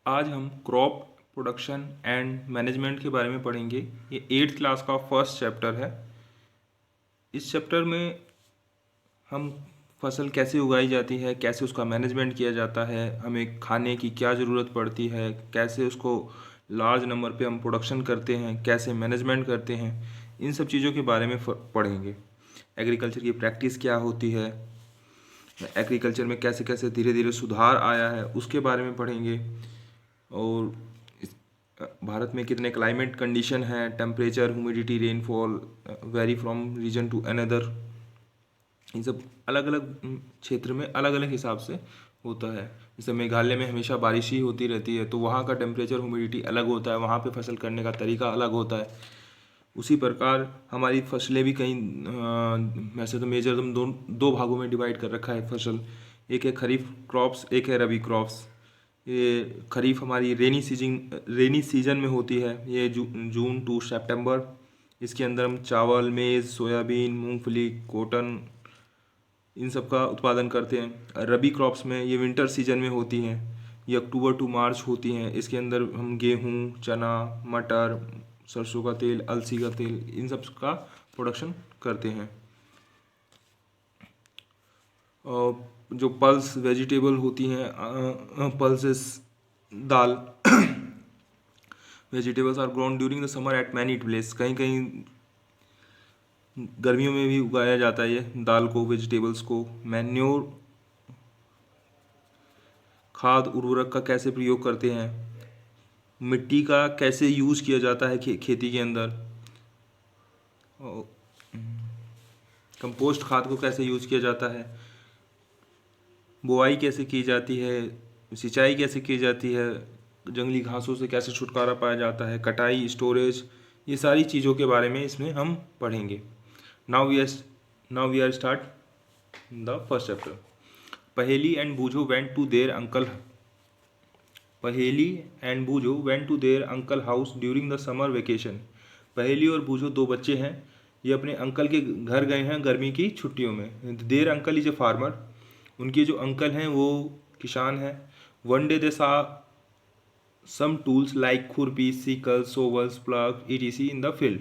आज हम crop production and management के बारे में पढ़ेंगे। ये 8th क्लास का फर्स्ट चैप्टर है। इस चैप्टर में हम फसल कैसे उगाई जाती है, कैसे उसका मैनेजमेंट किया जाता है, हमें खाने की क्या ज़रूरत पड़ती है, कैसे उसको लार्ज नंबर पे हम प्रोडक्शन करते हैं, कैसे मैनेजमेंट करते हैं, इन सब चीज़ों के बारे में पढ़ेंगे। एग्रीकल्चर की प्रैक्टिस क्या होती है, एग्रीकल्चर में कैसे कैसे धीरे धीरे सुधार आया है उसके बारे में पढ़ेंगे। और भारत में कितने क्लाइमेट कंडीशन हैं, temperature, humidity, rainfall vary from region to another. इन सब अलग अलग क्षेत्र में अलग अलग हिसाब से होता है। जैसे मेघालय में हमेशा बारिश ही होती रहती है, तो वहाँ का टेम्परेचर, ह्यूमिडिटी अलग होता है, वहाँ पे फसल करने का तरीका अलग होता है। उसी प्रकार हमारी फसलें भी कहीं वैसे तो मेजर तुम दो भागों में डिवाइड कर रखा है फसल। एक है खरीफ क्रॉप्स, एक है रबी क्रॉप्स। ये खरीफ हमारी रेनी सीजन में होती है, ये जून टू सितंबर। इसके अंदर हम चावल, मेज़, सोयाबीन, मूंगफली, कॉटन, इन सब का उत्पादन करते हैं। रबी क्रॉप्स में ये विंटर सीजन में होती हैं, ये अक्टूबर टू मार्च होती हैं। इसके अंदर हम गेहूँ, चना, मटर, सरसों का तेल, अलसी का तेल, इन सब का प्रोडक्शन करते हैं। और जो पल्स वेजिटेबल होती हैं, pulses dal vegetables are grown during the summer at many place. कहीं कहीं गर्मियों में भी उगाया जाता है ये दाल को, वेजिटेबल्स को। मैन्योर, खाद उर्वरक का कैसे प्रयोग करते हैं, मिट्टी का कैसे यूज़ किया जाता है खेती के अंदर, कंपोस्ट खाद को कैसे यूज़ किया जाता है, बुआई कैसे की जाती है, सिंचाई कैसे की जाती है, जंगली घासों से कैसे छुटकारा पाया जाता है, कटाई, स्टोरेज, ये सारी चीज़ों के बारे में इसमें हम पढ़ेंगे। Now we are start the first chapter. Paheli and Boojho went to their uncle Paheli and Boojho went to their uncle house during the summer vacation. Paheli और बूझो दो बच्चे हैं, ये अपने अंकल के घर गए हैं गर्मी की छुट्टियों में। There uncle is a farmer, उनके जो अंकल हैं वो किसान हैं। One day they saw some tools like khurpi, sickle, shovels, plough, ETC in the field.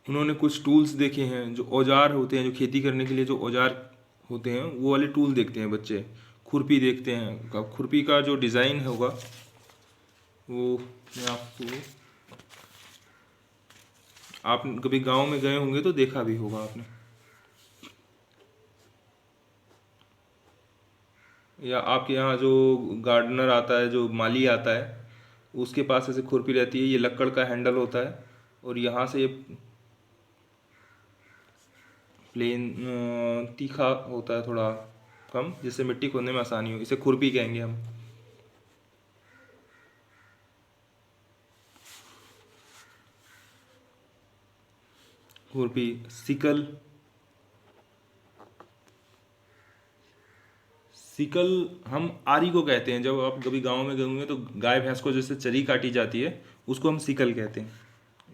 उन्होंने कुछ टूल्स देखे हैं, जो औजार होते हैं, जो खेती करने के लिए जो औजार होते हैं वो वाले टूल देखते हैं बच्चे। खुरपी देखते हैं, अब खुरपी का जो डिज़ाइन होगा वो मैं आपको, आप कभी गांव में गए होंगे तो देखा भी होगा आपने, या आपके यहाँ जो गार्डनर आता है, जो माली आता है, उसके पास ऐसे खुरपी रहती है, ये लक्कड़ का हैंडल होता है और यहाँ से ये प्लेन तीखा होता है थोड़ा कम, जिससे मिट्टी खोदने में आसानी हो, इसे खुरपी कहेंगे हम। खुरपी, सिकल, सिकल हम आरी को कहते हैं। जब आप कभी गांव में गए होंगे तो गाय भैंस को जैसे चरी काटी जाती है उसको हम सिकल कहते हैं।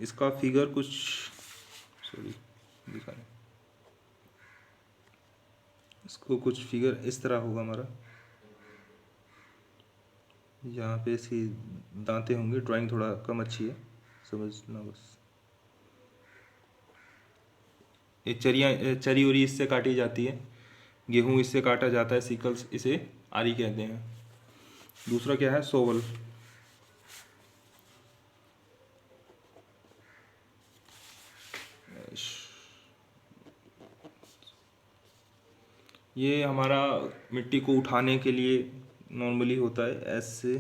इसका फिगर कुछ, सॉरी दिखा रहे, इसको कुछ फिगर इस तरह होगा हमारा, यहाँ पे इसकी दांतें होंगे, ड्राइंग थोड़ा कम अच्छी है, समझना बस। ये चरी उरी इससे काटी जाती है, गेहूँ इससे काटा जाता है, सिकल्स इसे आरी कहते हैं। दूसरा क्या है, सोवल। ये हमारा मिट्टी को उठाने के लिए नॉर्मली होता है, ऐसे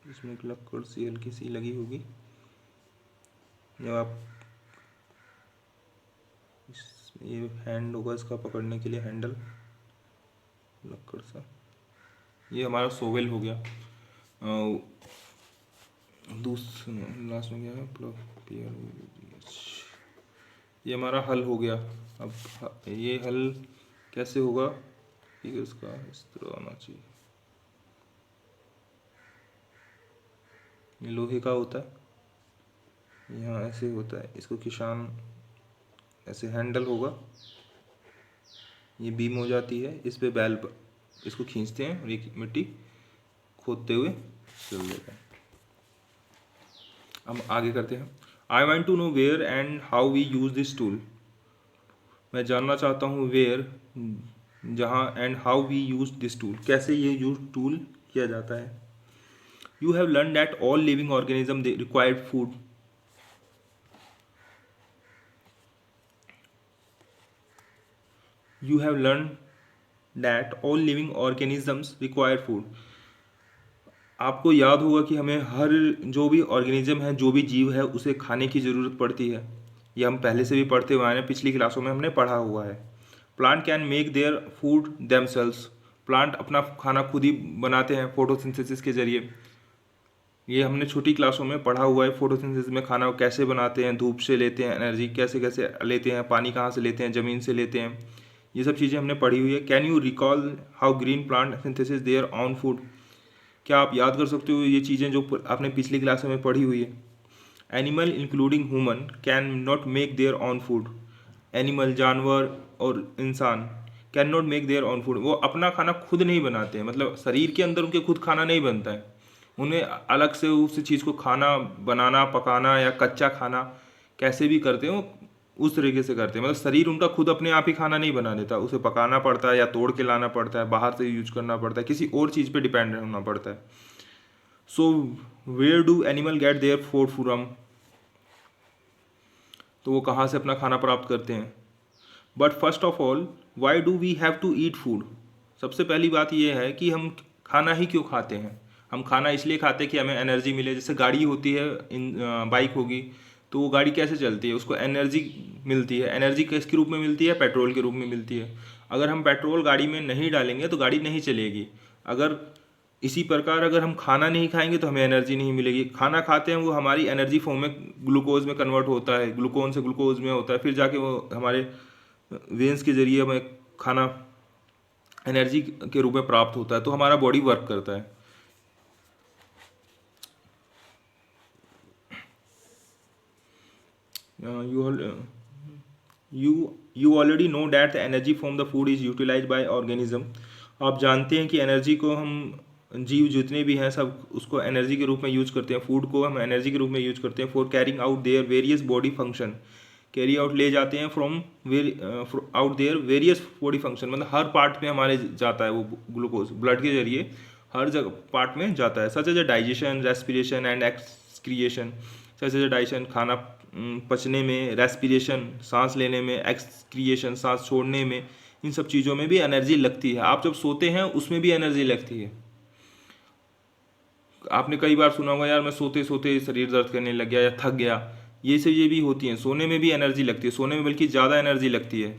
इसमें एक लक्कड़ सी हल्की सी लगी होगी। जब आप ये हैंड होगा इसका पकड़ने के लिए, हैंडल लक्कड़ सा, ये हमारा सोवेल हो गया। दूसरा लास्ट में क्या है, ये हमारा हल हो गया। अब ये हल कैसे होगा, फिगर इसका इस तरह आना चाहिए, ये लोहे का होता है, यहाँ ऐसे होता है, इसको किसान ऐसे हैंडल होगा, ये बीम हो जाती है, इस पे बैल इसको खींचते हैं और ये मिट्टी खोदते हुए चल देता है। हम आगे करते हैं। I want to know where and how we use this tool. मैं जानना चाहता हूँ वेयर, जहाँ, and how we use this tool, कैसे ये यूज टूल किया जाता है। You have learn that all living organism they required food. You have learned that all living organisms require food. आपको याद होगा कि हमें हर जो भी ऑर्गेनिज्म है, जो भी जीव है, उसे खाने की ज़रूरत पड़ती है। ये हम पहले से भी पढ़ते हुए आए हैं, पिछली क्लासों में हमने पढ़ा हुआ है। Plant can make their food themselves. Plant अपना खाना खुद ही बनाते हैं फोटोसिंथेसिस के जरिए। ये हमने छोटी क्लासों में पढ़ा हुआ है। फोटोसिंथेसिस में खाना कैसे बनाते हैं, धूप से लेते हैं एनर्जी, कैसे कैसे लेते हैं, पानी कहाँ से लेते हैं, ज़मीन से लेते हैं, ये सब चीज़ें हमने पढ़ी हुई है। Can you recall how green plant synthesis their own food. क्या आप याद कर सकते हो ये चीज़ें जो आपने पिछली क्लास में पढ़ी हुई है। Animal including human can not make their own food. Animal, जानवर और इंसान can not make their own food, वो अपना खाना खुद नहीं बनाते हैं, मतलब शरीर के अंदर उनके खुद खाना नहीं बनता है। उन्हें अलग से उस चीज़ को खाना बनाना, पकाना या कच्चा खाना कैसे भी करते हैं, वो उस तरीके से करते हैं। मतलब शरीर उनका खुद अपने आप ही खाना नहीं बना देता, उसे पकाना पड़ता है या तोड़ के लाना पड़ता है, बाहर से यूज करना पड़ता है, किसी और चीज़ पे डिपेंड होना पड़ता है। So where do animal get their food from. तो वो कहाँ से अपना खाना प्राप्त करते हैं। But first of all why do we have to eat food. सबसे पहली बात यह है कि हम खाना ही क्यों खाते हैं। हम खाना इसलिए खाते हैं कि हमें एनर्जी मिले। जैसे गाड़ी होती है, बाइक होगी, तो वो गाड़ी कैसे चलती है, उसको एनर्जी मिलती है। एनर्जी किसके रूप में मिलती है, पेट्रोल के रूप में मिलती है। अगर हम पेट्रोल गाड़ी में नहीं डालेंगे तो गाड़ी नहीं चलेगी। अगर इसी प्रकार अगर हम खाना नहीं खाएंगे तो हमें एनर्जी नहीं मिलेगी। खाना खाते हैं, वो हमारी एनर्जी फॉर्म में ग्लूकोज में कन्वर्ट होता है, ग्लूकोन से ग्लूकोज में होता है, फिर जाके वो हमारे वेंस के जरिए हमें खाना एनर्जी के रूप में प्राप्त होता है, तो हमारा बॉडी वर्क करता है। you already know that the energy from the food is utilized by organism। आप जानते हैं कि एनर्जी को हम जीव जितने भी हैं सब उसको एनर्जी के रूप में यूज करते हैं। फूड को हम एनर्जी के रूप में यूज करते हैं for carrying out their various body function. Carry out ले जाते हैं from out their various body function, मतलब हर पार्ट में हमारे जाता है वो ग्लूकोज, ब्लड के जरिए हर जगह पार्ट में जाता है। Such as digestion, respiration and excretion. Such as digestion, खाना पचने में, रेस्पिरेशन सांस लेने में, एक्सक्रिएशन सांस छोड़ने में, इन सब चीज़ों में भी एनर्जी लगती है। आप जब सोते हैं उसमें भी एनर्जी लगती है। आपने कई बार सुना होगा, यार मैं सोते सोते शरीर दर्द करने लग गया या थक गया, ये सब ये भी होती हैं। सोने में भी एनर्जी लगती है, सोने में बल्कि ज़्यादा एनर्जी लगती है।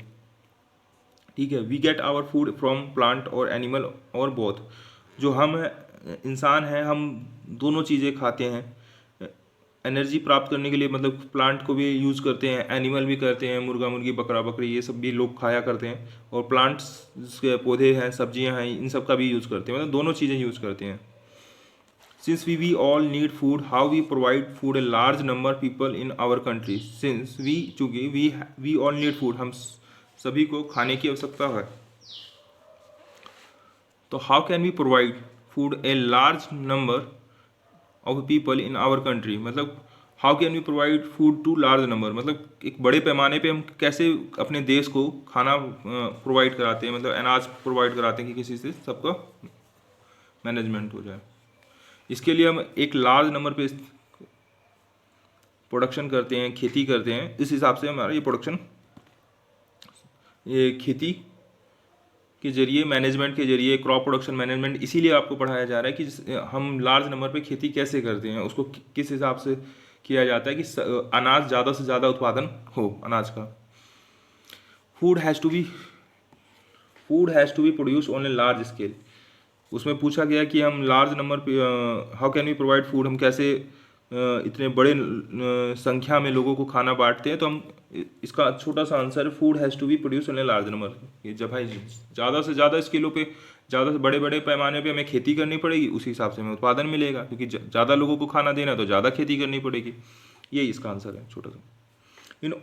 ठीक है। We get our food from plant और एनिमल और बोथ। जो हम इंसान हैं, हम दोनों चीज़ें खाते हैं एनर्जी प्राप्त करने के लिए। मतलब प्लांट को भी यूज़ करते हैं, एनिमल भी करते हैं, मुर्गा मुर्गी, बकरा बकरी, ये सब भी लोग खाया करते हैं। और प्लांट्स के पौधे हैं, सब्जियां हैं, इन सब का भी यूज़ करते हैं, मतलब दोनों चीज़ें यूज़ करते हैं। Since we all need food, how we provide food a large number people in our country. Since चूँकि वी ऑल नीड फूड, हम सभी को खाने की आवश्यकता है, तो how can we provide food a large number of people in our country. मतलब how can we provide food to large number, मतलब एक बड़े पैमाने पे हम कैसे अपने देश को खाना प्रोवाइड कराते हैं, मतलब अनाज प्रोवाइड कराते हैं कि किसी से सबका मैनेजमेंट हो जाए। इसके लिए हम एक लार्ज नंबर पे प्रोडक्शन करते हैं, खेती करते हैं। इस हिसाब से हमारा ये प्रोडक्शन, ये खेती के जरिए, मैनेजमेंट के जरिए, क्रॉप प्रोडक्शन मैनेजमेंट, इसीलिए आपको पढ़ाया जा रहा है कि हम लार्ज नंबर पे खेती कैसे करते हैं, उसको किस हिसाब से किया जाता है कि अनाज ज़्यादा से ज़्यादा उत्पादन हो अनाज का। Food has to be produce on a large scale. उसमें पूछा गया कि हम लार्ज नंबर पे how can we provide food, हम कैसे इतने बड़े संख्या में लोगों को खाना बांटते हैं। तो हम इसका छोटा सा आंसर है, food has to be produce on a large number. ये जब भाई ज़्यादा से ज़्यादा स्केलों पे, ज़्यादा से बड़े बड़े पैमाने पे हमें खेती करनी पड़ेगी, उसी हिसाब से हमें उत्पादन मिलेगा, क्योंकि ज़्यादा लोगों को खाना देना तो ज़्यादा खेती करनी पड़ेगी। यही इसका आंसर है छोटा सा। In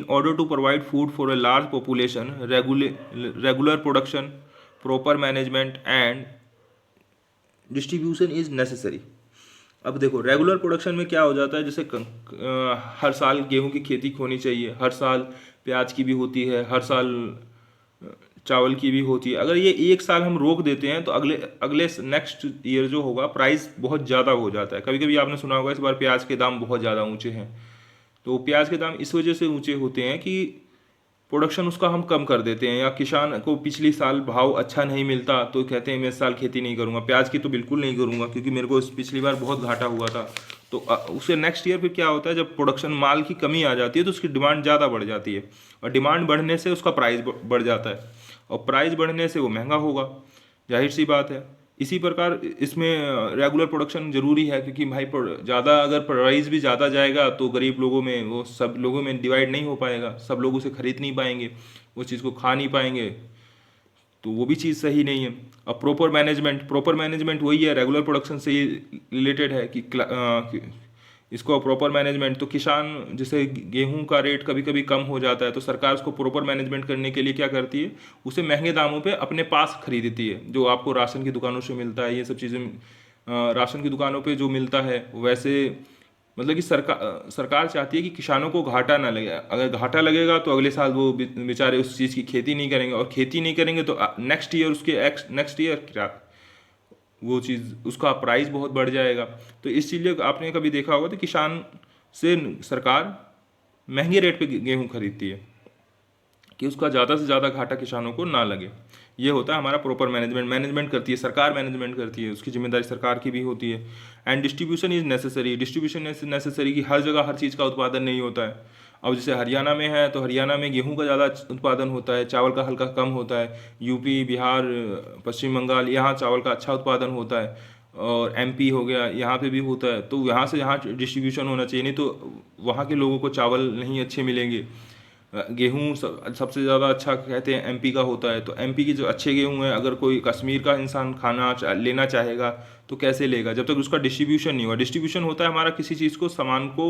order to provide food for a large population, regular production, proper management and distribution is necessary. अब देखो रेगुलर प्रोडक्शन में क्या हो जाता है, जैसे हर साल गेहूं की खेती होनी चाहिए, हर साल प्याज की भी होती है, हर साल चावल की भी होती है। अगर ये एक साल हम रोक देते हैं तो अगले अगले नेक्स्ट ईयर जो होगा प्राइस बहुत ज़्यादा हो जाता है। कभी कभी आपने सुना होगा इस बार प्याज के दाम बहुत ज़्यादा ऊंचे हैं। तो प्याज के दाम इस वजह से ऊंचे होते हैं कि प्रोडक्शन उसका हम कम कर देते हैं, या किसान को पिछली साल भाव अच्छा नहीं मिलता तो कहते हैं मैं इस साल खेती नहीं करूँगा, प्याज की तो बिल्कुल नहीं करूँगा क्योंकि मेरे को पिछली बार बहुत घाटा हुआ था। तो उसे नेक्स्ट ईयर फिर क्या होता है, जब प्रोडक्शन माल की कमी आ जाती है तो उसकी डिमांड ज़्यादा बढ़ जाती है, और डिमांड बढ़ने से उसका प्राइस बढ़ जाता है, और प्राइस बढ़ने से वो महंगा होगा, जाहिर सी बात है। इसी प्रकार इसमें रेगुलर प्रोडक्शन ज़रूरी है, क्योंकि भाई ज़्यादा अगर प्राइस भी ज़्यादा जाएगा तो गरीब लोगों में, वो सब लोगों में डिवाइड नहीं हो पाएगा, सब लोग उसे खरीद नहीं पाएंगे, उस चीज़ को खा नहीं पाएंगे, तो वो भी चीज़ सही नहीं है। अब प्रॉपर मैनेजमेंट वही है, रेगुलर प्रोडक्शन से ही रिलेटेड है कि इसको प्रॉपर मैनेजमेंट, तो किसान जैसे गेहूं का रेट कभी कभी कम हो जाता है तो सरकार उसको प्रॉपर मैनेजमेंट करने के लिए क्या करती है, उसे महंगे दामों पे अपने पास खरीदती है, जो आपको राशन की दुकानों से मिलता है। ये सब चीज़ें राशन की दुकानों पे जो मिलता है वैसे, मतलब कि सरकार चाहती है कि किसानों को घाटा ना लगे। अगर घाटा लगेगा तो अगले साल वो बेचारे उस चीज़ की खेती नहीं करेंगे, और खेती नहीं करेंगे तो नेक्स्ट ईयर क्या वो चीज़ उसका प्राइस बहुत बढ़ जाएगा। तो इस चीज़ आपने कभी देखा होगा तो किसान से सरकार महंगे रेट पे गेहूं खरीदती है कि उसका ज़्यादा से ज़्यादा घाटा किसानों को ना लगे। ये होता है हमारा प्रॉपर मैनेजमेंट करती है सरकार, मैनेजमेंट करती है, उसकी जिम्मेदारी सरकार की भी होती है। एंड डिस्ट्रीब्यूशन इज़ नेसेसरी कि हर जगह हर चीज़ का उत्पादन नहीं होता है। अब जैसे हरियाणा में है तो हरियाणा में गेहूं का ज़्यादा उत्पादन होता है, चावल का हल्का कम होता है। यूपी, बिहार, पश्चिम बंगाल, यहाँ चावल का अच्छा उत्पादन होता है, और एमपी हो गया, यहाँ पे भी होता है। तो यहाँ से यहाँ डिस्ट्रीब्यूशन होना चाहिए, नहीं तो वहाँ के लोगों को चावल नहीं अच्छे मिलेंगे। गेहूं सबसे ज़्यादा अच्छा कहते हैं एमपी का होता है, तो एमपी के जो अच्छे गेहूं हैं अगर कोई कश्मीर का इंसान लेना चाहेगा तो कैसे लेगा, जब तक उसका डिस्ट्रीब्यूशन नहीं हुआ। डिस्ट्रीब्यूशन होता है हमारा किसी चीज़ को, सामान को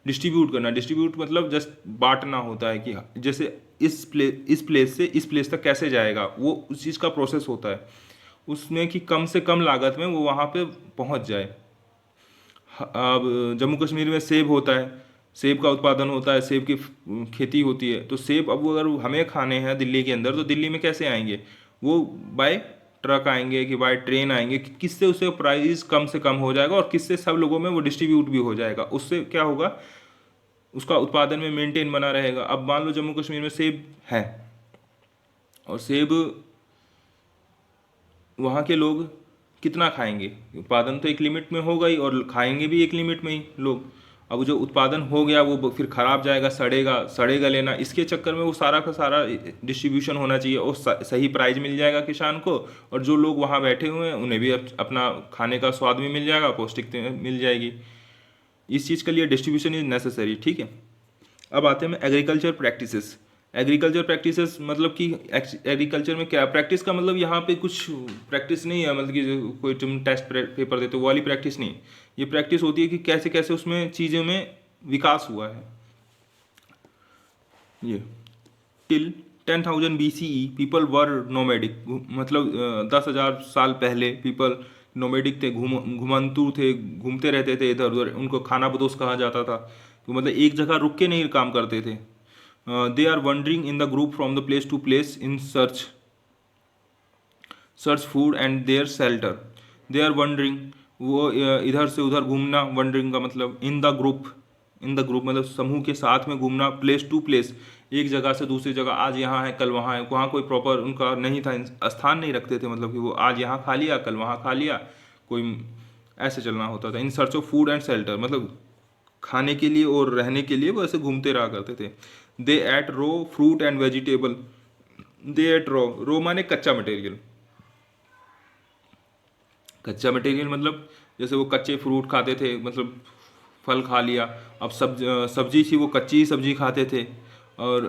डिस्ट्रीब्यूट करना। डिस्ट्रीब्यूट मतलब जस्ट बांटना होता है, कि जैसे इस प्लेस से इस प्लेस तक कैसे जाएगा, वो उस चीज़ का प्रोसेस होता है उसमें, कि कम से कम लागत में वो वहाँ पे पहुँच जाए। अब जम्मू कश्मीर में सेब होता है, सेब का उत्पादन होता है, सेब की खेती होती है। तो सेब अब अगर हमें खाने हैं दिल्ली के अंदर, तो दिल्ली में कैसे आएंगे, वो बाय ट्रक आएंगे कि बाय ट्रेन आएंगे, किससे उसे प्राइस कम से कम हो जाएगा और किससे सब लोगों में वो डिस्ट्रीब्यूट भी हो जाएगा। उससे क्या होगा, उसका उत्पादन में मेंटेन बना रहेगा। अब मान लो जम्मू कश्मीर में सेब है, और सेब वहाँ के लोग कितना खाएंगे, उत्पादन तो एक लिमिट में होगा ही, और खाएंगे भी एक लिमिट में ही लोग। अब जो उत्पादन हो गया वो फिर खराब जाएगा, सड़ेगा लेना, इसके चक्कर में वो सारा का सारा डिस्ट्रीब्यूशन होना चाहिए, और सही प्राइस मिल जाएगा किसान को, और जो लोग वहाँ बैठे हुए हैं उन्हें भी अपना खाने का स्वाद भी मिल जाएगा, पौष्टिकता मिल जाएगी। इस चीज़ के लिए डिस्ट्रीब्यूशन इज नेसेसरी, ठीक है। अब आते हैं एग्रीकल्चर प्रैक्टिसेस। एग्रीकल्चर प्रैक्टिसेस मतलब कि एग्रीकल्चर में क्या प्रैक्टिस का मतलब, यहाँ पे कुछ प्रैक्टिस नहीं है, मतलब कि कोई तुम टेस्ट पेपर देते हो वो वाली प्रैक्टिस नहीं। ये प्रैक्टिस होती है कि कैसे कैसे उसमें चीज़ों में विकास हुआ है। ये till 10,000 BCE people were nomadic, मतलब 10,000 साल पहले पीपल नोमैडिक थे, घुमंतु थे, घूमते रहते थे इधर उधर, उनको खाना बदोश कहा जाता था। तो मतलब एक जगह रुक के नहीं काम करते थे। They are wandering in the group from the place to place in search food and their shelter. They are wandering, वो इधर से उधर घूमना, वंडरिंग का मतलब इन द ग्रुप मतलब समूह के साथ में घूमना, प्लेस टू प्लेस एक जगह से दूसरी जगह, आज यहाँ है कल वहाँ है, वहाँ कोई प्रॉपर उनका नहीं था, स्थान नहीं रखते थे, मतलब कि वो आज यहाँ खा लिया कल वहाँ खा लिया, कोई ऐसे चलना होता था। In search of food and shelter मतलब खाने के लिए और रहने के लिए वो ऐसे घूमते रहा करते थे। They ate raw fruit and vegetable. They ate raw माने कच्चा मटेरियल, कच्चा मटेरियल मतलब जैसे वो कच्चे फ्रूट खाते थे, मतलब फल खा लिया। अब सब्जी थी वो कच्ची ही सब्जी खाते थे, और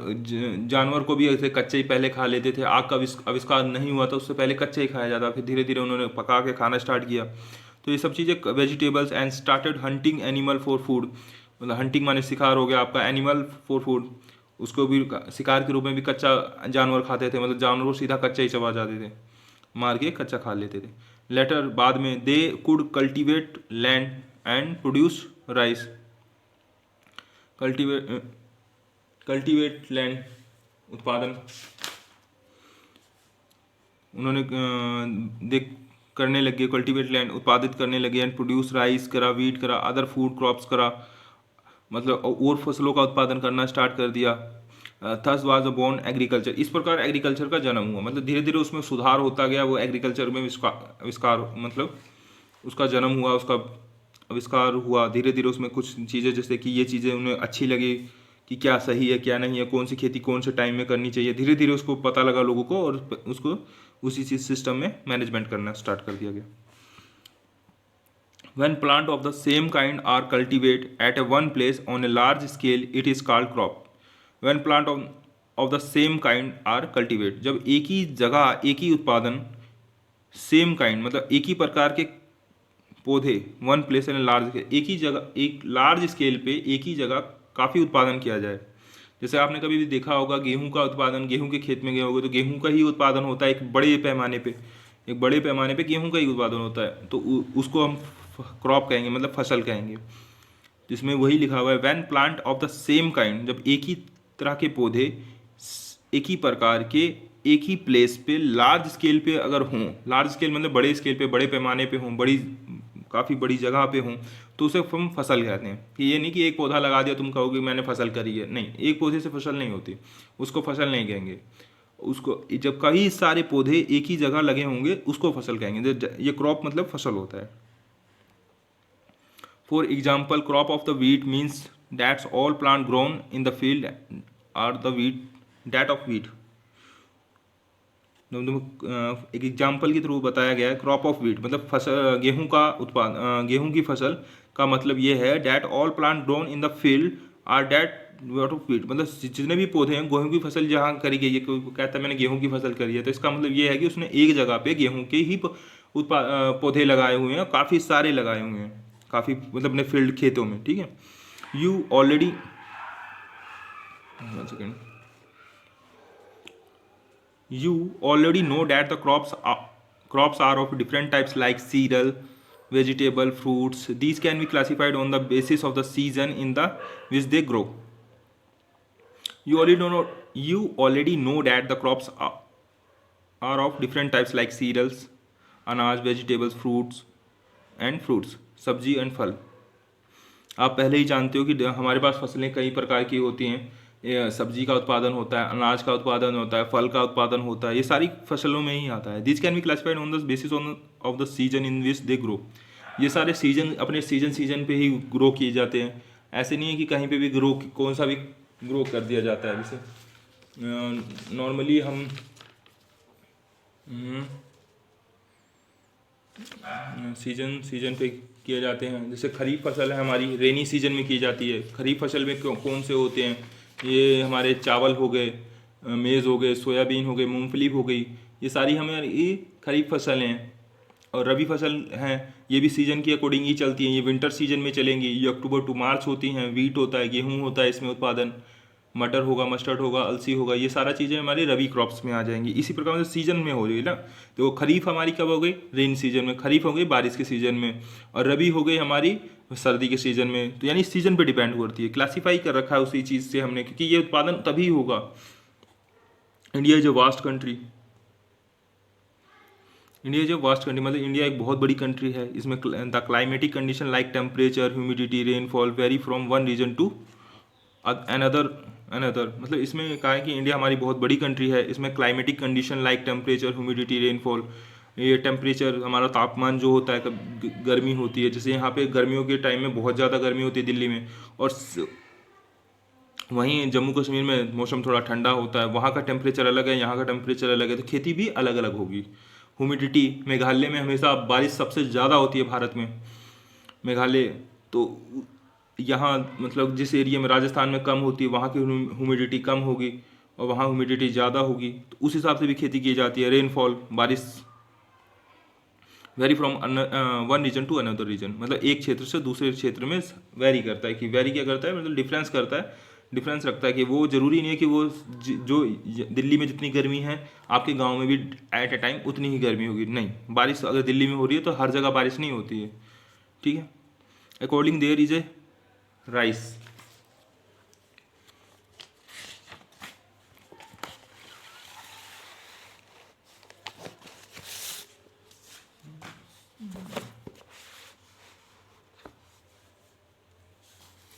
जानवर को भी ऐसे कच्चे ही पहले खा लेते थे। आग का आविष्कार नहीं हुआ था उससे पहले कच्चे ही खाया जाता, फिर धीरे धीरे उन्होंने पका के खाना स्टार्ट किया। तो ये सब चीज़ें vegetables and started hunting animal for food. मतलब हंटिंग माने शिकार हो गया आपका, एनिमल फॉर फूड, उसको भी शिकार के रूप में भी कच्चा जानवर खाते थे, मतलब जानवर को सीधा कच्चा ही चबा जाते थे, मार के कच्चा खा लेते थे। लेटर बाद में they could cultivate land and produce rice, cultivate land उत्पादन उन्होंने देख करने लगे, कल्टीवेट लैंड उत्पादित करने लगे, एंड प्रोड्यूस राइस करा, वीट करा, अदर फूड क्रॉप्स करा, मतलब और फसलों का उत्पादन करना स्टार्ट कर दिया। Thus was a born agriculture, इस प्रकार एग्रीकल्चर का जन्म हुआ, मतलब धीरे धीरे उसमें सुधार होता गया, वो एग्रीकल्चर में आविष्कार मतलब उसका जन्म हुआ, उसका आविष्कार हुआ धीरे धीरे। उसमें कुछ चीज़ें जैसे कि ये चीज़ें उन्हें अच्छी लगी कि क्या सही है क्या नहीं है, कौन सी खेती कौन से टाइम में करनी चाहिए, धीरे धीरे उसको पता लगा लोगों को, और उसको उसी चीज सिस्टम में मैनेजमेंट करना स्टार्ट कर दिया गया। When plant of the same kind are cultivated at a one place on a large scale, it is called crop. When plant of the same kind are cultivated, जब एक ही जगह एक ही उत्पादन, सेम काइंड मतलब एक ही प्रकार के पौधे, वन प्लेस एंड लार्ज, एक ही जगह एक लार्ज स्केल पे एक ही जगह काफ़ी उत्पादन किया जाए। जैसे आपने कभी भी देखा होगा गेहूं का उत्पादन, गेहूं के खेत में गए होगे तो गेहूं का ही उत्पादन होता है एक बड़े पैमाने पे, एक बड़े पैमाने पे गेहूं का ही उत्पादन होता है, तो उसको हम क्रॉप कहेंगे, मतलब फसल कहेंगे। जिसमें वही लिखा हुआ है when plant of the same kind, जब एक ही तरह के पौधे एक ही प्रकार के एक ही प्लेस पे लार्ज स्केल पे अगर हों, लार्ज स्केल मतलब बड़े स्केल पे बड़े पैमाने पे हों, बड़ी काफ़ी बड़ी जगह पे हों, तो उसे हम फसल कहते हैं। कि ये नहीं कि एक पौधा लगा दिया तुम कहोगे मैंने फसल करी है, नहीं, एक पौधे से फसल नहीं होती, उसको फसल नहीं कहेंगे। उसको जब कई सारे पौधे एक ही जगह लगे होंगे उसको फसल कहेंगे। ये क्रॉप मतलब फसल होता है। For example crop of the wheat means that's all plant grown in the field are the wheat that of wheat. एक एग्जाम्पल के थ्रू बताया गया है, क्रॉप ऑफ व्हीट मतलब फसल, गेहूं का उत्पादन, गेहूं की फसल का मतलब ये है that all plant grown in the field are that what of wheat, मतलब जितने भी पौधे हैं गेहूं की फसल जहाँ करी गई है, कोई कहता है मैंने गेहूं की फसल करी है, तो इसका मतलब ये है कि उसने एक जगह पे गेहूं के ही पौधे लगाए हुए हैं, काफ़ी सारे लगाए हुए हैं, काफ़ी मतलब अपने फील्ड खेतों में। ठीक है, you already second you already know that the crops are of different types like cereal, vegetable, fruits. These can be classified on the basis of the season in the which they grow. You already know that the crops are of different types like cereals, अनाज, vegetables, fruits सब्जी and फल। आप पहले ही जानते हो कि हमारे पास फसलें कई प्रकार की होती हैं, सब्जी का उत्पादन होता है, अनाज का उत्पादन होता है, फल का उत्पादन होता है, ये सारी फसलों में ही आता है। This can be classified on the basis of the season in which they grow. ये सारे सीजन अपने सीजन पे ही ग्रो किए जाते हैं, ऐसे नहीं है कि कहीं पे भी ग्रो कौन सा भी ग्रो कर दिया जाता है। जैसे नॉर्मली हम सीजन पे किए जाते हैं। जैसे खरीफ फसल है हमारी, रेनी सीजन में की जाती है। खरीफ फसल में कौन से होते हैं, ये हमारे चावल हो गए, मेज़ हो गए, सोयाबीन हो गए, मूंगफली हो गई, ये सारी हमारी खरीफ फसल हैं। और रबी फसल हैं, ये भी सीजन के अकॉर्डिंग ही चलती हैं, ये विंटर सीजन में चलेंगी, ये अक्टूबर टू मार्च होती हैं। वीट होता है, गेहूँ होता है इसमें उत्पादन, मटर होगा, मस्टर्ड होगा, अलसी होगा, ये सारा चीज़ें हमारी रबी क्रॉप्स में आ जाएंगी। इसी प्रकार से सीजन में हो रही है ना, तो खरीफ हमारी कब हो गई, रेन सीजन में, खरीफ हो गई बारिश के सीजन में, और रबी हो गई हमारी सर्दी के सीजन में। तो यानी सीजन पे डिपेंड करती है, क्लासीफाई कर रखा है उसी चीज़ से हमने, क्योंकि ये उत्पादन तभी होगा। India is a vast country, मतलब इंडिया एक बहुत बड़ी कंट्री है। इसमें the climatic condition like temperature, humidity, rainfall vary from one region to another, मतलब इसमें कहा है कि इंडिया हमारी बहुत बड़ी कंट्री है। इसमें climatic condition like temperature, humidity, rainfall, ये टेम्परेचर हमारा तापमान जो होता है, कब गर्मी होती है, जैसे यहाँ पे गर्मियों के टाइम में बहुत ज़्यादा गर्मी होती है दिल्ली में, और वहीं जम्मू कश्मीर में मौसम थोड़ा ठंडा होता है, वहाँ का टेम्परेचर अलग है, यहाँ का टेम्परेचर अलग है, तो खेती भी अलग अलग होगी। ह्यूमिडिटी, मेघालय में हमेशा बारिश सबसे ज़्यादा होती है भारत में, मेघालय, तो यहाँ मतलब जिस एरिया में राजस्थान में कम होती है वहाँ की ह्यूमिडिटी कम होगी, और वहाँ ह्यूमिडिटी ज़्यादा होगी, तो उस हिसाब से भी खेती की जाती है। रेनफॉल, बारिश, vary from one region to another region, मतलब एक क्षेत्र से दूसरे क्षेत्र में वेरी करता है। कि वेरी क्या करता है, मतलब डिफरेंस करता है, डिफरेंस रखता है। कि वो ज़रूरी नहीं है कि वो जो दिल्ली में जितनी गर्मी है आपके गांव में भी एट ए टाइम उतनी ही गर्मी होगी, नहीं। बारिश अगर दिल्ली में हो रही है तो हर जगह बारिश नहीं होती है, ठीक है। According there is a rice.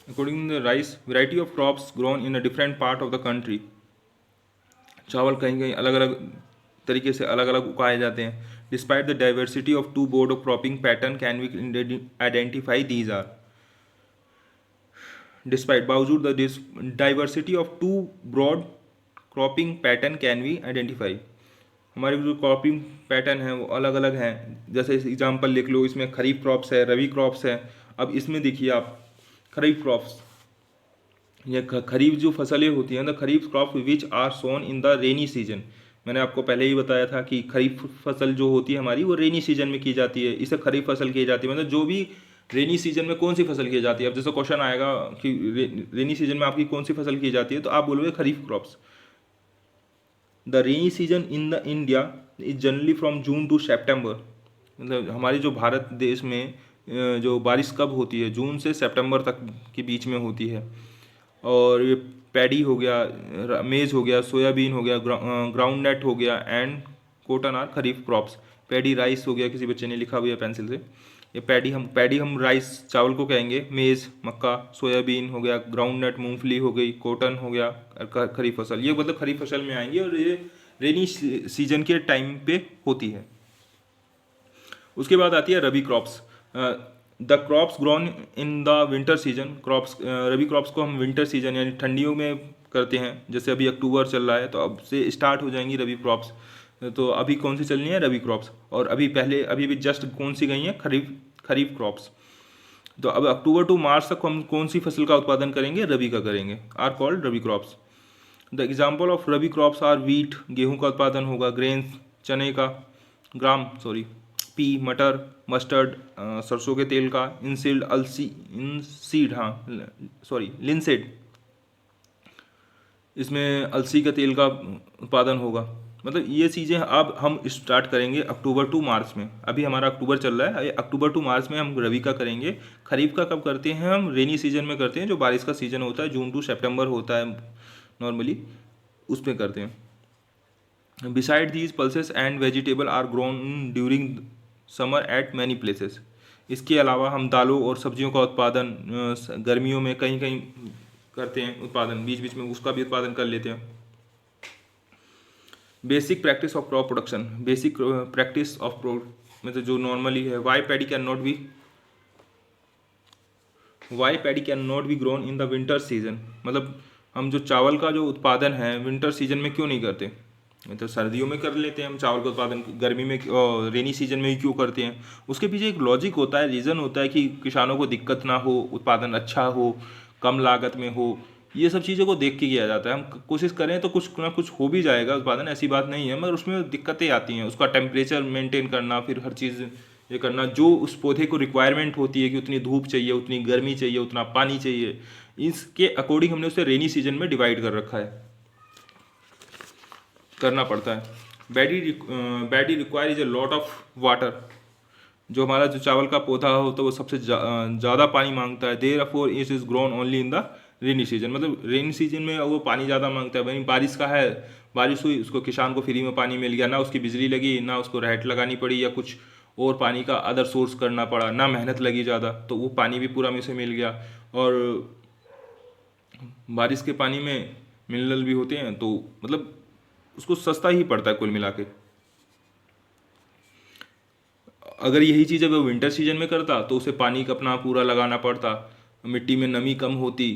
According to the rice, variety of crops grown in a different part of the country. चावल कहीं कहीं अलग अलग तरीके से अलग अलग उगाए जाते हैं। Despite the diversity of two broad of cropping pattern can we identify these are. Despite बावजूद the diversity of two broad cropping pattern can we identify. हमारे जो क्रॉपिंग पैटर्न है वो अलग अलग हैं। जैसे एग्जांपल लिख लो, इसमें खरीफ क्रॉप्स है, रबी क्रॉप्स है। अब इसमें देखिए आप, खरीफ क्रॉप्स, ये खरीफ जो फसलें होती हैं, the kharif crop which are sown in the rainy season. मैंने आपको पहले ही बताया था कि खरीफ फसल जो होती है हमारी वो रेनी सीजन में की जाती है, इसे खरीफ फसल की जाती है। मतलब जो भी रेनी सीजन में कौन सी फसल की जाती है, अब जैसे क्वेश्चन आएगा कि रेनी सीजन में आपकी कौन सी फसल की जाती है, तो आप बोलोगे kharif crops. The rainy season in the India is generally from June to September. मतलब हमारी जो भारत देश में जो बारिश कब होती है, जून से सितंबर तक के बीच में होती है। और ये पैडी हो गया, मेज हो गया, सोयाबीन हो गया, ग्राउंड नट हो गया and cotton are kharif crops. Paddy rice हो गया, किसी बच्चे ने लिखा हुआ है पेंसिल से। ये पैडी हम राइस चावल को कहेंगे, मेज मक्का, सोयाबीन हो गया, ग्राउंड नट मूंगफली हो गई, कॉटन हो गया, खरीफ फसल। ये मतलब खरीफ फसल में आएंगी और ये रेनी सीजन के टाइम पे होती है। उसके बाद आती है rabi crops. The crops grown in the winter season. Crops, rabi crops को हम विंटर सीजन यानी ठंडियों में करते हैं। जैसे अभी अक्टूबर चल रहा है तो अब से स्टार्ट हो जाएंगी रबी क्रॉप्स। तो अभी कौन सी चलनी है, रबी क्रॉप्स। और अभी भी जस्ट कौन सी गई हैं, खरीफ क्रॉप्स। तो अब अक्टूबर टू मार्च तक हम कौन सी फसल का उत्पादन करेंगे, रबी का करेंगे, are called rabi crops. The example of rabi crops are wheat, गेहूं का उत्पादन होगा, ग्रेन्स चने का, पी मटर, मस्टर्ड सरसों के तेल का, लिनसीड, इसमें अलसी के तेल का उत्पादन होगा। मतलब ये चीज़ें अब हम स्टार्ट करेंगे अक्टूबर टू मार्च में। अभी हमारा अक्टूबर चल रहा है, अक्टूबर टू मार्च में हम रबी का करेंगे। खरीफ का कब करते हैं, हम रेनी सीजन में करते हैं, जो बारिश का सीजन होता है, जून टू सितंबर होता है नॉर्मली, उसमें करते हैं। Beside these pulses and vegetable are grown during summer at many places. इसके अलावा हम दालों और सब्जियों का उत्पादन गर्मियों में कहीं कहीं करते हैं, उत्पादन बीच बीच में उसका भी उत्पादन कर लेते हैं। Basic practice of crop production, basic practice of मतलब जो नॉर्मली है, why paddy can not be grown in the winter season. मतलब हम जो चावल का जो उत्पादन है विंटर सीजन में क्यों नहीं करते, मतलब सर्दियों में कर लेते हैं हम चावल का उत्पादन, गर्मी में रेनी सीजन में ही क्यों करते हैं। उसके पीछे एक लॉजिक होता है, रीज़न होता है कि किसानों को दिक्कत ना हो, उत्पादन अच्छा हो, कम लागत में हो। ये सब चीज़ों को देख के किया जाता है। हम कोशिश करें तो कुछ ना कुछ हो भी जाएगा उत्पादन, ऐसी बात नहीं है, मगर उसमें दिक्कतें आती हैं। उसका टेम्परेचर मेंटेन करना, फिर हर चीज़ ये करना, जो उस पौधे को रिक्वायरमेंट होती है कि उतनी धूप चाहिए, उतनी गर्मी चाहिए, उतना पानी चाहिए, इसके अकॉर्डिंग हमने उसे रेनी सीजन में डिवाइड कर रखा है, करना पड़ता है। Baddie require is a lot of water. जो हमारा जो चावल का पौधा हो तो वो सबसे ज़्यादा पानी मांगता है। Therefore it is grown only in the rainy season. मतलब रेनी सीजन में वो पानी ज़्यादा मांगता है। वहीं बारिश का है, बारिश हुई, उसको किसान को फ्री में पानी मिल गया, ना उसकी बिजली लगी, ना उसको रहट लगानी पड़ी या कुछ और पानी का अदर सोर्स करना पड़ा, ना मेहनत लगी ज़्यादा, तो वो पानी भी पूरा में से मिल गया। और बारिश के पानी में मिनरल भी होते हैं, तो मतलब उसको सस्ता ही पड़ता है कुल मिला के। अगर यही चीज़ अगर विंटर सीजन में करता तो उसे पानी का अपना पूरा लगाना पड़ता, मिट्टी में नमी कम होती,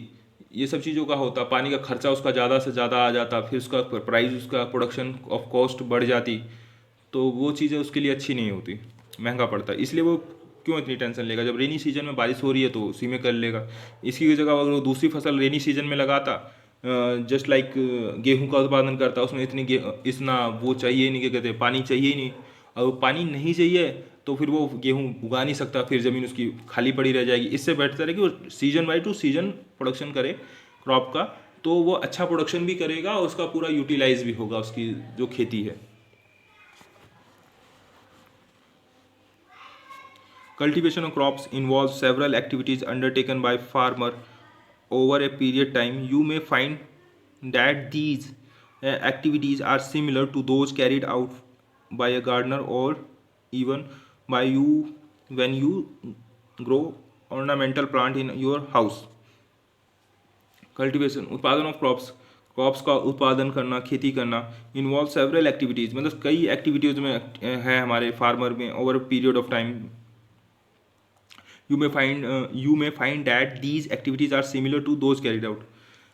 ये सब चीज़ों का होता, पानी का खर्चा उसका ज़्यादा से ज़्यादा आ जाता, फिर उसका प्राइस, उसका प्रोडक्शन ऑफ कॉस्ट बढ़ जाती, तो वो चीज़ें उसके लिए अच्छी नहीं होती, महंगा पड़ता। इसलिए वो क्यों इतनी टेंशन लेगा, जब रेनी सीजन में बारिश हो रही है तो उसी में कर लेगा। इसकी जगह अगर वो दूसरी फसल रेनी सीजन में लगाता, जस्ट लाइक गेहूं का उत्पादन करता, उसमें इतना वो चाहिए नहीं, क्या कहते हैं, पानी चाहिए ही नहीं। और पानी नहीं चाहिए तो फिर वो गेहूँ उगा नहीं सकता, फिर ज़मीन उसकी खाली पड़ी रह जाएगी। इससे बेहतर है कि वो season by two season production करे क्रॉप का, तो वो अच्छा प्रोडक्शन भी करेगा और उसका पूरा यूटिलाइज भी होगा उसकी जो खेती है। Cultivation of crops involves several activities undertaken by farmer over a period time. You may find that these activities are similar to those carried out by a gardener or even by you when you grow ornamental plant in your house. Cultivation उत्पादन of crops, crops का उत्पादन करना, खेती करना, involve several activities, मतलब कई activities में है हमारे फार्मर में over a period of time. you may find that these activities are similar to those carried out.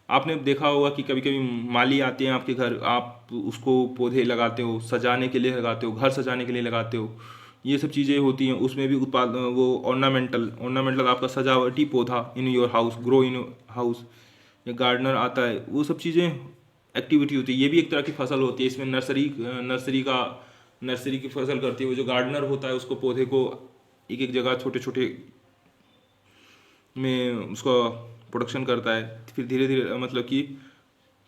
आपने देखा होगा कि कभी कभी माली आते हैं आपके घर, आप उसको पौधे लगाते हो, सजाने के लिए लगाते हो, घर सजाने के लिए लगाते हो, ये सब चीज़ें होती हैं। उसमें भी उत्पाद वो ऑर्नामेंटल आपका सजावटी पौधा in your house, grow in house, या गार्डनर आता है, वो सब चीज़ें एक्टिविटी होती है। ये भी एक तरह की फसल होती है। इसमें नर्सरी की फसल करती है। वो जो गार्डनर होता है उसको पौधे को एक एक जगह छोटे छोटे में उसका प्रोडक्शन करता है, फिर धीरे धीरे मतलब कि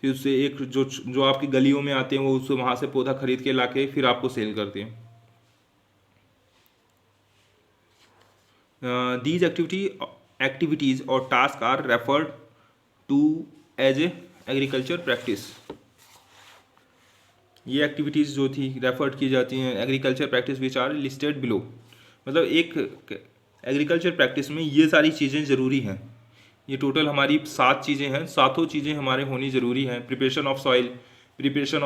फिर उससे एक जो आपकी गलियों में आते हैं वो उससे वहाँ से पौधा खरीद के लाके फिर आपको सेल करते हैं। These activities or task are referred to as a agriculture practice. ये एक्टिविटीज़ जो थी रेफर्ड की जाती हैं agriculture practice which are listed below. मतलब एक एग्रीकल्चर प्रैक्टिस में ये सारी चीज़ें ज़रूरी हैं। ये टोटल हमारी 7 चीज़ें हैं, सातों चीज़ें हमारे होनी ज़रूरी हैं। प्रिपरेशन ऑफ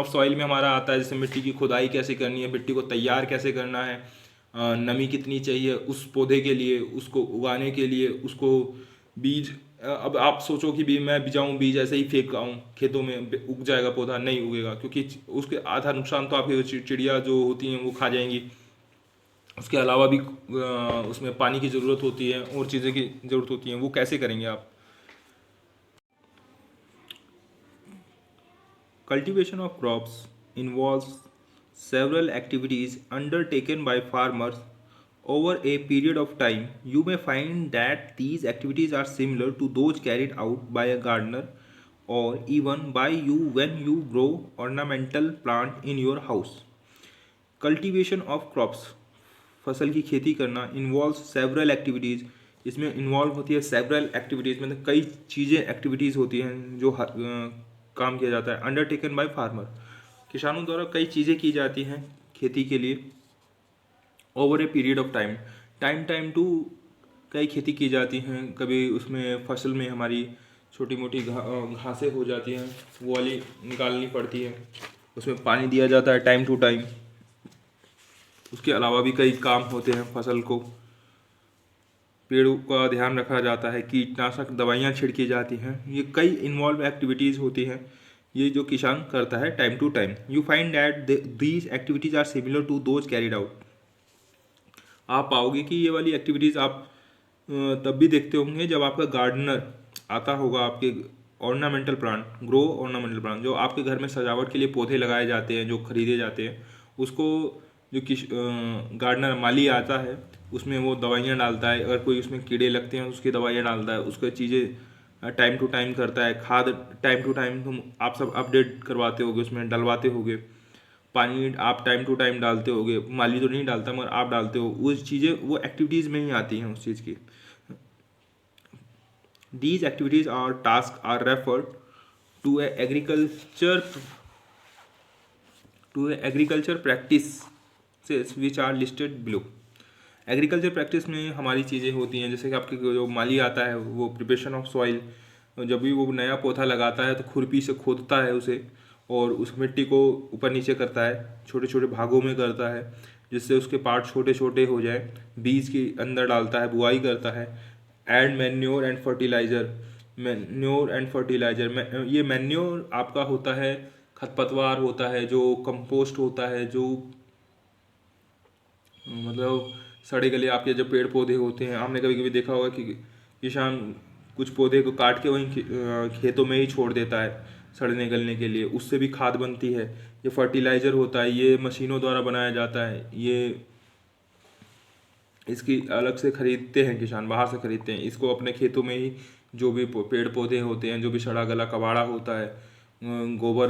सॉइल में हमारा आता है जैसे मिट्टी की खुदाई कैसे करनी है, मिट्टी को तैयार कैसे करना है, नमी कितनी चाहिए उस पौधे के लिए, उसको उगाने के लिए, उसको बीज। अब आप सोचो कि भी मैं बिजाऊँ बीज ऐसे ही फेंक आऊँ खेतों में, उग जाएगा पौधा? नहीं उगेगा, क्योंकि उसके आधा नुकसान तो आपकी चिड़िया जो होती हैं वो खा जाएंगी। उसके अलावा भी उसमें पानी की ज़रूरत होती है और चीज़ें की ज़रूरत होती हैं, वो कैसे करेंगे आप? Cultivation of crops involves several activities undertaken by farmers over a period of time. You may find that these activities are similar to those carried out by a gardener or even by you when you grow ornamental plant in your house. Cultivation of crops, फसल की खेती करना, involve several activities, इसमें involve होती है several activities, मतलब कई चीज़ें एक्टिविटीज़ होती हैं जो काम किया जाता है। अंडरटेकन बाय फार्मर, किसानों द्वारा कई चीज़ें की जाती हैं खेती के लिए। Over a period of time to कई खेती की जाती हैं। कभी उसमें फसल में हमारी छोटी मोटी घासें हो जाती हैं, वो वाली निकालनी पड़ती है, उसमें पानी दिया जाता है टाइम टू टाइम। उसके अलावा भी कई काम होते हैं, फसल को पेड़ों का ध्यान रखा जाता है, कीटनाशक दवाइयाँ छिड़की जाती हैं। ये कई इन्वॉल्व एक्टिविटीज़ होती हैं ये जो किसान करता है time to time. You find that these activities are similar to those carried out. आप पाओगे कि ये वाली एक्टिविटीज़ आप तब भी देखते होंगे जब आपका गार्डनर आता होगा आपके ornamental plant, grow ornamental plant, जो आपके घर में सजावट के लिए पौधे लगाए जाते हैं, जो खरीदे जाते हैं, उसको जो गार्डनर माली आता है उसमें वो दवाइयाँ डालता है। अगर कोई उसमें कीड़े लगते हैं उसकी दवाइयाँ डालता है, उसको चीज़ें टाइम टू टाइम करता है। खाद टाइम टू टाइम तुम आप सब अपडेट करवाते होगे, उसमें डलवाते होगे। पानी आप टाइम टू टाइम डालते होगे, माली तो नहीं डालता मगर आप डालते हो। वो चीज़ें वो एक्टिविटीज़ में ही आती हैं उस चीज़ की। These activities or task are referred to agriculture practice which are listed below. Agriculture practice में हमारी चीज़ें होती हैं जैसे कि आपके जो माली आता है वो प्रिपरेशन ऑफ सॉइल, जब भी वो नया पौधा लगाता है तो खुरपी से खोदता है उसे और उस मिट्टी को ऊपर नीचे करता है, छोटे छोटे भागों में करता है जिससे उसके पार्ट छोटे छोटे हो जाए। बीज के अंदर डालता है, बुआई करता है। एंड मैन्योर एंड फर्टिलाइज़र, ये मैन्योर आपका होता है खरपतवार होता है, जो कंपोस्ट होता है, जो मतलब सड़े गले आपके जो पेड़ पौधे होते हैं। आपने कभी कभी देखा होगा कि किसान कुछ पौधे को काट के वहीं खेतों में ही छोड़ देता है सड़ने गलने के लिए, उससे भी खाद बनती है। ये फर्टिलाइज़र होता है, ये मशीनों द्वारा बनाया जाता है। ये इसकी अलग से खरीदते हैं, किसान बाहर से खरीदते हैं। इसको अपने खेतों में ही जो भी पेड़ पौधे होते हैं, जो भी सड़ा गला कबाड़ा होता है, गोबर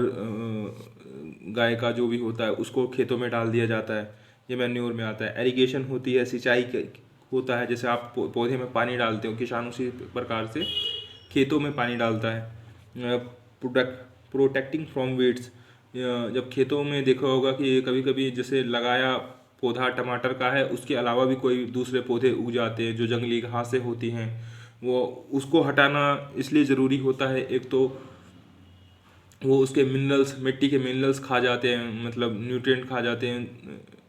गाय का जो भी होता है, उसको खेतों में डाल दिया जाता है। ये मैन्योर में आता है। एरीगेशन होती है, सिंचाई होता है। जैसे आप पौधे में पानी डालते हो, किसान उसी प्रकार से खेतों में पानी डालता है। प्रोटेक्टिंग फ्रॉम वीड्स, जब खेतों में देखा होगा कि कभी कभी जैसे लगाया पौधा टमाटर का है, उसके अलावा भी कोई दूसरे पौधे उग जाते हैं जो जंगली घासें होती हैं, वो उसको हटाना इसलिए ज़रूरी होता है। एक तो वो उसके मिनरल्स, मिट्टी के मिनरल्स खा जाते हैं, मतलब न्यूट्रिएंट खा जाते हैं।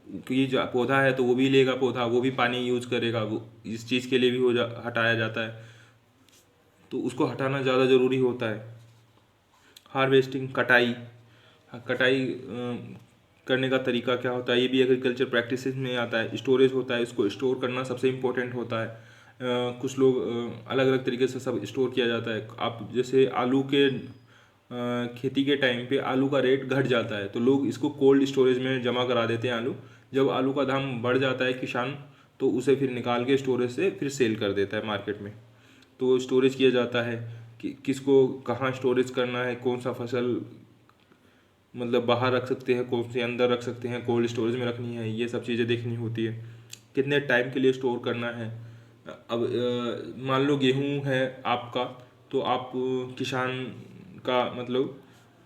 क्योंकि जो पौधा है तो वो भी लेगा, पौधा वो भी पानी यूज करेगा, वो इस चीज़ के लिए भी हटाया जाता है, तो उसको हटाना ज़्यादा ज़रूरी होता है। हार्वेस्टिंग, कटाई। कटाई करने का तरीका क्या होता है, ये भी एग्रीकल्चर प्रैक्टिसेस में आता है। स्टोरेज होता है, इसको स्टोर करना सबसे इम्पोर्टेंट होता है। कुछ लोग अलग अलग तरीके से सब स्टोर किया जाता है। आप जैसे आलू के खेती के टाइम पे आलू का रेट घट जाता है, तो लोग इसको कोल्ड स्टोरेज में जमा करा देते हैं आलू। जब आलू का दाम बढ़ जाता है, किसान तो उसे फिर निकाल के स्टोरेज से फिर सेल कर देता है मार्केट में। तो स्टोरेज किया जाता है कि किसको कहाँ स्टोरेज करना है, कौन सा फसल मतलब बाहर रख सकते हैं, कौन से अंदर रख सकते हैं, कोल्ड स्टोरेज में रखनी है, ये सब चीज़ें देखनी होती है। कितने टाइम के लिए स्टोर करना है। अब मान लो गेहूं है आपका, तो आप किसान का मतलब,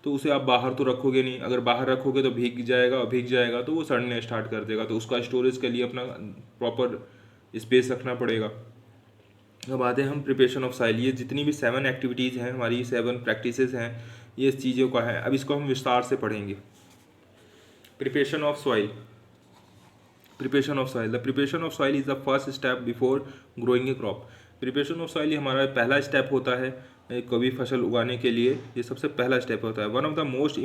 तो उसे आप बाहर तो रखोगे नहीं। अगर बाहर रखोगे तो भीग जाएगा, और भीग जाएगा तो वो सड़ने स्टार्ट कर देगा, तो उसका स्टोरेज के लिए अपना प्रॉपर स्पेस रखना पड़ेगा। अब आते हैं हम प्रिपरेशन ऑफ सॉइल। ये जितनी भी 7 एक्टिविटीज़ हैं, हमारी 7 प्रैक्टिसेस हैं, ये इस चीज़ों का है। अब इसको हम विस्तार से पढ़ेंगे। Preparation of soil. Preparation of soil, the preparation of soil is the first step before growing A crop. Preparation of soil ये हमारा पहला स्टेप होता है कभी फसल उगाने के लिए। ये सबसे पहला स्टेप होता है। One of the most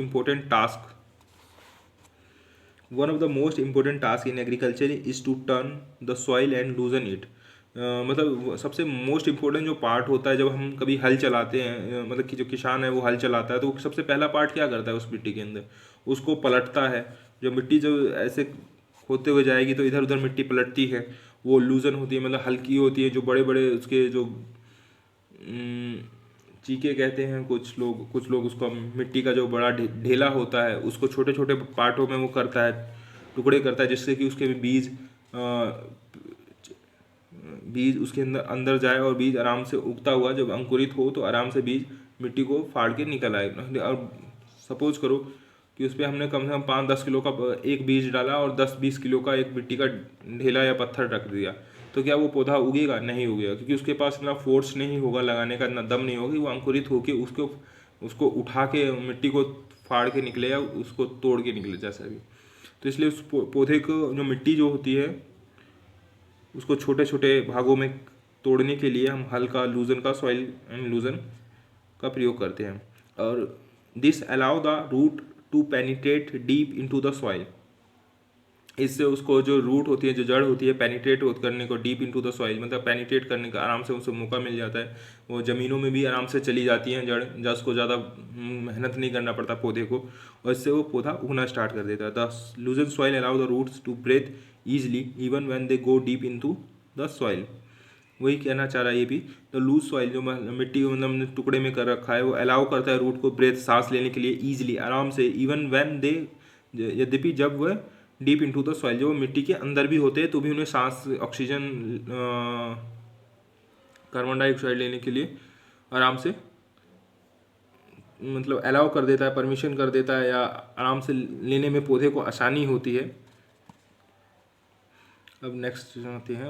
important task in agriculture is to turn the soil and loosen it. मतलब सबसे मोस्ट इम्पोर्टेंट जो पार्ट होता है जब हम कभी हल चलाते हैं, मतलब कि जो किसान है वो हल चलाता है, तो सबसे पहला पार्ट क्या करता है उस मिट्टी के अंदर, उसको पलटता है। जो मिट्टी जो ऐसे होते हुए जाएगी तो इधर उधर मिट्टी पलटती है, वो लूजन होती है, मतलब हल्की होती है। जो बड़े बड़े उसके जो चीके कहते हैं कुछ लोग उसको, मिट्टी का जो बड़ा ढेला होता है उसको छोटे छोटे पार्टों में वो करता है, टुकड़े करता है, जिससे कि उसके बीज उसके अंदर अंदर जाए और बीज आराम से उगता हुआ जब अंकुरित हो तो आराम से बीज मिट्टी को फाड़ के निकल आए। और सपोज करो कि उस पर हमने कम से कम 5-10 किलो का एक बीज डाला और 10-20 किलो का एक मिट्टी का ढेला या पत्थर रख दिया, तो क्या वो पौधा उगेगा? नहीं उगेगा, क्योंकि उसके पास इतना फोर्स नहीं होगा लगाने का, इतना दम नहीं होगा कि वो अंकुरित होकर उसको उठा के मिट्टी को फाड़ के निकले या उसको तोड़ के निकले जैसा भी। तो इसलिए उस पौधे को जो मिट्टी जो होती है उसको छोटे छोटे भागों में तोड़ने के लिए हम हल्का लूजन का सॉइल एंड लूजन का प्रयोग करते हैं। और this allow the root to penetrate deep into the soil. इससे उसको जो रूट होती है, जो जड़ होती है, पेनिट्रेट करने को डीप इनटू द सॉइल, मतलब पेनिट्रेट करने का आराम से उसे मौका मिल जाता है। वो ज़मीनों में भी आराम से चली जाती हैं जड़, जिसको ज़्यादा मेहनत नहीं करना पड़ता पौधे को, और इससे वो पौधा उगना स्टार्ट कर देता है। The loosen soil allow the roots to breathe easily even when they go deep into the soil. वही कहना चाह रहा है ये भी। तो लूज सॉइल जो मिट्टी को मतलब हमने टुकड़े में कर रखा है, वो अलाउ करता है रूट को ब्रेथ, सांस लेने के लिए ईजिली, आराम से, इवन व्हेन दे, यद्यपि जब वह डीप इनटू द सॉइल, जो मिट्टी के अंदर भी होते हैं तो भी उन्हें सांस, ऑक्सीजन, कार्बन डाइऑक्साइड लेने के लिए आराम से मतलब अलाउ कर देता है, परमिशन कर देता है, या आराम से लेने में पौधे को आसानी होती है। अब नेक्स्ट आते हैं,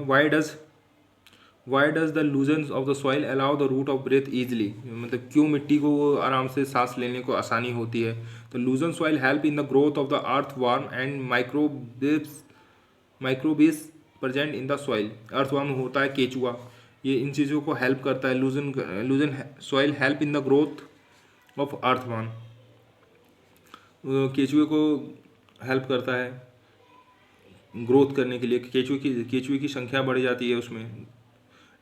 why does the looseness of the soil allow the root of breathe easily. मतलब क्यों मिट्टी को वो आराम से सांस लेने को आसानी होती है। तो loosen soil help in the growth of the earthworm and microbes present in the soil. Earthworm होता है केचुआ, ये इन चीज़ों को हेल्प करता है। Loosen soil help in the growth of earthworm, केचुए को हेल्प करता है ग्रोथ करने के लिए। केचुए की संख्या बढ़ जाती है उसमें।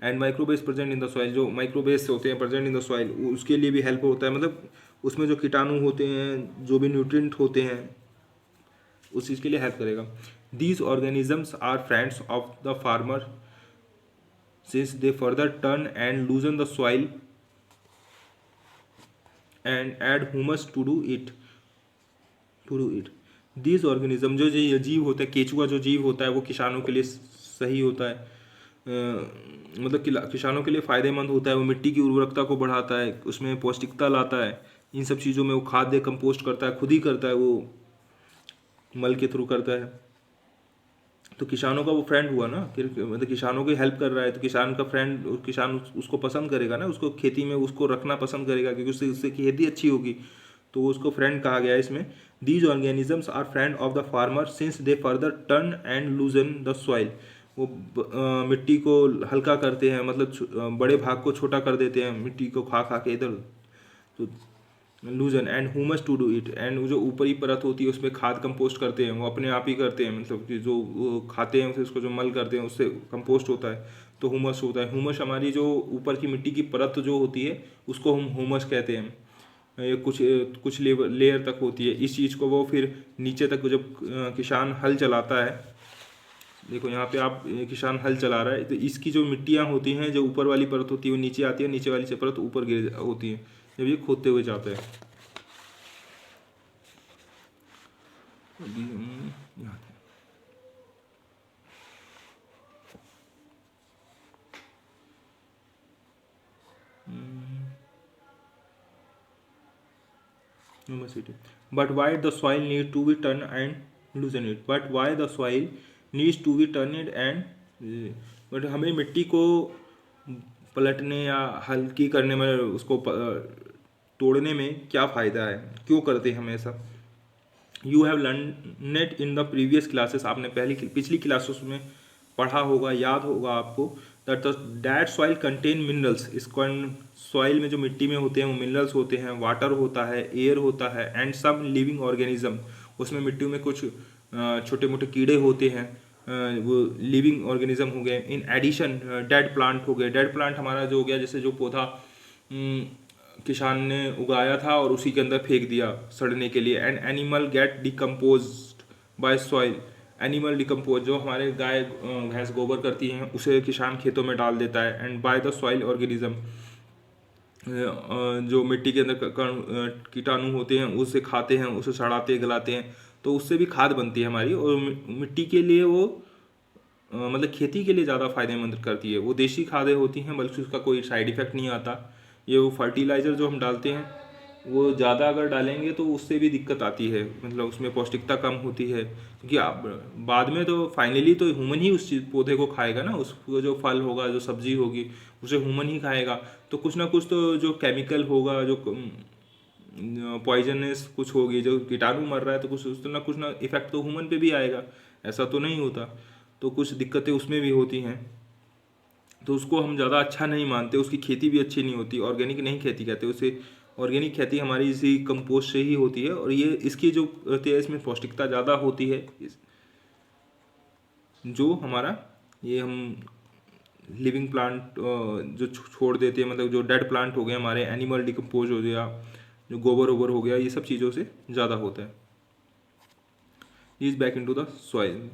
And microbes present in the soil, जो माइक्रोबेस होते हैं प्रेजेंट इन द सॉइल, उसके लिए भी हेल्प होता है। मतलब उसमें जो कीटाणु होते हैं, जो भी न्यूट्रिएंट होते हैं, उस चीज़ के लिए हेल्प करेगा। These organisms are friends of the farmer since they further turn and loosen the soil and add humus to do it. These organism, जो ये जीव होता है, केचुआ जो जीव होता है वो किसानों के लिए सही होता है, मतलब किसानों के लिए फ़ायदेमंद होता है। वो मिट्टी की उर्वरकता को बढ़ाता है, उसमें पौष्टिकता लाता है। इन सब चीज़ों में वो खाद्य कंपोस्ट करता है, खुद ही करता है, वो मल के थ्रू करता है। तो किसानों का वो फ्रेंड हुआ ना, मतलब किसानों की हेल्प कर रहा है, तो किसान का फ्रेंड, किसान उसको पसंद करेगा ना, उसको खेती में उसको रखना पसंद करेगा, क्योंकि उससे उससे खेती अच्छी होगी, तो वो उसको फ्रेंड कहा गया है इसमें। These organisms are friend of the farmer since they further turn and loosen the soil. वो मिट्टी को हल्का करते हैं, मतलब बड़े भाग को छोटा कर देते हैं मिट्टी को खा खा के इधर। तो loosen and humus to do it, and जो ऊपरी परत होती है उसमें खाद कंपोस्ट करते हैं, वो अपने आप ही करते हैं, मतलब कि जो वो खाते हैं उसे, उसको जो मल करते हैं उससे कंपोस्ट होता है, तो हुमस होता है। हुमस हमारी जो ऊपर की मिट्टी की परत जो होती है उसको हम हुमस कहते हैं। ये कुछ लेयर तक होती है। इस चीज़ को वो फिर नीचे तक जब किसान हल चलाता है, देखो यहाँ पे आप किसान हल चला रहा है, तो इसकी जो मिट्टियाँ होती हैं, जो ऊपर वाली परत होती है वो नीचे आती है, नीचे वाली से परत ऊपर गिर होती है जब ये खोदते हुए जाता है। अभी हम यहाँ humidity. But why the soil need to be turned and loosen it? But why the soil needs to be turned and but हमें मिट्टी को पलटने या हल्की करने में, उसको तोड़ने में क्या फ़ायदा है, क्यों करते हैं हम ऐसा? You have learn it in the previous classes, आपने पिछली क्लासेस में पढ़ा होगा, याद होगा आपको, दैट सॉइल कंटेन मिनरल्स। इस सॉइल में जो मिट्टी में होते हैं वो मिनरल्स होते हैं, वाटर होता है, एयर होता है, एंड सम लिविंग ऑर्गेनिज्म। उसमें मिट्टी में कुछ छोटे मोटे कीड़े होते हैं, वो लिविंग ऑर्गेनिज्म हो गए। इन एडिशन डेड प्लांट हो गए। डेड प्लांट हमारा जो हो गया, जैसे जो पौधा किसान ने उगाया था और उसी के अंदर फेंक दिया सड़ने के लिए। And animal gate decompose by soil. Animal decompose, जो हमारे गाय भैंस गोबर करती हैं उसे किसान खेतों में डाल देता है। And bye the soil organism, जो मिट्टी के अंदर कीटाणु होते हैं उसे खाते हैं, उसे सड़ाते गलाते हैं, तो उससे भी खाद बनती है हमारी, और मिट्टी के लिए वो मतलब खेती के लिए ज़्यादा फायदेमंद करती है। वो देशी खादें होती हैं, बल्कि उसका कोई साइड इफ़ेक्ट नहीं आता। ये वो फर्टिलाइज़र जो हम डालते हैं वो ज़्यादा अगर डालेंगे तो उससे भी दिक्कत आती है, मतलब उसमें पौष्टिकता कम होती है, क्योंकि आप बाद में तो फाइनली तो ह्यूमन ही उस चीज़ पौधे को खाएगा ना, उसको जो फल होगा, जो सब्जी होगी, उसे ह्यूमन ही खाएगा। तो कुछ ना कुछ तो जो केमिकल होगा, जो पॉइजनस कुछ होगी, जो कीटाणु मर रहा है, तो कुछ ना इफेक्ट तो ह्यूमन पे भी आएगा, ऐसा तो नहीं होता। तो कुछ दिक्कतें उसमें भी होती हैं, तो उसको हम ज़्यादा अच्छा नहीं मानते, उसकी खेती भी अच्छी नहीं होती। ऑर्गेनिक नहीं खेती कहते उसे, ऑर्गेनिक खेती हमारी इसी कंपोस्ट से ही होती है, और ये इसकी जो होती है इसमें पौष्टिकता ज़्यादा होती है। जो हमारा ये हम लिविंग प्लांट जो छोड़ देते हैं, मतलब जो डेड प्लांट हो गए हमारे, एनिमल डिकम्पोज हो गया, जो गोबर ओबर हो गया, ये सब चीज़ों से ज़्यादा होता है। Is back into the soil.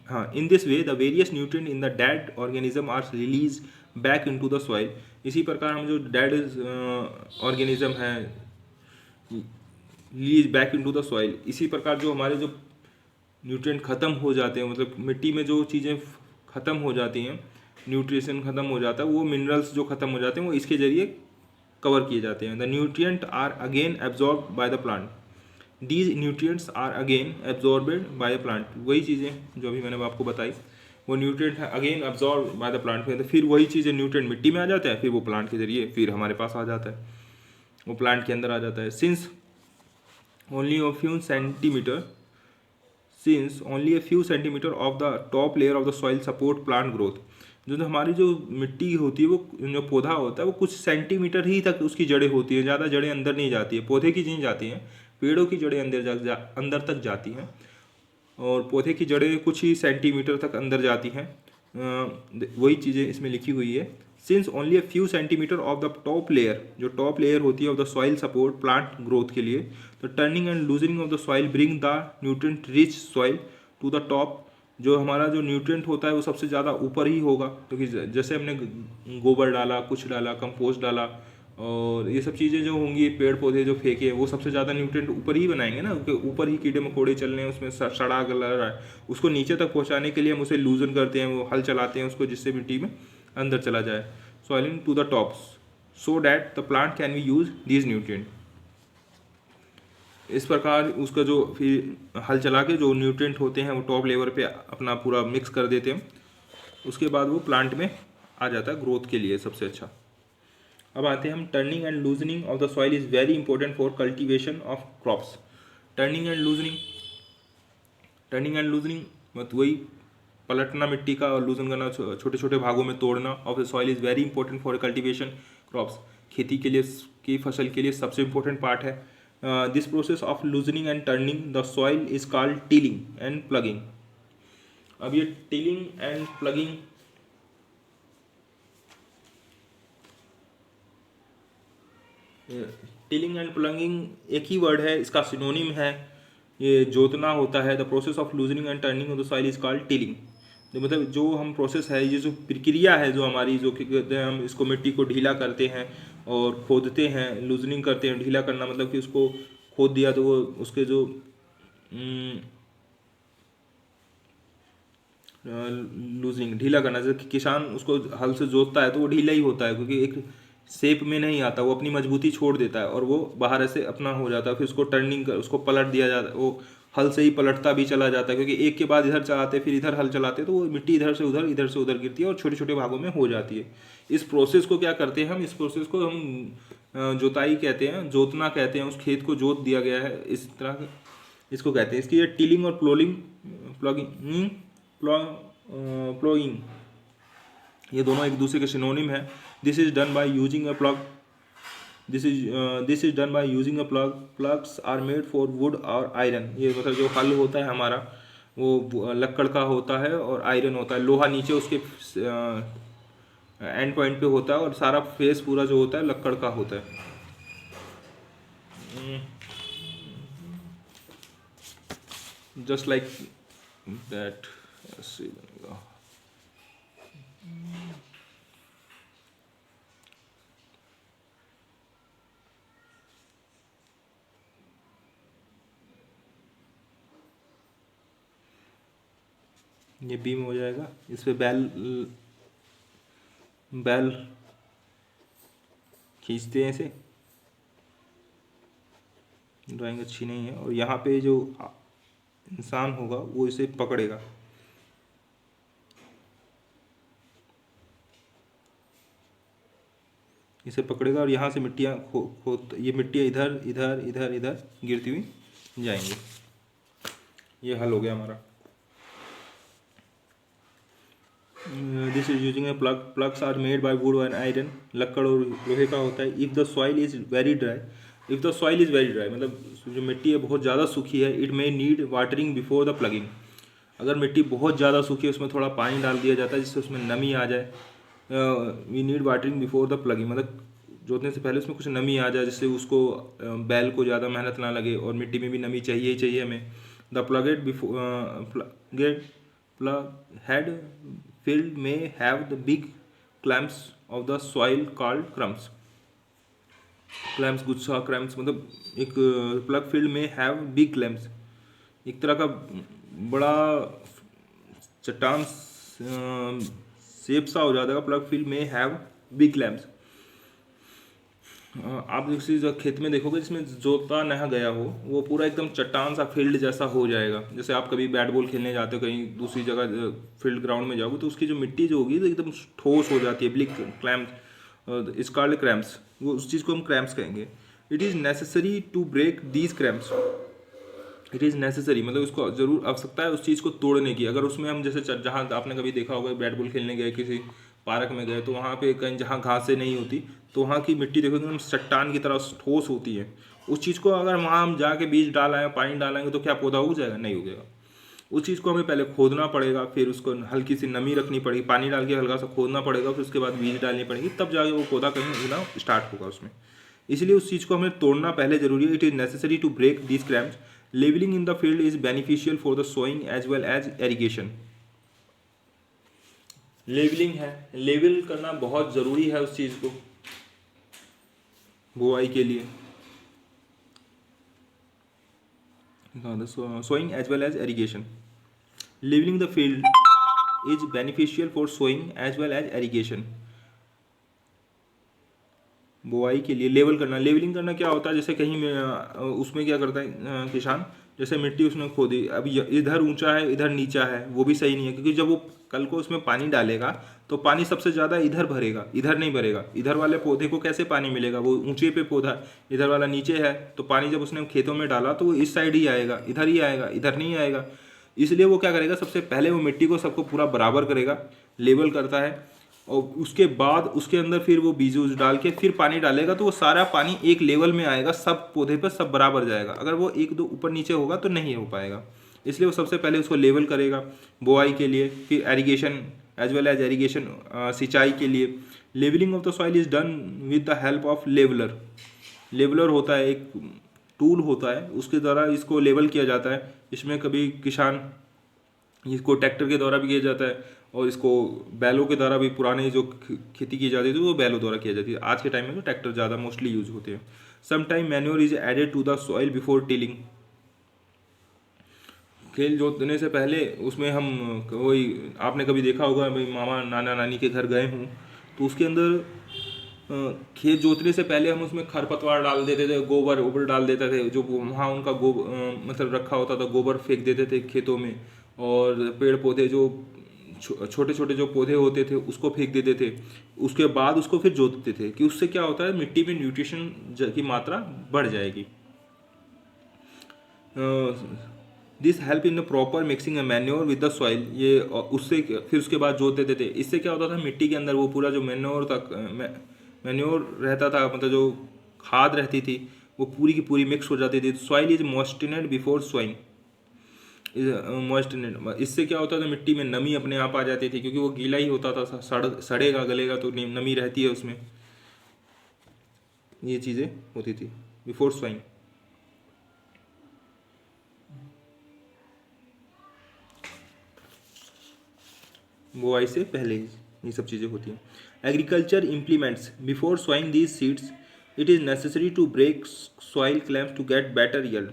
हाँ, in this way the various nutrient in the dead organism are release back into the soil. इसी प्रकार हम जो डेड ऑर्गेनिज्म हैं release back into the soil. इसी प्रकार जो हमारे जो न्यूट्रिएंट ख़त्म हो जाते हैं, मतलब मिट्टी में जो चीज़ें ख़त्म हो जाती हैं, न्यूट्रिशन ख़त्म हो जाता है, वो मिनरल्स जो ख़त्म हो जाते हैं वो इसके ज़रिए कवर किए जाते हैं। The nutrient are again absorb by the plant. These nutrients are again absorbed by the plant. वही चीज़ें जो अभी मैंने आपको बताई, वो न्यूट्रिएंट है again absorb by the plant. तो फिर वही चीज़ें न्यूट्रिएंट मिट्टी में आ जाता है, फिर वो प्लांट के जरिए फिर हमारे पास आ जाता है, वो प्लांट के अंदर आ जाता है। Since only a few centimetre of the top layer of the soil support plant growth. जो हमारी जो मिट्टी होती है, वो जो पौधा होता है वो कुछ सेंटीमीटर ही तक उसकी जड़ें होती है, ज़्यादा जड़ें अंदर नहीं जाती है। पौधे की नहीं जाती हैं, पेड़ों की जड़ें अंदर तक जाती हैं, और पौधे की जड़ें कुछ ही सेंटीमीटर तक अंदर जाती हैं। वही चीज़ें इसमें लिखी हुई है। Since only a few centimetre of the top layer, जो टॉप लेयर होती है of the soil support plant growth के लिए, तो turning and loosening of the soil bring the nutrient rich soil to the top, जो हमारा जो nutrient होता है वो सबसे ज़्यादा ऊपर ही होगा, क्योंकि जैसे हमने गोबर डाला, कुछ डाला, कंपोस्ट डाला, और ये सब चीज़ें जो होंगी, पेड़ पौधे जो फेंके हैं, वो सबसे ज़्यादा न्यूट्रिएंट ऊपर ही बनाएंगे ना, क्योंकि ऊपर ही कीड़े मकोड़े चल रहे हैं, उसमें सड़ा गला रहा है, उसको नीचे तक पहुँचाने के लिए हम उसे लूजन करते हैं, वो हल चलाते हैं उसको, जिससे मिट्टी में अंदर चला जाए, soiling to the top so that the plant can be use these nutrient. इस प्रकार उसका जो फिर हल चला के जो न्यूट्रिएंट होते हैं वो टॉप लेवल पे अपना पूरा मिक्स कर देते हैं, उसके बाद वो प्लांट में आ जाता है ग्रोथ के लिए सबसे अच्छा। अब आते हैं हम, turning and loosening of the soil is very important for cultivation of crops. Turning and loosening, turning and loosening मतलब वही पलटना मिट्टी का और लूजन करना, छोटे छोटे भागों में तोड़ना of the soil is very important for cultivation crops. खेती के लिए, की फसल के लिए सबसे इंपॉर्टेंट पार्ट है। This process of loosening and turning the soil is called tilling and plugging. अब ये tilling and plugging, tilling and plugging एक ही वर्ड है, इसका सिनोनिम है, ये जोतना होता है। The process of loosening and turning of the soil is called tilling. मतलब जो हम प्रोसेस है, ये जो प्रक्रिया है जो हमारी, जो कहते हैं हम इसको मिट्टी को ढीला करते हैं और खोदते हैं, लूजनिंग करते हैं। ढीला करना मतलब कि उसको खोद दिया तो वो उसके जो लूजनिंग, ढीला करना, जैसे किसान उसको हल से जोतता है तो वो ढीला ही होता है, क्योंकि एक शेप में नहीं आता, वो अपनी मजबूती छोड़ देता है और वो बाहर ऐसे अपना हो जाता है। फिर उसको टर्निंग कर, उसको पलट दिया जाता है, वो हल से ही पलटता भी चला जाता है, क्योंकि एक के बाद इधर चलाते फिर इधर हल चलाते तो वो मिट्टी इधर से उधर गिरती है और छोटे छोटे भागों में हो जाती है। इस प्रोसेस को क्या करते हैं हम, इस प्रोसेस को हम जोताई कहते हैं, जोतना कहते हैं। उस खेत को जोत दिया गया है, इस तरह इसको कहते हैं। इसकी ये टिलिंग और प्लॉगिंग ये दोनों एक दूसरे के सिनोनिम है। This is done by using a plough, this is done by using a plough. Ploughs are made for wood or iron. ये मतलब जो हल होता है हमारा वो लक्कड़ का होता है और आयरन होता है, लोहा नीचे उसके एंड पॉइंट पे होता है, और सारा फेस पूरा जो होता है लक्कड़ का होता है। Just like that. ये बीम हो जाएगा, इस पे बैल खींचते हैं ऐसे। ड्राइंग अच्छी नहीं है, और यहाँ पे जो इंसान होगा वो इसे पकड़ेगा, इसे पकड़ेगा और यहाँ से मिट्टियाँ ये मिट्टियाँ इधर इधर इधर इधर गिरती हुई जाएंगी। ये हल हो गया हमारा। This is using a plough. Ploughs are made by wood and iron. लक्कड़ और लोहे का होता है। If the soil is very dry, if the soil is very dry मतलब जो मिट्टी है बहुत ज़्यादा सूखी है, it may need watering before the ploughing. अगर मिट्टी बहुत ज़्यादा सूखी है, उसमें थोड़ा पानी डाल दिया जाता है जिससे उसमें नमी आ जाए। We need watering before the ploughing मतलब जोतने से पहले उसमें कुछ नमी आ जाए, जिससे उसको बैल को ज़्यादा मेहनत ना लगे, और मिट्टी में भी नमी चाहिए ही चाहिए हमें। The ploughed plug head filled may have the big clamps of the soil called crumbs. Clamps, गुच्छा, cramps मतलब एक प्लग फील्ड में हैव बिग क्लैम्प्स, एक तरह का बड़ा चट्टान शेप सा हो जाता है। प्लग फील्ड में हैव बिग क्लैम्प्स। आप किसी खेत में देखोगे जिसमें जोता नहा गया हो, वो पूरा एकदम चट्टान सा फील्ड जैसा हो जाएगा। जैसे आप कभी बैट बॉल खेलने जाते हो कहीं दूसरी जगह फील्ड ग्राउंड में जाओगे, तो उसकी जो मिट्टी जो होगी तो एकदम ठोस हो जाती है, ब्लिक क्लैम्प, स्कॉल्ड क्रैम्प्स, वो उस चीज़ को हम क्रैम्प्स कहेंगे। It is necessary to break these crumbs. It is necessary मतलब उसको ज़रूर आवश्यकता है उस चीज़ को तोड़ने की। अगर उसमें हम जैसे जहाँ आपने कभी देखा होगा बैट बॉल खेलने गए किसी पार्क में गए, तो वहाँ पे कहीं जहाँ घासें नहीं होती, तो वहाँ की मिट्टी देखो एकदम चट्टान की तरह ठोस होती है। उस चीज़ को अगर वहाँ हम जाके बीज डालाएं, पानी डालेंगे, तो क्या पौधा उग जाएगा? नहीं उगेगा। उस चीज़ को हमें पहले खोदना पड़ेगा, फिर उसको हल्की सी नमी रखनी पड़ेगी, पानी डाल के हल्का सा खोदना पड़ेगा, फिर उसके बाद बीज डालनी पड़ेगी, तब जाके वो पौधा कहीं उगना स्टार्ट होगा उसमें। इसलिए उस चीज़ को हमें तोड़ना पहले जरूरी है। It is necessary to break these crumbs levelling in the field is beneficial for the sowing as well as irrigation. Levelling है, लेवल करना बहुत ज़रूरी है उस चीज़ को बुआई के लिए। Sowing as well as irrigation. Levelling the field is beneficial for sowing as well as irrigation. बुआई के लिए लेवल करना, लेवलिंग करना क्या होता है, जैसे कहीं में उसमें क्या करता है किसान, जैसे मिट्टी उसने खोदी, अब इधर ऊंचा है इधर नीचा है, वो भी सही नहीं है, क्योंकि जब वो कल को उसमें पानी डालेगा तो पानी सबसे ज़्यादा इधर भरेगा, इधर नहीं भरेगा। इधर वाले पौधे को कैसे पानी मिलेगा, वो ऊंचे पे पौधा, इधर वाला नीचे है, तो पानी जब उसने खेतों में डाला तो वो इस साइड ही आएगा, इधर ही आएगा, इधर नहीं आएगा। इसलिए वो क्या करेगा, सबसे पहले वो मिट्टी को सबको पूरा बराबर करेगा, लेवल करता है, और उसके बाद उसके अंदर फिर वो बीज उज डाल के फिर पानी डालेगा, तो वो सारा पानी एक लेवल में आएगा, सब पौधे पर सब बराबर जाएगा। अगर वो एक दो ऊपर नीचे होगा तो नहीं हो पाएगा, इसलिए वो सबसे पहले उसको लेवल करेगा बोआई के लिए। फिर irrigation as well as irrigation, सिंचाई के लिए। Levelling of the soil is done with the help of leveller. Leveller होता है एक टूल होता है, उसके द्वारा इसको लेवल किया जाता है। इसमें कभी किसान, इसको ट्रैक्टर के द्वारा भी किया जाता है, और इसको बैलों के द्वारा भी, पुराने जो खेती की जाती थी वो बैलों द्वारा किया जाती है। आज के टाइम में तो ट्रैक्टर ज़्यादा मोस्टली यूज होते हैं। Some time manure is added to the soil before tilling. खेल जोतने से पहले उसमें हम, वही आपने कभी देखा होगा, भाई मामा नाना नानी के घर गए हूँ तो उसके अंदर खेत जोतने से पहले हम उसमें खरपतवार डाल देते थे, गोबर वोबर डाल देते थे, जो वहाँ उनका मतलब रखा होता था, गोबर फेंक देते थे खेतों में। और पेड़ पौधे जो छोटे छोटे जो पौधे होते थे उसको फेंक देते थे। उसके बाद उसको फिर जोतते थे, कि उससे क्या होता है, मिट्टी में न्यूट्रिशन की मात्रा बढ़ जाएगी। This help in the proper mixing A manure with the soil. ये उससे फिर उसके बाद जोत देते थे। इससे क्या होता था, मिट्टी के अंदर वो पूरा जो मैन्योर रहता था, मतलब जो खाद रहती थी वो पूरी की पूरी मिक्स हो जाती थी। Soil is moistened before sowing. Moistened, इससे क्या होता था, मिट्टी में नमी अपने आप आ जाती थी, क्योंकि वो गीला ही होता था, सड़ेगा गलेगा तो नमी रहती है उसमें। ये चीज़ें होती थी बिफोर सोइंग। बुआई से पहले ही ये सब चीज़ें होती हैं। Agriculture implements before sowing these seeds, it is necessary to break soil clumps to get better yield.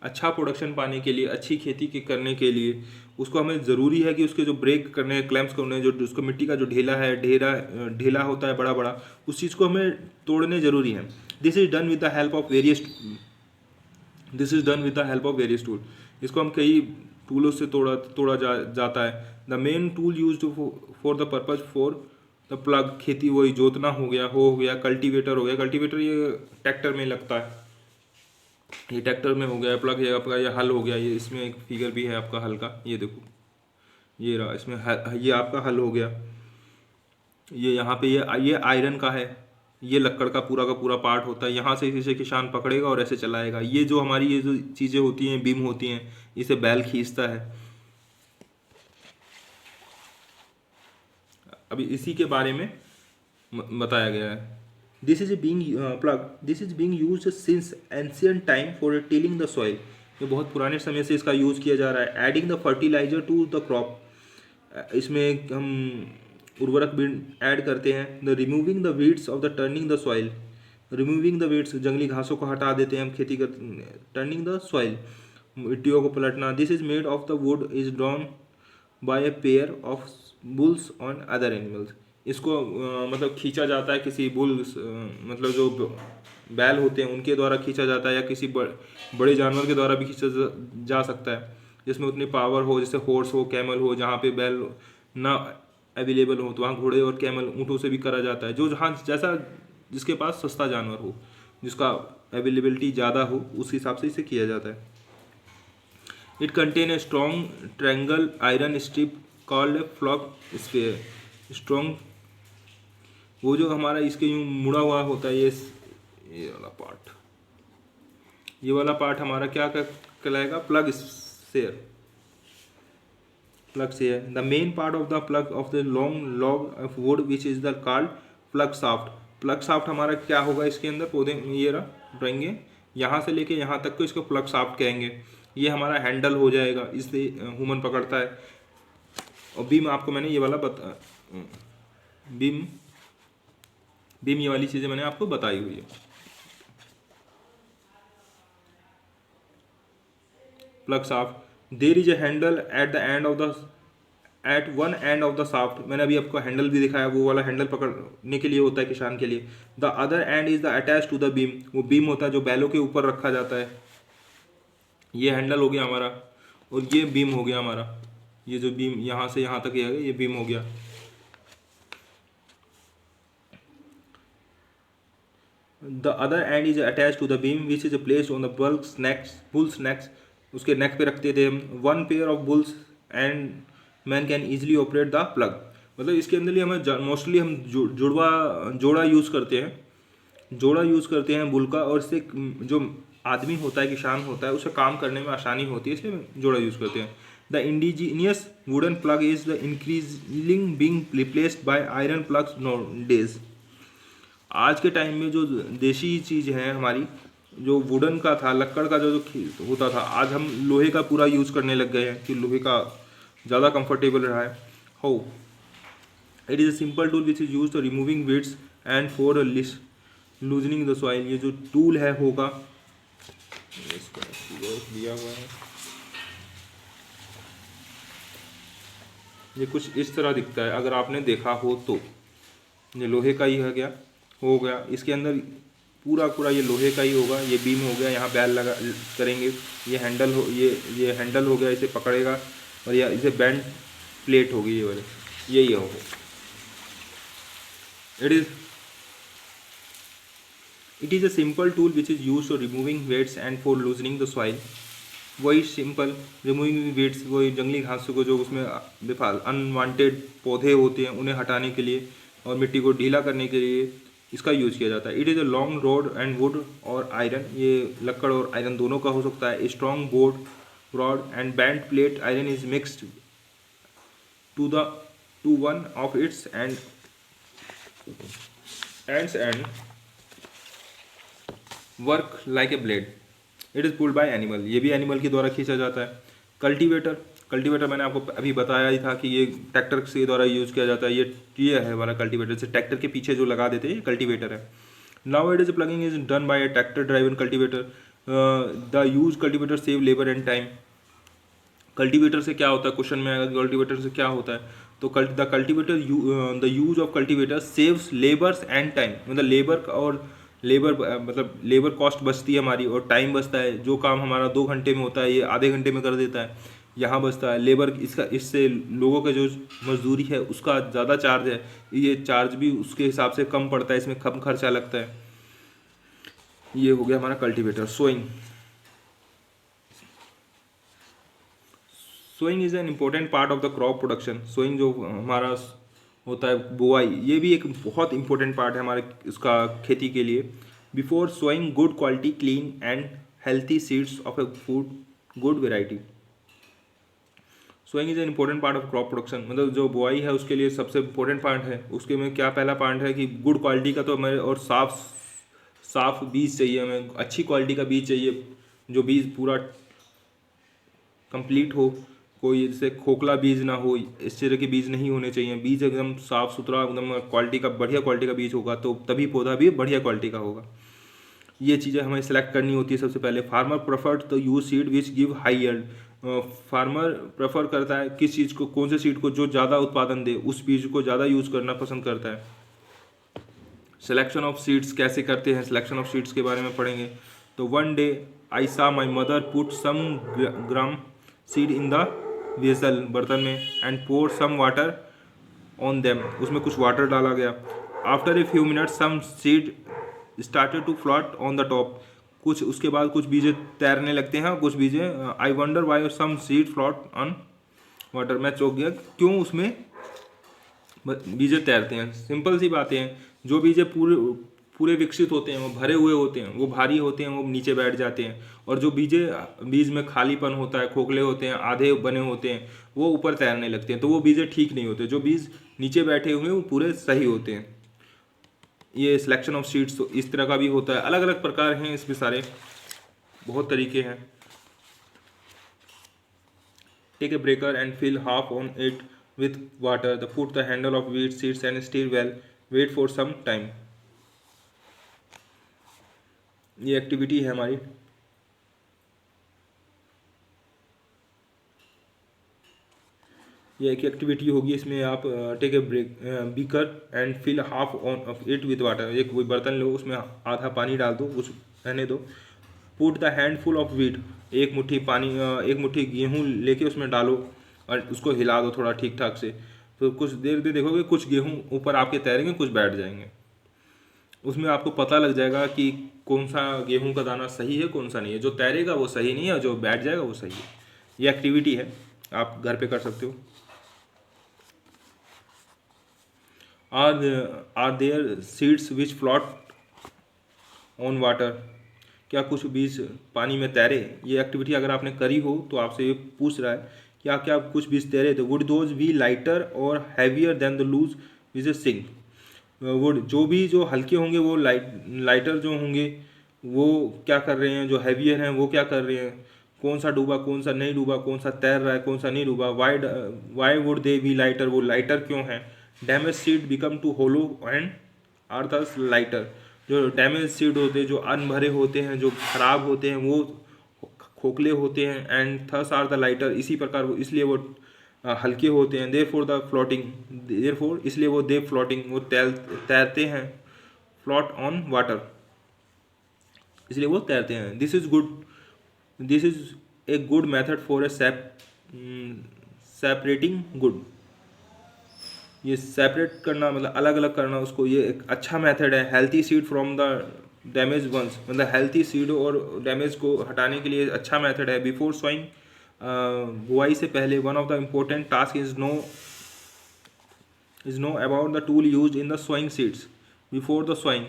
अच्छा प्रोडक्शन पाने के लिए, अच्छी खेती के करने के लिए उसको हमें ज़रूरी है कि उसके जो ब्रेक करने, क्लैम्प्स करने, जो उसको मिट्टी का जो ढेला है, ढेला होता है बड़ा बड़ा, उस चीज़ को हमें तोड़ने ज़रूरी है। This is done with the help of various tool. इसको हम कई टूलों से तोड़ा जाता है। The main tool use for the purpose for the plug, खेती वही जोतना हो गया, कल्टीवेटर हो गया। कल्टीवेटर ये ट्रैक्टर में लगता है, ये ट्रैक्टर में हो गया। प्लग है आपका, ये हल हो गया, ये इसमें एक फिगर भी है आपका हल का, ये देखो ये रहा, इसमें ये आपका हल हो गया। ये यहाँ पे ये आयरन का है, ये लक्कड़ का पूरा पार्ट होता है। यहाँ से इसे किसान पकड़ेगा और ऐसे चलाएगा। ये जो हमारी ये जो चीज़ें होती हैं, बीम होती हैं, इसे बैल खींचता है। अभी इसी के बारे में बताया गया है। This is being used since ancient time for tilling the soil. ये बहुत पुराने समय से इसका यूज़ किया जा रहा है। Adding the fertiliser to the crop, इसमें हम उर्वरक भी ऐड करते हैं। The removing the weeds of the turning the soil, removing the weeds, जंगली घासों को हटा देते हैं हम खेती कर। टर्निंग द सॉइल, मिट्टियों को पलटना। This is made of the wood is drawn by a pair of bulls on other animals. इसको मतलब खींचा जाता है किसी बुल्स, मतलब जो बैल होते हैं उनके द्वारा खींचा जाता है, या किसी बड़े जानवर के द्वारा भी खींचा जा सकता है, जिसमें उतनी पावर हो, जैसे हॉर्स हो, कैमल हो। जहाँ पे बैल ना अवेलेबल हो तो वहाँ घोड़े और कैमल, ऊँटों से भी करा जाता है। जो जहाँ जैसा जिसके पास सस्ता जानवर हो, जिसका अवेलेबिलिटी ज़्यादा हो, उस हिसाब से इसे किया जाता है। It contain a strong triangle iron strip called ploughshare. Strong, वो जो हमारा इसके यूँ मुड़ा हुआ होता है, ये वाला पार्ट हमारा क्या कहलाएगा, plug share. Plug share, the main part of the plug of the long log of would which is the called plug shaft. Plug shaft हमारा क्या होगा इसके अंदर, पौधे ये रहा ड्राइंग, यहाँ से लेके यहाँ तक को इसको प्लग शाफ्ट कहेंगे। ये हमारा हैंडल हो जाएगा, इससे ह्यूमन पकड़ता है। और बीम आपको मैंने ये वाला बीम बीम ये वाली चीज़ें मैंने आपको बताई हुई है। Plough shaft, there is a handle at the end of the at one end of the shaft, मैंने अभी आपको हैंडल भी दिखाया, वो वाला हैंडल पकड़ने के लिए होता है किसान के लिए। The other end is the attach to the beam, वो बीम होता है जो बैलों के ऊपर रखा जाता है। ये हैंडल हो गया हमारा, और ये बीम हो गया हमारा। ये जो बीम यहाँ से यहाँ तक ये बीम हो गया। The other end is attach to the beam which is placed on the bulls necks, उसके नेक पे रखते थे हम। One pair of bulls and man can easily operate the plough, मतलब इसके अंदर ही हमें मोस्टली हम जोड़ा यूज़ करते हैं, जोड़ा यूज़ करते हैं बुल का, और इससे जो आदमी होता है, किसान होता है, उसे काम करने में आसानी होती है, इसलिए जोड़ा यूज़ करते हैं। The indigenous wooden plough is the increasing being replaced by iron ploughs nowadays. आज के टाइम में जो देशी चीज़ है हमारी, जो वुडन का था, लक्कड़ का जो होता था, आज हम लोहे का पूरा यूज़ करने लग गए हैं कि लोहे का ज़्यादा कंफर्टेबल रहा है। Hoe it is a simple tool which is use for removing weeds and for loosening the soil. ये जो टूल है होगा, इसका दिया हुआ है, ये कुछ इस तरह दिखता है अगर आपने देखा हो तो। ये लोहे का ही हो गया, इसके अंदर पूरा ये लोहे का ही होगा। ये बीम हो गया, यहाँ बैल लगा करेंगे, ये हैंडल हो, ये हैंडल हो गया, इसे पकड़ेगा, और या इसे बैंड प्लेट होगी, ये वाले, ये होगा। It is a simple tool which is use for removing weeds and for loosening the soil. वही सिंपल रिमूविंग वेट्स, वही जंगली घासों को जो उसमें बेफाल अनवांटेड पौधे होते हैं उन्हें हटाने के लिए और मिट्टी को ढीला करने के लिए इसका यूज़ किया जाता है। It is a long rod and wood or iron, ये लकड़ और आयरन दोनों का हो सकता है। Strong board broad and bent plate iron is mixed to one of its end work like a blade. It is pulled by animal, ये भी एनिमल के द्वारा खींचा जाता है। कल्टीवेटर मैंने आपको अभी बताया ही था कि ये ट्रैक्टर के द्वारा यूज़ किया जाता है। ये है हमारा कल्टीवेटर, जैसे ट्रैक्टर के पीछे जो लगा देते हैं, ये कल्टीवेटर है। Now it is plugging is done bye A tractor driven cultivator. The use cultivator save labour and time. Cultivator से क्या होता है, क्वेश्चन में आएगा कल्टीवेटर से क्या होता है, तो the use of cultivator saves labours and time, मतलब लेबर कॉस्ट बचती है हमारी और टाइम बचता है। जो काम हमारा 2 घंटे में होता है ये आधे घंटे में कर देता है, यहाँ बचता है। लेबर इससे लोगों का जो मजदूरी है उसका ज़्यादा चार्ज है, ये चार्ज भी उसके हिसाब से कम पड़ता है, इसमें कम खर्चा लगता है। ये हो गया हमारा cultivator. Sowing is an important part of the crop production. Sowing जो हमारा होता है बुआई, ये भी एक बहुत इंपॉर्टेंट पार्ट है हमारे इसका खेती के लिए। Before sowing good quality clean and healthy seeds of a food good variety. Sowing is an important part of crop production, मतलब जो बुआई है उसके लिए सबसे इंपॉर्टेंट पार्ट है। उसके में क्या पहला पार्ट है कि गुड क्वालिटी का तो हमें, और साफ बीज चाहिए हमें, अच्छी क्वालिटी का बीज चाहिए, जो बीज पूरा कंप्लीट हो, कोई जैसे खोखला बीज ना हो, इस तरह के बीज नहीं होने चाहिए। बीज एकदम साफ़ सुथरा, एकदम क्वालिटी का, बढ़िया क्वालिटी का बीज होगा तो तभी पौधा भी बढ़िया क्वालिटी का होगा। ये चीज़ें हमें सेलेक्ट करनी होती है सबसे पहले। Farmer preferred the use seed which give high yield. Farmer prefer करता है किस चीज़ को, कौन से सीड को जो ज़्यादा उत्पादन दे, उस बीज को ज़्यादा यूज़ करना पसंद करता है। सिलेक्शन ऑफ सीड्स कैसे करते हैं, सिलेक्शन ऑफ सीड्स के बारे में पढ़ेंगे। तो one day I saw my mother put some gram seed in the vessel, बर्तन में, and pour some water on them, उसमें कुछ वाटर डाला गया। After a few minutes some seed started to float on the top, कुछ उसके बाद कुछ बीजे तैरने लगते हैं, कुछ बीजे। I wonder why some seed float on water, मैं चौंक गया क्यों उसमें बीजे तैरते हैं। सिंपल सी बातें हैं, जो बीजे पूरे विकसित होते हैं, वो भरे हुए होते हैं, वो भारी होते हैं, वो नीचे बैठ जाते हैं। और जो बीज में खालीपन होता है, खोखले होते हैं, आधे बने होते हैं, वो ऊपर तैरने लगते हैं, तो वो बीजे ठीक नहीं होते। जो बीज नीचे बैठे हुए हैं वो पूरे सही होते हैं। ये सिलेक्शन ऑफ सीड्स तो इस तरह का भी होता है। अलग अलग प्रकार हैं इसमें, सारे बहुत तरीके हैं। Take a breaker and fill half on it with water. Put the handle of wheat seeds and stir well. Wait for some time. ये एक्टिविटी है हमारी। ये एक एक्टिविटी होगी, इसमें आप take a beaker and fill half on it with water. एक कोई बर्तन लो, उसमें आधा पानी डाल दो, उस रहने दो। Put the handful of wheat, एक मुट्ठी पानी एक मुट्ठी गेहूँ लेके उसमें डालो और उसको हिला दो थोड़ा ठीक ठाक से। तो कुछ देर में देखोगे कुछ गेहूँ ऊपर आपके तैरेंगे, कुछ बैठ जाएंगे। उसमें आपको पता लग जाएगा कि कौन सा गेहूँ का दाना सही है, कौन सा नहीं है। जो तैरेगा वो सही नहीं है और जो बैठ जाएगा वो सही है। ये एक्टिविटी है, आप घर पे कर सकते हो। Are there seeds which float on water, क्या कुछ बीज पानी में तैरे। ये एक्टिविटी अगर आपने करी हो तो आपसे ये पूछ रहा है क्या क्या कुछ बीज तैरे। तो वुड दोज बी लाइटर और heavier than the loose which is sink. Would जो हल्के होंगे वो लाइटर जो होंगे वो क्या कर रहे हैं, जो हैवियर हैं वो क्या कर रहे हैं, कौन सा डूबा कौन सा नहीं डूबा, कौन सा तैर रहा है कौन सा नहीं डूबा। Why would they be lighter, वो लाइटर क्यों हैं। Damage seed become to hollow and are thus lighter, जो डैमेज सीड होते हैं, जो अनभरे होते हैं, जो खराब होते हैं वो खोखले होते हैं। And thus are the lighter, इसी प्रकार वो इसलिए वो हल्के होते हैं। Therefore the floating, therefore इसलिए वो दे फ्लोटिंग, वो तैरते हैं। फ्लॉट ऑन वाटर, इसलिए वो तैरते हैं। This is good, this is a good method for a separating good. ये सेपरेट करना मतलब अलग अलग करना उसको, ये एक अच्छा मेथड है। Healthy seed from the damage ones, मतलब हेल्थी सीड और डैमेज को हटाने के लिए अच्छा मेथड है। बिफोर सोइंग, बुआई से पहले, one of the important task is know about the tool use in the sowing seeds before the sowing.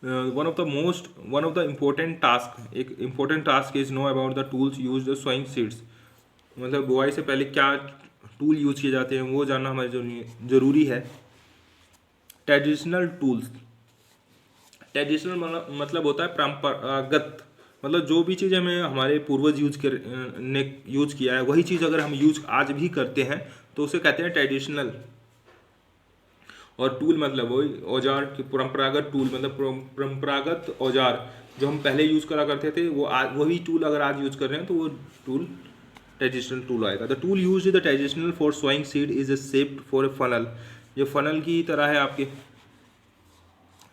One of the important task, एक important task is know about the tools use the sowing seeds, मतलब बुआई से पहले क्या tool use किए जाते हैं वो जानना हमारे जरूरी है। ट्रेडिशनल टूल्स, ट्रेडिशनल मतलब होता है परंपरागत, मतलब जो भी चीज़ हमें हमारे पूर्वज ने यूज किया है वही चीज़ अगर हम यूज आज भी करते हैं तो उसे कहते हैं ट्रेडिशनल। और टूल मतलब वही औजार की परंपरागत टूल, मतलब परंपरागत औजार जो हम पहले यूज़ करा करते थे वो वही टूल अगर आज यूज़ कर रहे हैं तो वो टूल ट्रेडिशनल टूल आएगा। The tool use the traditional for sowing seed is shaped for a funnel, ये फनल की तरह है आपके,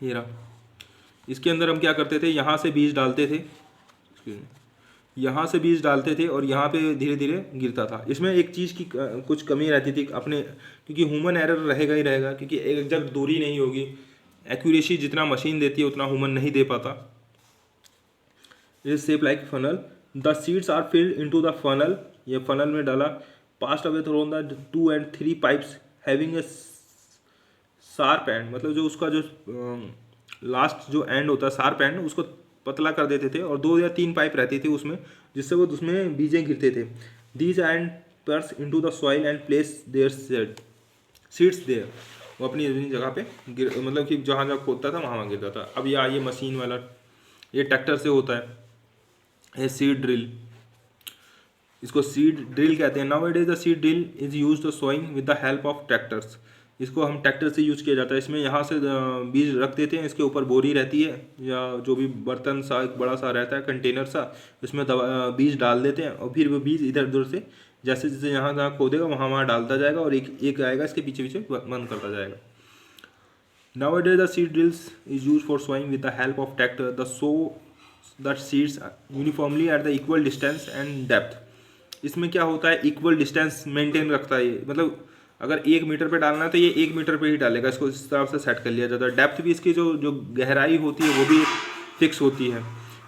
ये रहा। इसके अंदर हम क्या करते थे, यहाँ से बीज डालते थे, यहाँ से बीज डालते थे और यहाँ पे धीरे धीरे गिरता था। इसमें एक चीज़ की कुछ कमी रहती थी अपने, क्योंकि ह्यूमन एरर रहेगा ही रहेगा, क्योंकि एक जब दूरी नहीं होगी, एक्यूरेसी जितना मशीन देती है उतना ह्यूमन नहीं दे पाता। Is shape like funnel, the seeds are filled into the funnel, ये फनल में डाला। Passed away thrown the 2 and 3 pipes having a sharp end, मतलब जो उसका जो लास्ट जो एंड होता है शार्प एंड, उसको पतला कर देते थे और 2 या 3 पाइप रहती थी उसमें, जिससे वो उसमें बीजें गिरते थे। These end pierce into the soil and place their seeds there, वो अपनी जगह पे मतलब कि जहाँ जहाँ खोदता था वहाँ गिरता था। अब ये मशीन वाला, ये ट्रैक्टर से होता है, ये सीड ड्रिल, इसको सीड ड्रिल कहते हैं। Now it is the seed drill is use to sowing with the help of tractors, इसको हम ट्रैक्टर से यूज किया जाता है। इसमें यहाँ से बीज रख देते हैं, इसके ऊपर बोरी रहती है या जो भी बर्तन सा एक बड़ा सा रहता है कंटेनर सा, उसमें बीज डाल देते हैं और फिर वो बीज इधर उधर से जैसे जैसे यहाँ जहाँ खोदेगा वहाँ वहाँ डालता जाएगा और एक एक आएगा इसके पीछे पीछे बंद करता जाएगा। Now it is the seed drills is use for sowing with the help of tractor the so that seeds uniformly at the equal distance and depth. इसमें क्या होता है, इक्वल डिस्टेंस मेंटेन रखता है, मतलब अगर 1 मीटर पे डालना है तो ये 1 मीटर पे ही डालेगा, इसको इस तरह से सेट कर लिया जाता है। डेप्थ भी इसकी जो गहराई होती है वो भी फिक्स होती है।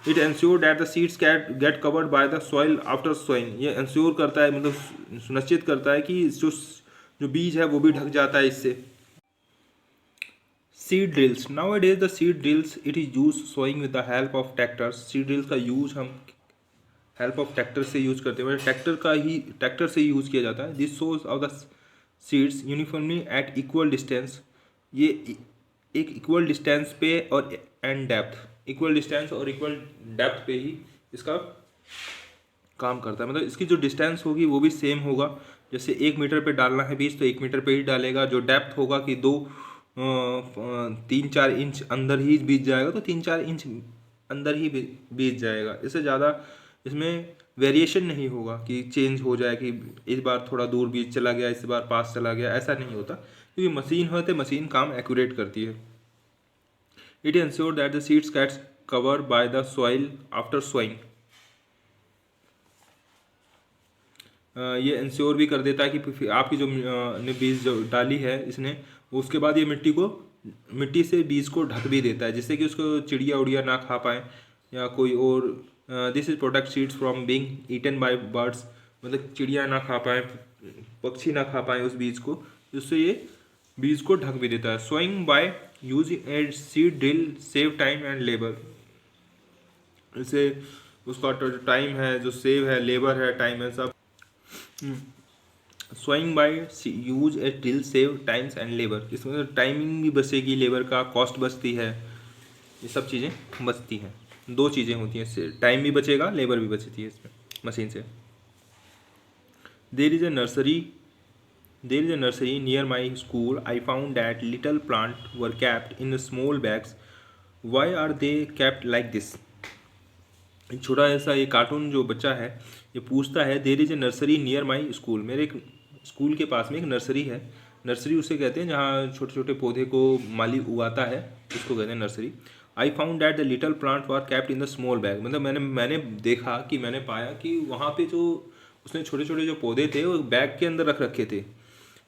It ensure that the seeds get covered by the soil after sowing, ये एंश्योर करता है मतलब सुनिश्चित करता है कि जो बीज है वो भी ढक जाता है इससे। Seed drills, now it is the seed drills it is use sowing with the help of tractors. Seed drills का यूज हम हेल्प ऑफ ट्रैक्टर से यूज करते हैं, ट्रैक्टर से यूज किया जाता है। This source of the seeds uniformly at equal distance, ये एक इक्वल डिस्टेंस पे और एंड डेप्थ, इक्वल डिस्टेंस और इक्वल डेप्थ पे ही इसका काम करता है। मतलब इसकी जो डिस्टेंस होगी वो भी सेम होगा। जैसे 1 मीटर पे डालना है बीज तो 1 मीटर पे ही डालेगा। जो डेप्थ होगा कि 3-4 इंच अंदर ही बीज जाएगा तो 3-4 इंच अंदर ही बीज जाएगा। इससे ज़्यादा इसमें वेरिएशन नहीं होगा कि चेंज हो जाए कि इस बार थोड़ा दूर बीज चला गया, इस बार पास चला गया, ऐसा नहीं होता क्योंकि मशीन होते मशीन काम एक्यूरेट करती है। It ensure that the seeds gets cover by the soil after sowing. ये इंश्योर भी कर देता है कि आपकी जो ने बीज जो डाली है इसने, उसके बाद ये मिट्टी से बीज को ढक भी देता है जिससे कि उसको चिड़िया उड़िया ना खा पाए या कोई और। This is protect seeds from being eaten by birds, मतलब चिड़िया ना खा पाए, पक्षी ना खा पाए उस बीज को, जिससे ये बीज को ढक भी देता है। Sowing by using a seed drill save time and labour. इससे उसका टाइम है, जो सेव है, लेबर है, टाइम है, सब। Sowing by use a drill save times and labour. इसमें टाइमिंग भी बचेगी, लेबर का कॉस्ट बचती है, ये सब चीज़ें बचती हैं। 2 चीज़ें होती हैं इससे, टाइम भी बचेगा, लेबर भी बचती है इसमें मशीन से। There is a nursery near my school. I found that little plants were kept in small bags. Why are they kept like this? एक छोटा ऐसा ये कार्टून जो बच्चा है ये पूछता है, there is a nursery near my school. मेरे एक स्कूल के पास में एक नर्सरी है। नर्सरी उसे कहते हैं जहाँ छोटे छोटे पौधे को माली उगाता है, उसको कहते हैं nursery. I found that the little plant were kept in the small bag. मतलब मैंने देखा कि मैंने पाया कि वहाँ पे जो उसने छोटे छोटे जो पौधे थे वो बैग के अंदर रख रखे थे।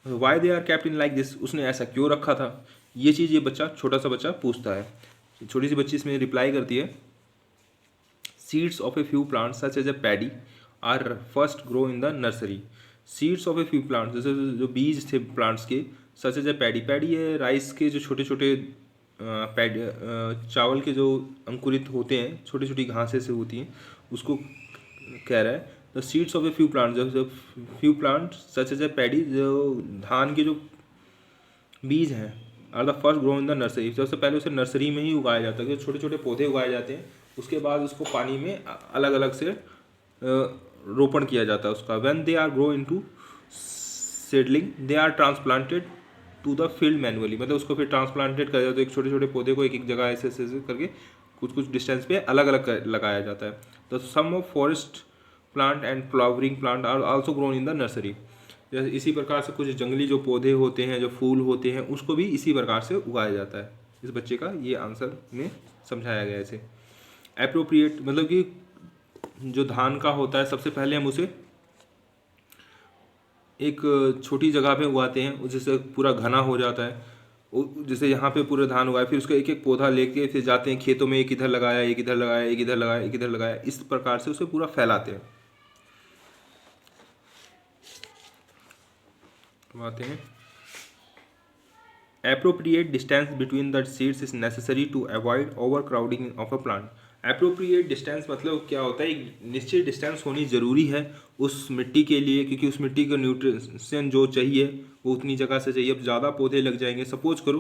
Why they are kept in like this, उसने ऐसा क्यों रखा था, ये चीज़ ये बच्चा, छोटा सा बच्चा पूछता है। छोटी सी बच्ची इसमें रिप्लाई करती है, seeds of a few plants such as a paddy are first grow in the nursery. Seeds of a few plants, जैसे जो बीज थे प्लांट्स के, such as a paddy. Paddy है राइस के जो छोटे छोटे चावल के जो अंकुरित होते हैं, छोटी छोटी घासें से होती हैं, उसको कह रहा है। The seeds of a few plant, जो few plant such as a paddy, जो धान के जो बीज हैं, are the first grow in the nursery. सबसे पहले उसे नर्सरी में ही उगाया जाता है, छोटे छोटे पौधे उगाए जाते हैं, उसके बाद उसको पानी में अलग अलग से रोपण किया जाता है उसका। When they are grow into seedling they are transplanted to the field manually. मतलब उसको फिर ट्रांसप्लांटेड किया जाता है, एक छोटे छोटे पौधे को एक एक जगह ऐसे ऐसे करके कुछ कुछ डिस्टेंस पे अलग अलग लगाया जाता है। The some of forest plant and flowering plant are also grown in the nursery. जैसे इसी प्रकार से कुछ जंगली जो पौधे होते हैं, जो फूल होते हैं, उसको भी इसी प्रकार से उगाया जाता है। इस बच्चे का ये आंसर में समझाया गया ऐसे। एप्रोप्रिएट मतलब कि जो धान का होता है, सबसे पहले हम उसे एक छोटी जगह पे उगाते हैं, जिससे पूरा घना हो जाता है। जैसे यहाँ पे पूरे धान उगाए, फिर उसका एक एक पौधा लेके फिर जाते हैं खेतों में, एक इधर लगाया, एक इधर लगाया, एक इधर लगाया, एक इधर लगाया, इस प्रकार से उसे पूरा फैलाते हैं। आते हैं, appropriate distance between the seeds is necessary to avoid overcrowding of a plant। appropriate distance मतलब क्या होता है, एक निश्चित डिस्टेंस होनी ज़रूरी है उस मिट्टी के लिए, क्योंकि उस मिट्टी को न्यूट्रिशन जो चाहिए वो उतनी जगह से चाहिए। अब ज़्यादा पौधे लग जाएंगे, सपोज करो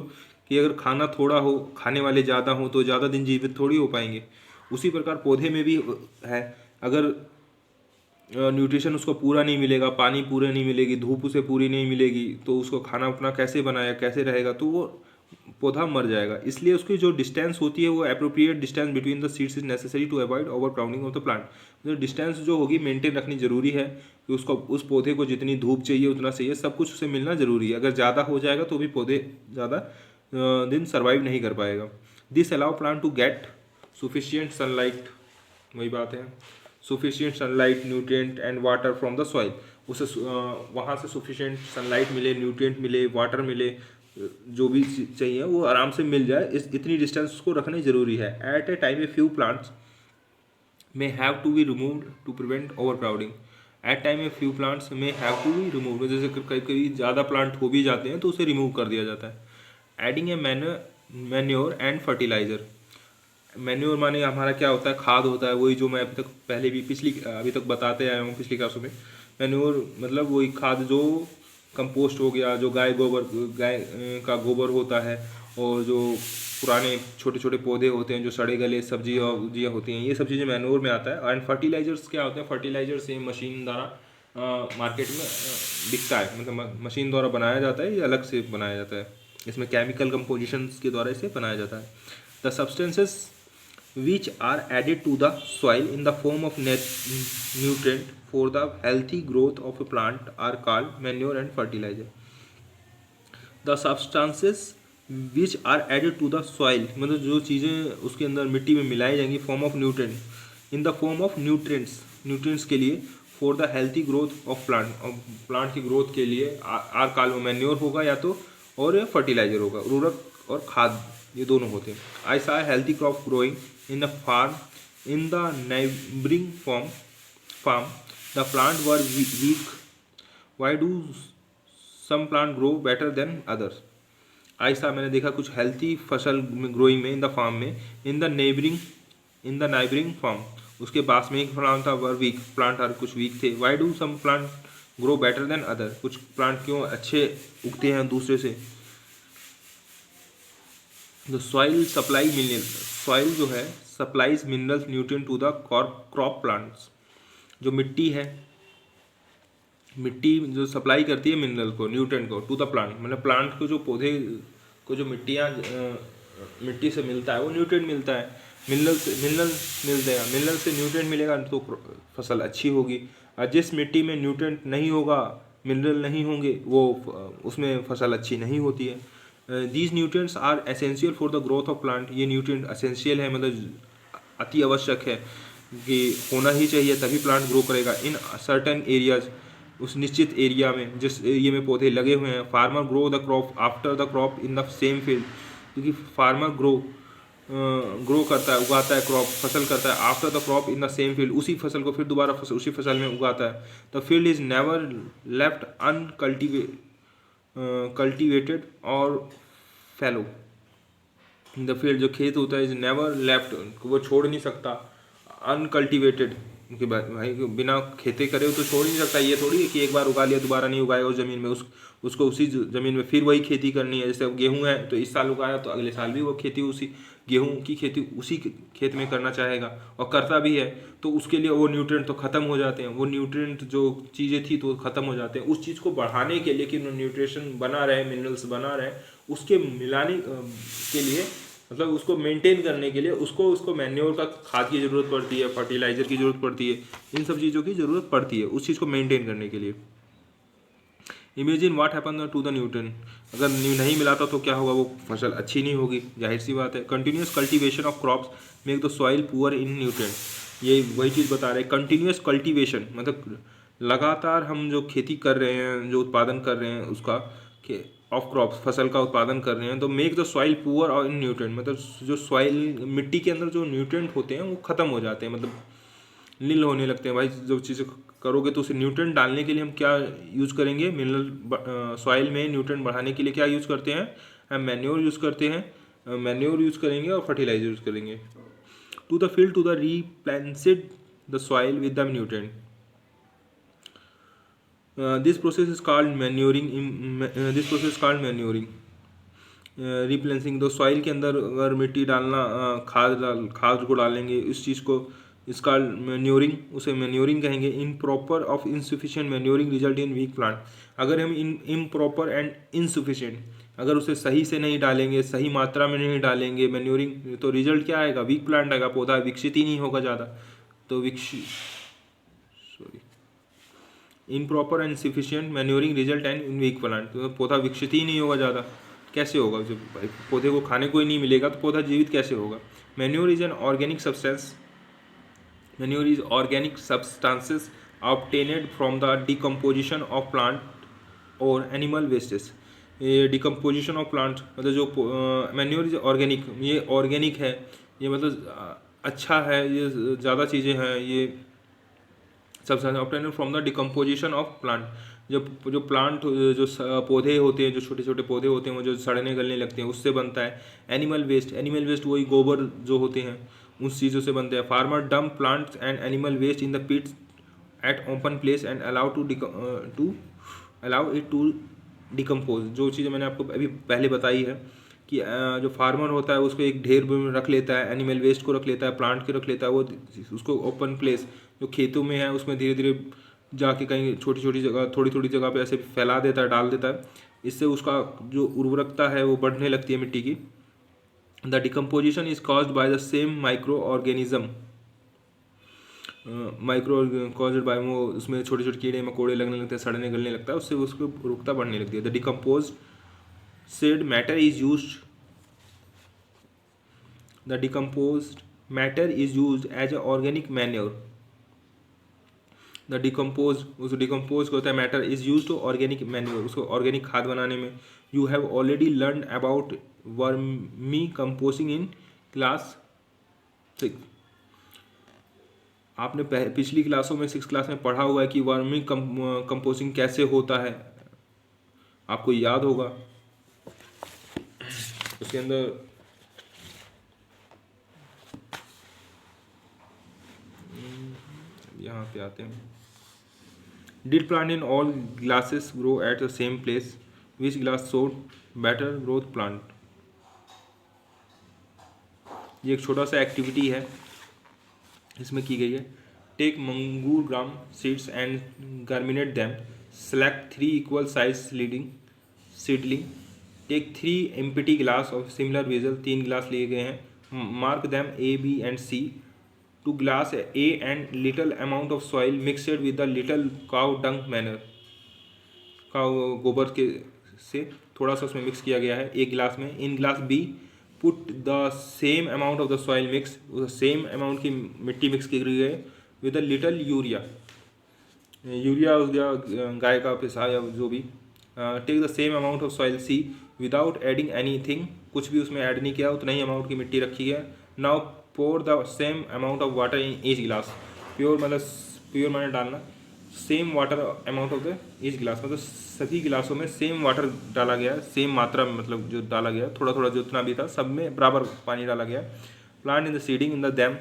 कि अगर खाना थोड़ा हो, खाने वाले ज़्यादा हो, तो ज़्यादा दिन जीवित थोड़ी हो पाएंगे। उसी प्रकार पौधे में भी है, अगर न्यूट्रिशन उसको पूरा नहीं मिलेगा, पानी पूरा नहीं मिलेगी, धूप उसे पूरी नहीं मिलेगी, तो उसको खाना अपना कैसे बनाएगा, कैसे रहेगा, तो वो पौधा मर जाएगा। इसलिए उसकी जो डिस्टेंस होती है वो appropriate distance between the seeds is necessary to avoid overcrowding of the plant. तो डिस्टेंस जो होगी मेंटेन रखनी जरूरी है कि उसको, उस पौधे को जितनी धूप चाहिए उतना चाहिए, सब कुछ उसे मिलना जरूरी है। अगर ज़्यादा हो जाएगा तो भी पौधे ज़्यादा दिन सर्वाइव नहीं कर पाएगा। This allow plant to get sufficient sunlight, वही बात है, sufficient sunlight, nutrient and water from the soil. उसे वहाँ से सुफिशियंट सनलाइट मिले, न्यूट्रिएंट मिले, वाटर मिले, जो भी चाहिए वो आराम से मिल जाए, इतनी डिस्टेंस उसको रखनी जरूरी है। At a time a few plants may have to be removed to prevent overcrowding. At time a few plants may have to be removed, जैसे कभी कभी ज़्यादा प्लांट हो भी जाते हैं तो उसे रिमूव कर दिया जाता है। Adding a manure and fertiliser. Manure माने हमारा क्या होता है, खाद होता है, वही जो मैं अभी तक पहले भी अभी तक बताते आया हूँ पिछली क्लासों में। मैन्योर मतलब वही खाद जो कंपोस्ट हो गया, जो गाय का गोबर होता है, और जो पुराने छोटे छोटे पौधे होते हैं, जो सड़े गले सब्जियाँ उब्जियाँ होती हैं, ये सब चीज़ें मैन्योर में आता है। एंड फर्टिलाइजर्स क्या होते हैं, फर्टिलाइजर्स ये मशीन द्वारा मार्केट में बिकता है, मतलब मशीन द्वारा बनाया जाता है, ये अलग से बनाया जाता है, इसमें केमिकल कंपोजिशंस के द्वारा इसे बनाया जाता है। The substances which are added to the soil in the form of nutrient for the healthy growth of a plant are called manure and fertilizer. The substances which are added to the soil, मतलब जो चीज़ें उसके अंदर मिट्टी में मिलाई जाएंगी form of nutrient in the form of nutrients के लिए for the healthy growth of plant की ग्रोथ के लिए आर काल मैन्योर होगा या तो, और फर्टिलाइजर होगा, उर्वरक और खाद, ये दोनों होते हैं। आई सा healthy crop growing in a farm in the neighboring farm. The plant were weak. Why do some plant grow better than others? ऐसा मैंने देखा कुछ हेल्थी फसल में ग्रोइंग में इन द फार्म में इन द नेबरिंग फार्म, उसके पास में एक प्लांट था वर वीक, प्लांट आर कुछ वीक थे। Why do some plant grow better than other, कुछ प्लांट क्यों अच्छे उगते हैं दूसरे से। The soil supply mineral, soil जो है supplies minerals nutrient to the crop plants, जो मिट्टी है, मिट्टी जो सप्लाई करती है मिनरल को, न्यूट्रिएंट को टू द प्लांट, मतलब प्लांट को जो पौधे को जो मिट्टी से मिलता है वो न्यूट्रिएंट मिलता है, मिनरल मिलते हैं, मिनरल से न्यूट्रिएंट मिलेगा तो फसल अच्छी होगी। और जिस मिट्टी में न्यूट्रिएंट नहीं होगा, मिनरल नहीं होंगे, वो उसमें फसल अच्छी नहीं होती है। These nutrients are essential for the growth of plant, ये न्यूट्रिएंट एसेंशियल है, मतलब अति आवश्यक है कि होना ही चाहिए तभी प्लांट ग्रो करेगा। इन सर्टेन एरियाज, उस निश्चित एरिया में, जिस एरिया में पौधे लगे हुए हैं। Farmer grow the crop after the crop in the same field, क्योंकि फार्मर ग्रो करता है, उगाता है क्रॉप, फसल करता है after the crop in the same field, उसी फसल को फिर दोबारा उसी फसल में उगाता है। The field is never left cultivated और फैलो, द फील्ड जो खेत होता है इज नेवर लेफ्ट, वो छोड़ नहीं सकता, अनकल्टिवेटेड, उनके भाई बिना खेती करे तो छोड़ ही नहीं सकता। ये थोड़ी है कि एक बार उगा लिया दोबारा नहीं उगाएगा उस ज़मीन में, उसको उसी ज़मीन में फिर वही खेती करनी है। जैसे गेहूं है तो इस साल उगाया तो अगले साल भी वो खेती उसी गेहूं की खेती उसी खेत में करना चाहेगा, और करता भी है, तो उसके लिए वो न्यूट्रिएंट तो ख़त्म हो जाते हैं, वो न्यूट्रिएंट जो चीज़ें थी तो ख़त्म हो जाते हैं। उस चीज़ को बढ़ाने के लिए कि न्यूट्रिशन बना रहे, मिनरल्स बना रहे, उसके मिलाने के लिए, मतलब उसको मेंटेन करने के लिए उसको मैन्योर का खाद की ज़रूरत पड़ती है, फर्टिलाइज़र की ज़रूरत पड़ती है, इन सब चीज़ों की ज़रूरत पड़ती है उस चीज़ को मेंटेन करने के लिए। Imagine what happen to the nutrient, अगर नहीं मिलाता तो क्या होगा, वो फसल अच्छी नहीं होगी, जाहिर सी बात है। Continuous cultivation of crops make the soil poor in nutrient, ये वही चीज़ बता रहे हैं। कंटिन्यूस कल्टीवेशन मतलब लगातार हम जो खेती कर रहे हैं, जो उत्पादन कर रहे हैं उसका ऑफ क्रॉप्स, फसल का उत्पादन कर रहे हैं, तो मेक द सॉइल पुअर और इन न्यूट्रिएंट, मतलब जो सॉइल मिट्टी के अंदर जो न्यूट्रिएंट होते हैं वो ख़त्म हो जाते हैं, मतलब नील होने लगते हैं। भाई जो चीज़ें करोगे तो उसे न्यूट्रिएंट डालने के लिए हम क्या यूज़ करेंगे, मिनरल सॉइल में न्यूट्रिएंट बढ़ाने के लिए क्या यूज़ करते हैं, हम मैन्योर यूज़ करते हैं, मैन्योर यूज़ करेंगे और फर्टिलाइजर यूज़ करेंगे। To the field to the replenished the soil with the nutrient, this process is called manuring. Replenishing the soil के अंदर अगर मिट्टी डालना, खाद को डालेंगे, इस चीज़ को इसका मैन्योरिंग, उसे मैन्योरिंग कहेंगे। Improper of insufficient manuring result in weak plant, अगर हम इम्प्रॉपर एंड इनसफिशिएंट, अगर उसे सही से नहीं डालेंगे, सही मात्रा में नहीं डालेंगे मैन्योरिंग, तो रिजल्ट क्या आएगा, वीक प्लांट आएगा, पौधा विकसित ही नहीं होगा ज़्यादा। तो improper and insufficient manuring result and in weak plant, तो पौधा विकसित ही नहीं होगा ज़्यादा, कैसे होगा, जब पौधे को खाने को ही नहीं मिलेगा तो पौधा जीवित कैसे होगा। Manure is an organic substance, manure is organic substances obtained from the decomposition of plant और एनिमल वेस्टेज। ये डिकम्पोजिशन ऑफ प्लांट मतलब जो मैन्योर इज ऑर्गेनिक, ये ऑर्गेनिक है, ये मतलब अच्छा है, ये ज़्यादा चीज़ें हैं, ये substance obtained from the decomposition of plant, जो प्लांट जो पौधे होते हैं, जो छोटे छोटे पौधे होते हैं वो जो सड़ने गलने लगते हैं उससे बनता है। एनिमल वेस्ट वही गोबर जो होते हैं उस चीज़ों से बनते हैं। Farmer dump plants and animal waste in the pits at open place and allow it to decompose, जो चीज़ें मैंने आपको अभी पहले बताई है कि जो फार्मर होता है उसको एक ढेर में रख लेता है, एनिमल वेस्ट को रख लेता है, प्लांट के रख लेता है, वो उसको ओपन प्लेस जो खेतों में है उसमें धीरे धीरे जाके कहीं छोटी छोटी जगह, थोड़ी थोड़ी जगह पे ऐसे फैला देता है, डाल देता है। इससे उसका जो उर्वरकता है वो बढ़ने लगती है मिट्टी की। The decomposition is caused by the same micro organism, micro caused by, वो उसमें छोटे छोटे कीड़े मकोड़े लगने लगते हैं, सड़ने गलने लगता है, उससे उसको उर्वरकता बढ़ने लगती है। The decompose said matter is used the decomposed matter is used as a organic manure. The decompose, उस डिकम्पोज होता है matter is use to organic manure, उसको ऑर्गेनिक खाद बनाने में। You have already learn about vermicomposting in class 6। आपने पिछली क्लासों में 6 क्लास में पढ़ा हुआ है कि वर्मी कंपोजिंग कैसे होता है, आपको याद होगा। उसके अंदर यहाँ पे आते हैं। Did plant in all glasses grow at the same place, which glass showed better growth plant. ये एक छोटा सा एक्टिविटी है, इसमें की गई है। टेक मंगूर gram seeds and germinate them, select 3 equal size seedling, take 3 empty glass of similar vessel, 3 गिलास लिए गए हैं, mark them A, B and C, to glass A and little amount of soil mixed with the little cow dung manure, cow गोबर के से थोड़ा सा उसमें मिक्स किया गया है एक गिलास में। In glass B put the same amount of the soil mix, same amount की मिट्टी मिक्स की गई है with a little urea, urea हो गया गाय का पिसा या जो भी। Take the same amount of soil C without adding anything, कुछ भी उसमें ऐड नहीं किया, उतना ही अमाउंट की मिट्टी रखी है। Now pour the same amount of water in each गिलास, प्योर मतलब प्योर मैंने डालना, same water amount of the each गिलास मतलब सभी गिलासों में सेम वाटर डाला गया, सेम मात्रा में मतलब जो डाला गया, थोड़ा थोड़ा जितना भी था सब में बराबर पानी डाला गया। Plant in the seeding in the them,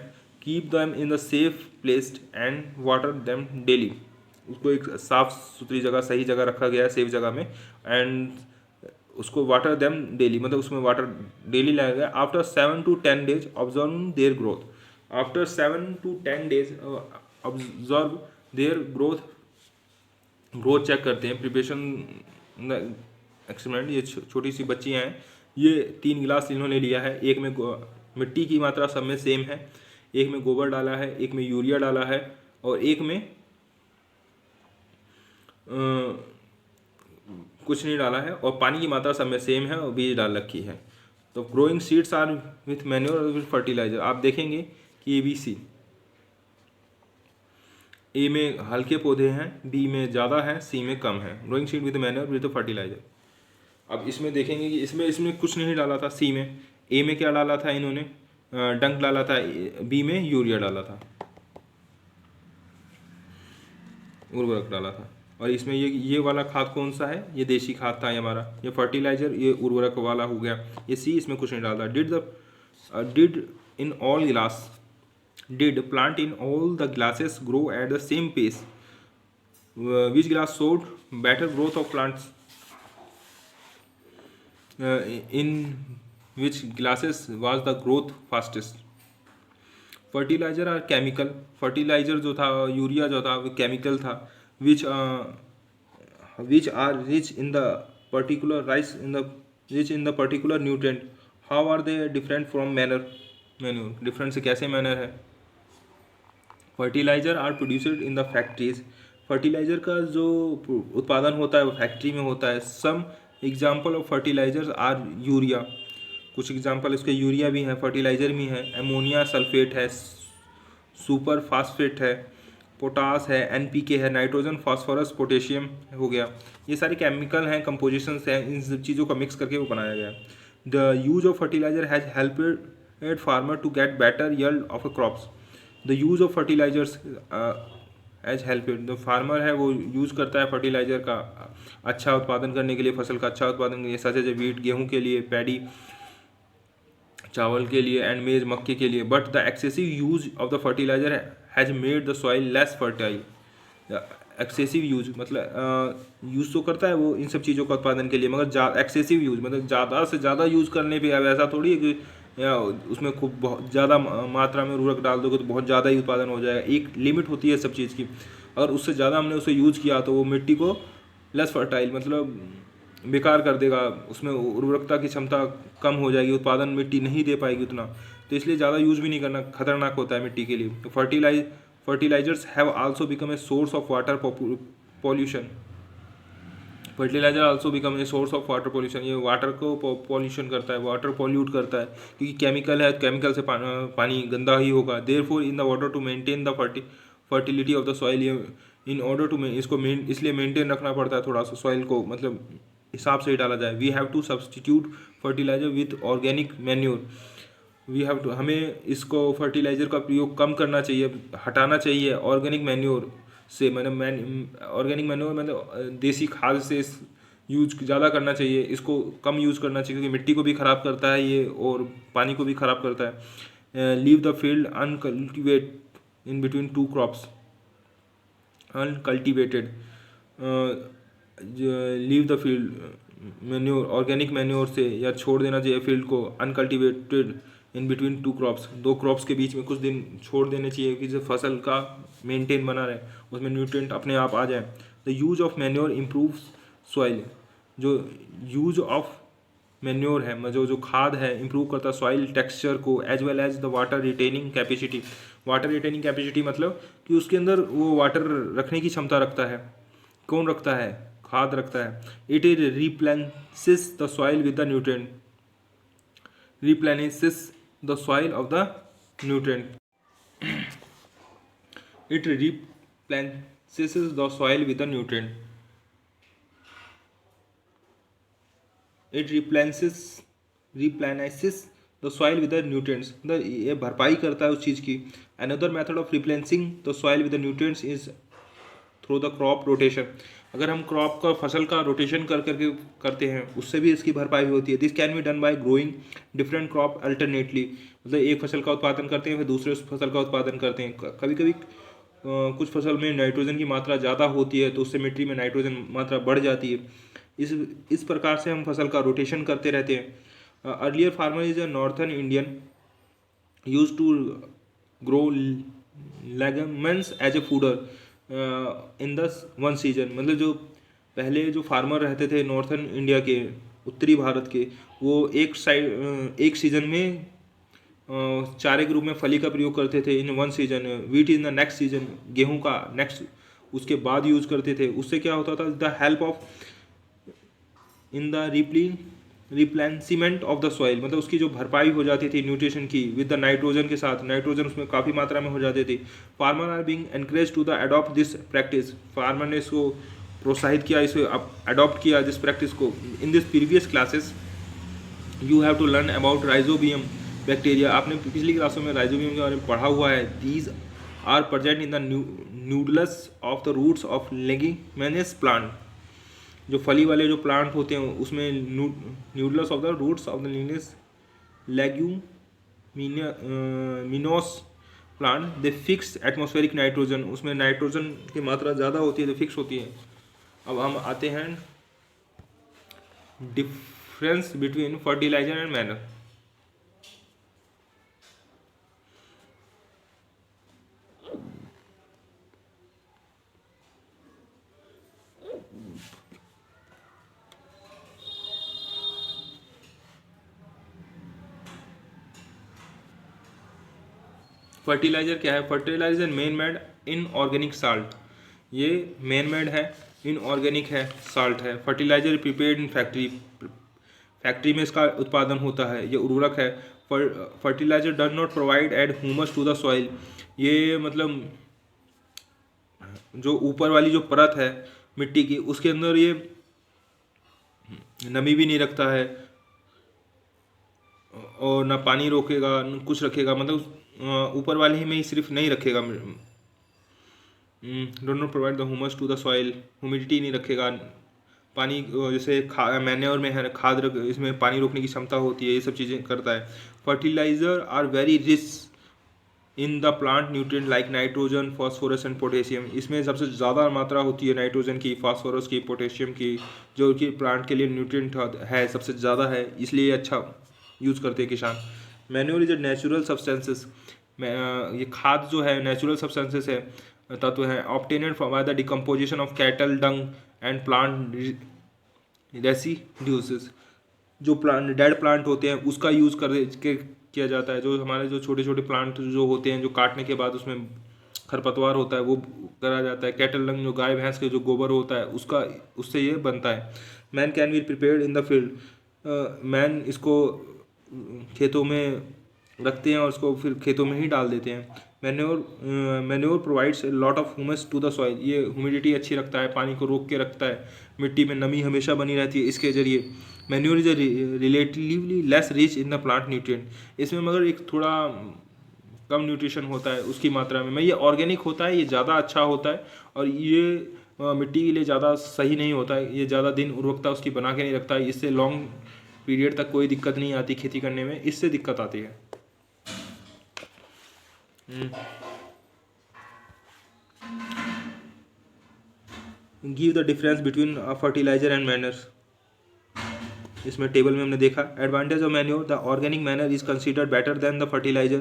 keep them in the safe placed and water them daily, उसको एक साफ सुथरी जगह, सही जगह रखा गया है, सेफ जगह में, एंड उसको वाटर दैम डेली मतलब उसमें वाटर डेली लाया गया। After 7 to 10 days observe their growth, after 7 to 10 days observe their growth, growth check करते हैं। प्रिपरेशन एक्सपेरिमेंट, ये छोटी सी बच्चियाँ हैं, ये 3 गिलास इन्होंने लिया है, एक में मिट्टी की मात्रा सब में सेम है, एक में गोबर डाला है, एक में यूरिया डाला है और एक में कुछ नहीं डाला है, और पानी की मात्रा सब में सेम है और बीज डाल रखी है। तो growing seeds are with manure और विथ फर्टिलाइजर, आप देखेंगे कि ABC, A में हल्के पौधे हैं, B में ज़्यादा है, C में कम है। Growing seed with manure with fertiliser. अब इसमें देखेंगे कि इसमें कुछ नहीं डाला था C में, A में क्या डाला था इन्होंने, डंक डाला था, B में यूरिया डाला था, उर्वरक डाला था। और इसमें ये वाला खाद कौन सा है, ये देसी खाद था हमारा, ये फर्टिलाइजर, ये उर्वरक वाला हो गया, ये C, इसमें कुछ नहीं डाला। Did in all glass, did plant in all the glasses grow at the same pace, which glass showed better growth of plants, in which glasses was the growth fastest. Fertiliser are chemical, fertiliser जो था, urea जो था वो chemical था, which are rich in the particular rich in the particular nutrient. How are they different from manure, different से कैसे manner है। Fertiliser are produced in the factories, fertiliser का जो उत्पादन होता है वो फैक्ट्री में होता है। Some example of fertilisers are urea, कुछ एग्जाम्पल इसके यूरिया भी हैं, फर्टिलाइजर भी हैं, एमोनिया सल्फेट है, सुपर फास्फेट है, पोटास है, NPK है, नाइट्रोजन फॉस्फोरस पोटेशियम हो गया। ये सारे केमिकल हैं, कंपोजिशंस हैं, इन सब चीज़ों का मिक्स करके वो बनाया गया। The use of fertilizer has helped farmer to get better yield of a crops, the use of fertilizers as helped, the farmer है वो यूज़ करता है फर्टिलाइजर का अच्छा उत्पादन करने के लिए, फसल का अच्छा उत्पादन के लिए, सच एज वीट गेहूँ के लिए, पैडी चावल के लिए, एंड मेज मक्के के लिए। But the excessive use of the fertiliser has made the soil less fertile, excessive use मतलब यूज़ तो करता है वो इन सब चीज़ों का उत्पादन के लिए, मगर एक्सेसिव यूज मतलब ज़्यादा से ज़्यादा यूज़ करने पे अब ऐसा थोड़ी है कि उसमें खूब बहुत ज़्यादा मात्रा में उर्वरक डाल दोगे तो बहुत ज़्यादा ही उत्पादन हो जाएगा। एक लिमिट होती है सब चीज़ की। अगर उससे ज़्यादा हमने उसे यूज़ किया तो वो मिट्टी को लेस फर्टाइल मतलब बेकार कर देगा, उसमें उर्वरकता की क्षमता कम हो जाएगी, उत्पादन मिट्टी नहीं दे पाएगी उतना। तो इसलिए ज़्यादा यूज़ भी नहीं करना, खतरनाक होता है मिट्टी के लिए। तो fertilisers have also become a source of water pollution. Fertiliser also become a source of water pollution. ये वाटर को पॉल्यूशन करता है, वाटर पॉल्यूट करता है, क्योंकि केमिकल है, केमिकल से पानी गंदा ही होगा। Therefore in the water to maintain the fertility of the soil, in order to इसको इसलिए मेंटेन रखना पड़ता है थोड़ा सा सॉइल को, मतलब हिसाब से ही डाला जाए। We have to substitute fertiliser with organic manure. We have to, हमें इसको फर्टिलाइज़र का प्रयोग कम करना चाहिए, हटाना चाहिए ऑर्गेनिक मैन्योर से। मतलब ऑर्गेनिक मैन्योर मतलब देसी खाद से यूज ज़्यादा करना चाहिए, इसको कम यूज़ करना चाहिए, क्योंकि मिट्टी को भी ख़राब करता है ये और पानी को भी ख़राब करता है। Leave the field uncultivate in between two crops, uncultivated. Leave the field manure, organic manure से या छोड़ देना चाहिए फील्ड को uncultivated in between two crops, दो क्रॉप्स के बीच में कुछ दिन छोड़ देने चाहिए कि जो फसल का मेंटेन बना रहे, उसमें न्यूट्रिएंट अपने आप आ जाए। The use of manure improve soil. जो यूज ऑफ मैन्योर है, जो खाद है, इंप्रूव करता है सॉइल टेक्सचर को, as well as the water retaining capacity. Water retaining capacity मतलब कि उसके अंदर वो वाटर रखने की क्षमता रखता है। कौन रखता है? खाद रखता है। It is replenishes the soil with the nutrient, replenishes the soil of the nutrient. It replenishes the soil with the nutrient. It replenishes the soil with the nutrients. मतलब ये भरपाई करता है उस चीज़ की। Another method of replenishing the soil with the nutrients is through the crop rotation. अगर हम क्रॉप का फसल का रोटेशन कर करके करते हैं उससे भी इसकी भरपाई होती है। This can be done by growing different crop alternately. मतलब एक फसल का उत्पादन करते हैं फिर दूसरे फसल का उत्पादन करते हैं। कभी कभी कुछ फसल में नाइट्रोजन की मात्रा ज़्यादा होती है तो उससे मिट्टी में नाइट्रोजन मात्रा बढ़ जाती है। इस प्रकार से हम फसल का रोटेशन करते रहते हैं। Earlier farmer is a northern Indian use to grow legumes as a fodder in the one season. मतलब जो पहले जो फार्मर रहते थे नॉर्थर्न इंडिया के, उत्तरी भारत के, वो एक सीजन में चारे के रूप में फली का प्रयोग करते थे in one season. Wheat in the next season, गेहूं का नेक्स्ट उसके बाद यूज करते थे। उससे क्या होता था? The help of in the replenishment of the soil, मतलब उसकी जो भरपाई हो जाती थी न्यूट्रिशन की विद द नाइट्रोजन के साथ, नाइट्रोजन उसमें काफ़ी मात्रा में हो जाती थी। Farmer are being encourage to the adopt this practice. Farmer ने इसको प्रोत्साहित किया, इसे अडॉप्ट किया दिस प्रैक्टिस को। In this previous classes you have to learn about rhizobium bacteria. आपने पिछली क्लासों में राइजोबियम के बारे में पढ़ा हुआ है। These are present in the nodules of the roots of leguminous plant. जो फली वाले जो प्लांट होते हैं उसमें nodules of the roots of the लीनियस leguminous plant, they fix atmospheric nitrogen. उसमें नाइट्रोजन की मात्रा ज़्यादा होती है तो फिक्स होती है। अब हम आते हैं difference between fertiliser and manner. Fertiliser क्या है? Fertiliser man made inorganic salt. ये मेन मेड है, इन ऑर्गेनिक है, साल्ट है। Fertiliser prepared in factory, factory में इसका उत्पादन होता है। ये उर्वरक है। Fertiliser does not provide add humus to the soil. ये मतलब जो ऊपर वाली जो परत है मिट्टी की उसके अंदर ये नमी भी नहीं रखता है और ना पानी रोकेगा न कुछ रखेगा। मतलब ऊपर वाले ही में ही सिर्फ नहीं रखेगा। Don't not provide the humus to the soil, humidity नहीं रखेगा। पानी जैसे मैन्योर में है खाद इसमें पानी रोकने की क्षमता होती है, ये सब चीज़ें करता है। Fertiliser are very rich in the plant nutrient like nitrogen, phosphorus and potassium. इसमें सबसे ज़्यादा मात्रा होती है नाइट्रोजन की, फास्फोरस की, पोटेशियम की, जो कि प्लांट के लिए न्यूट्रिएंट है सबसे ज़्यादा है, इसलिए अच्छा यूज़ करते हैं किसान। Manure is a natural substances, ये खाद जो है नेचुरल सब्सटेंसेस है, तत्व है, obtained by the decomposition of cattle dung and plant residues. जो प्लांट डेड प्लांट होते हैं उसका यूज़ किया जाता है। जो हमारे जो छोटे छोटे प्लांट जो होते हैं, जो काटने के बाद उसमें खरपतवार होता है, वो करा जाता है। कैटल डंग जो गाय भैंस के जो गोबर होता है उसका, उससे ये बनता है। Man can be prepared in the field, man इसको खेतों में रखते हैं और उसको फिर खेतों में ही डाल देते हैं। Manure provides lot of humus to the soil, ये ह्यूमिडिटी अच्छी रखता है, पानी को रोक के रखता है, मिट्टी में नमी हमेशा बनी रहती है इसके जरिए। Manure is relatively less rich in the plant nutrient, इसमें मगर एक थोड़ा कम न्यूट्रिशन होता है उसकी मात्रा में। ये ऑर्गेनिक होता है, ये ज़्यादा अच्छा होता है, और ये मिट्टी के लिए ज़्यादा सही नहीं होता है, ये ज़्यादा दिन उर्वरकता उसकी बना के नहीं रखता है, इससे लॉन्ग पीरियड तक कोई दिक्कत नहीं आती खेती करने में, इससे दिक्कत आती है। Give the difference between fertiliser and manners, इसमें टेबल में हमने देखा। Advantage of manure, the organic manner is considered better than the fertiliser.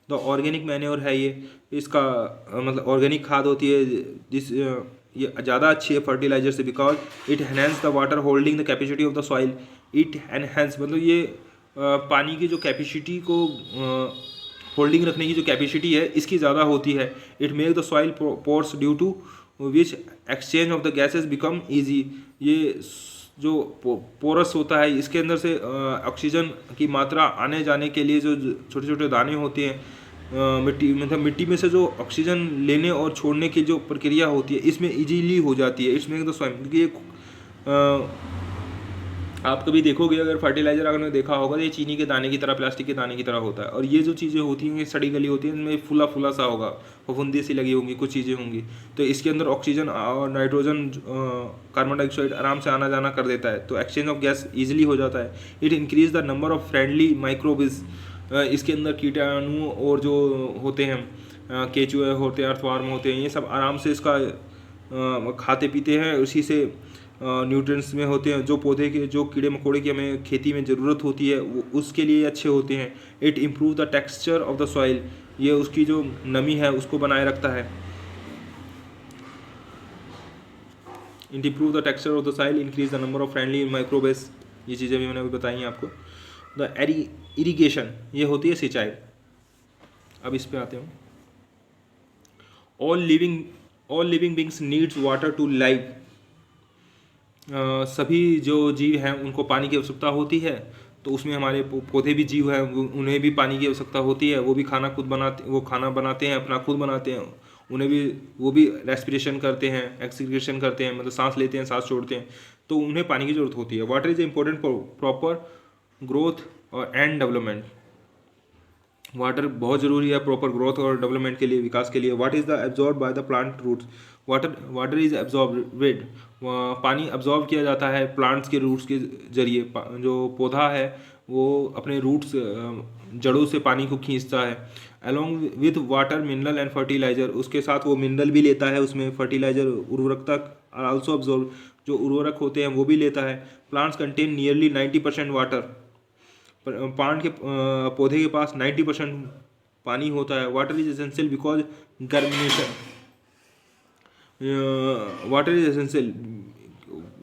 The organic manure है ये, इसका मतलब ऑर्गेनिक खाद होती है जिस ये ज़्यादा अच्छी है फर्टिलाइजर से, because it enhance the water holding the capacity of the soil. It enhance मतलब ये पानी की जो कैपेसिटी को होल्डिंग रखने की जो कैपेसिटी है इसकी ज़्यादा होती है। It make the soil pores due to which exchange of the gases become easy. ये जो पोरस होता है इसके अंदर से ऑक्सीजन की मात्रा आने जाने के लिए जो छोटे छोटे दाने होते हैं मिट्टी मतलब मिट्टी में से जो ऑक्सीजन लेने और छोड़ने की जो प्रक्रिया होती है इसमें इजीली हो जाती है। इसमें तो स्वयं क्योंकि ये आप कभी देखोगे अगर फर्टिलाइजर अगर आपने देखा होगा तो ये चीनी के दाने की तरह, प्लास्टिक के दाने की तरह होता है, और ये जो चीज़ें होती हैं ये सड़ी गली होती हैं, इनमें फुला फुला सा होगा, फफूंदी सी लगी होंगी, कुछ चीज़ें होंगी, तो इसके अंदर ऑक्सीजन और नाइट्रोजन कार्बन डाइऑक्साइड आराम से आना जाना कर देता है, तो एक्सचेंज ऑफ गैस ईजिली हो जाता है। It increase the number of friendly microbes, इसके अंदर कीटाणु और जो होते हैं केचुए होते हैं, अर्थवार्म होते हैं, ये सब आराम से इसका खाते पीते हैं, उसी से न्यूट्रिएंट्स में होते हैं जो पौधे के जो कीड़े मकोड़े की हमें खेती में ज़रूरत होती है वो उसके लिए अच्छे होते हैं। It improve the texture of the soil, ये उसकी जो नमी है उसको बनाए रखता है। It improve the texture of the soil, increase the number of friendly microbes, ये चीज़ें भी मैंने अभी बताई हैं आपको। द इरीगेशन, ये होती है सिंचाई। अब इस पे आते हैं। All living beings needs water to live, सभी जो जीव हैं उनको पानी की आवश्यकता होती है, तो उसमें हमारे पौधे भी जीव हैं, उन्हें भी पानी की आवश्यकता होती है। वो भी खाना खुद बनाते, वो खाना बनाते हैं अपना खुद बनाते हैं, उन्हें भी वो भी रेस्पिरेशन करते हैं, एक्सक्रीशन करते हैं, मतलब सांस लेते हैं सांस छोड़ते हैं, तो उन्हें पानी की जरूरत होती है। Water is important for proper growth और एंड डेवलपमेंट, वाटर बहुत ज़रूरी है प्रॉपर ग्रोथ और डेवलपमेंट के लिए, विकास के लिए। What is the absorb by the plant roots, water is absorbed, पानी अब्जॉर्ब किया जाता है प्लांट्स के रूट्स के जरिए। जो पौधा है वो अपने रूट्स जड़ों से पानी को खींचता है। Along with water mineral and fertiliser, उसके साथ वो मिनरल भी लेता है, उसमें फर्टिलाइजर उर्वरकता आल्सो अब्जॉर्ब, जो उर्वरक होते हैं वो भी लेता है। Plants contain nearly 90% water, plant के पौधे के पास 90% पानी होता है। Water is essential because germination, water is essential,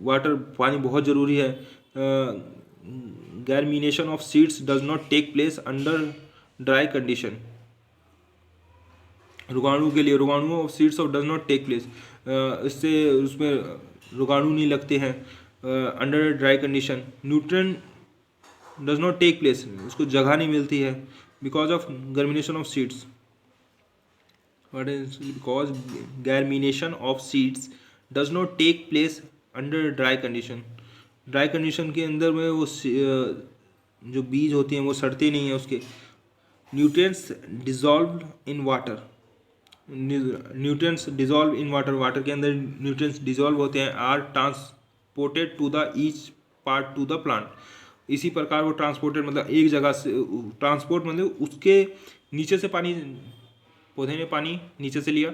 water पानी बहुत ज़रूरी है। Germination of seeds does not take place under dry condition, रोगाणु के लिए रोगाणु of seeds of does not take place, इससे उसमें रोगाणु नहीं लगते हैं under dry condition. Nutrient does not take place, उसको जगह नहीं मिलती है because of germination of seeds. What is because germination of seeds does not take place under dry condition, dry condition के अंदर में वो जो बीज होते हैं वो सड़ते नहीं हैं उसके। Nutrients dissolve in water, nutrients dissolve in water, water के अंदर न्यूट्रिएंट्स डिजॉल्व होते हैं। Are transported to the each part to the plant, इसी प्रकार वो ट्रांसपोर्टेड मतलब एक जगह से, ट्रांसपोर्ट मतलब उसके नीचे से पानी पौधे ने पानी नीचे से लिया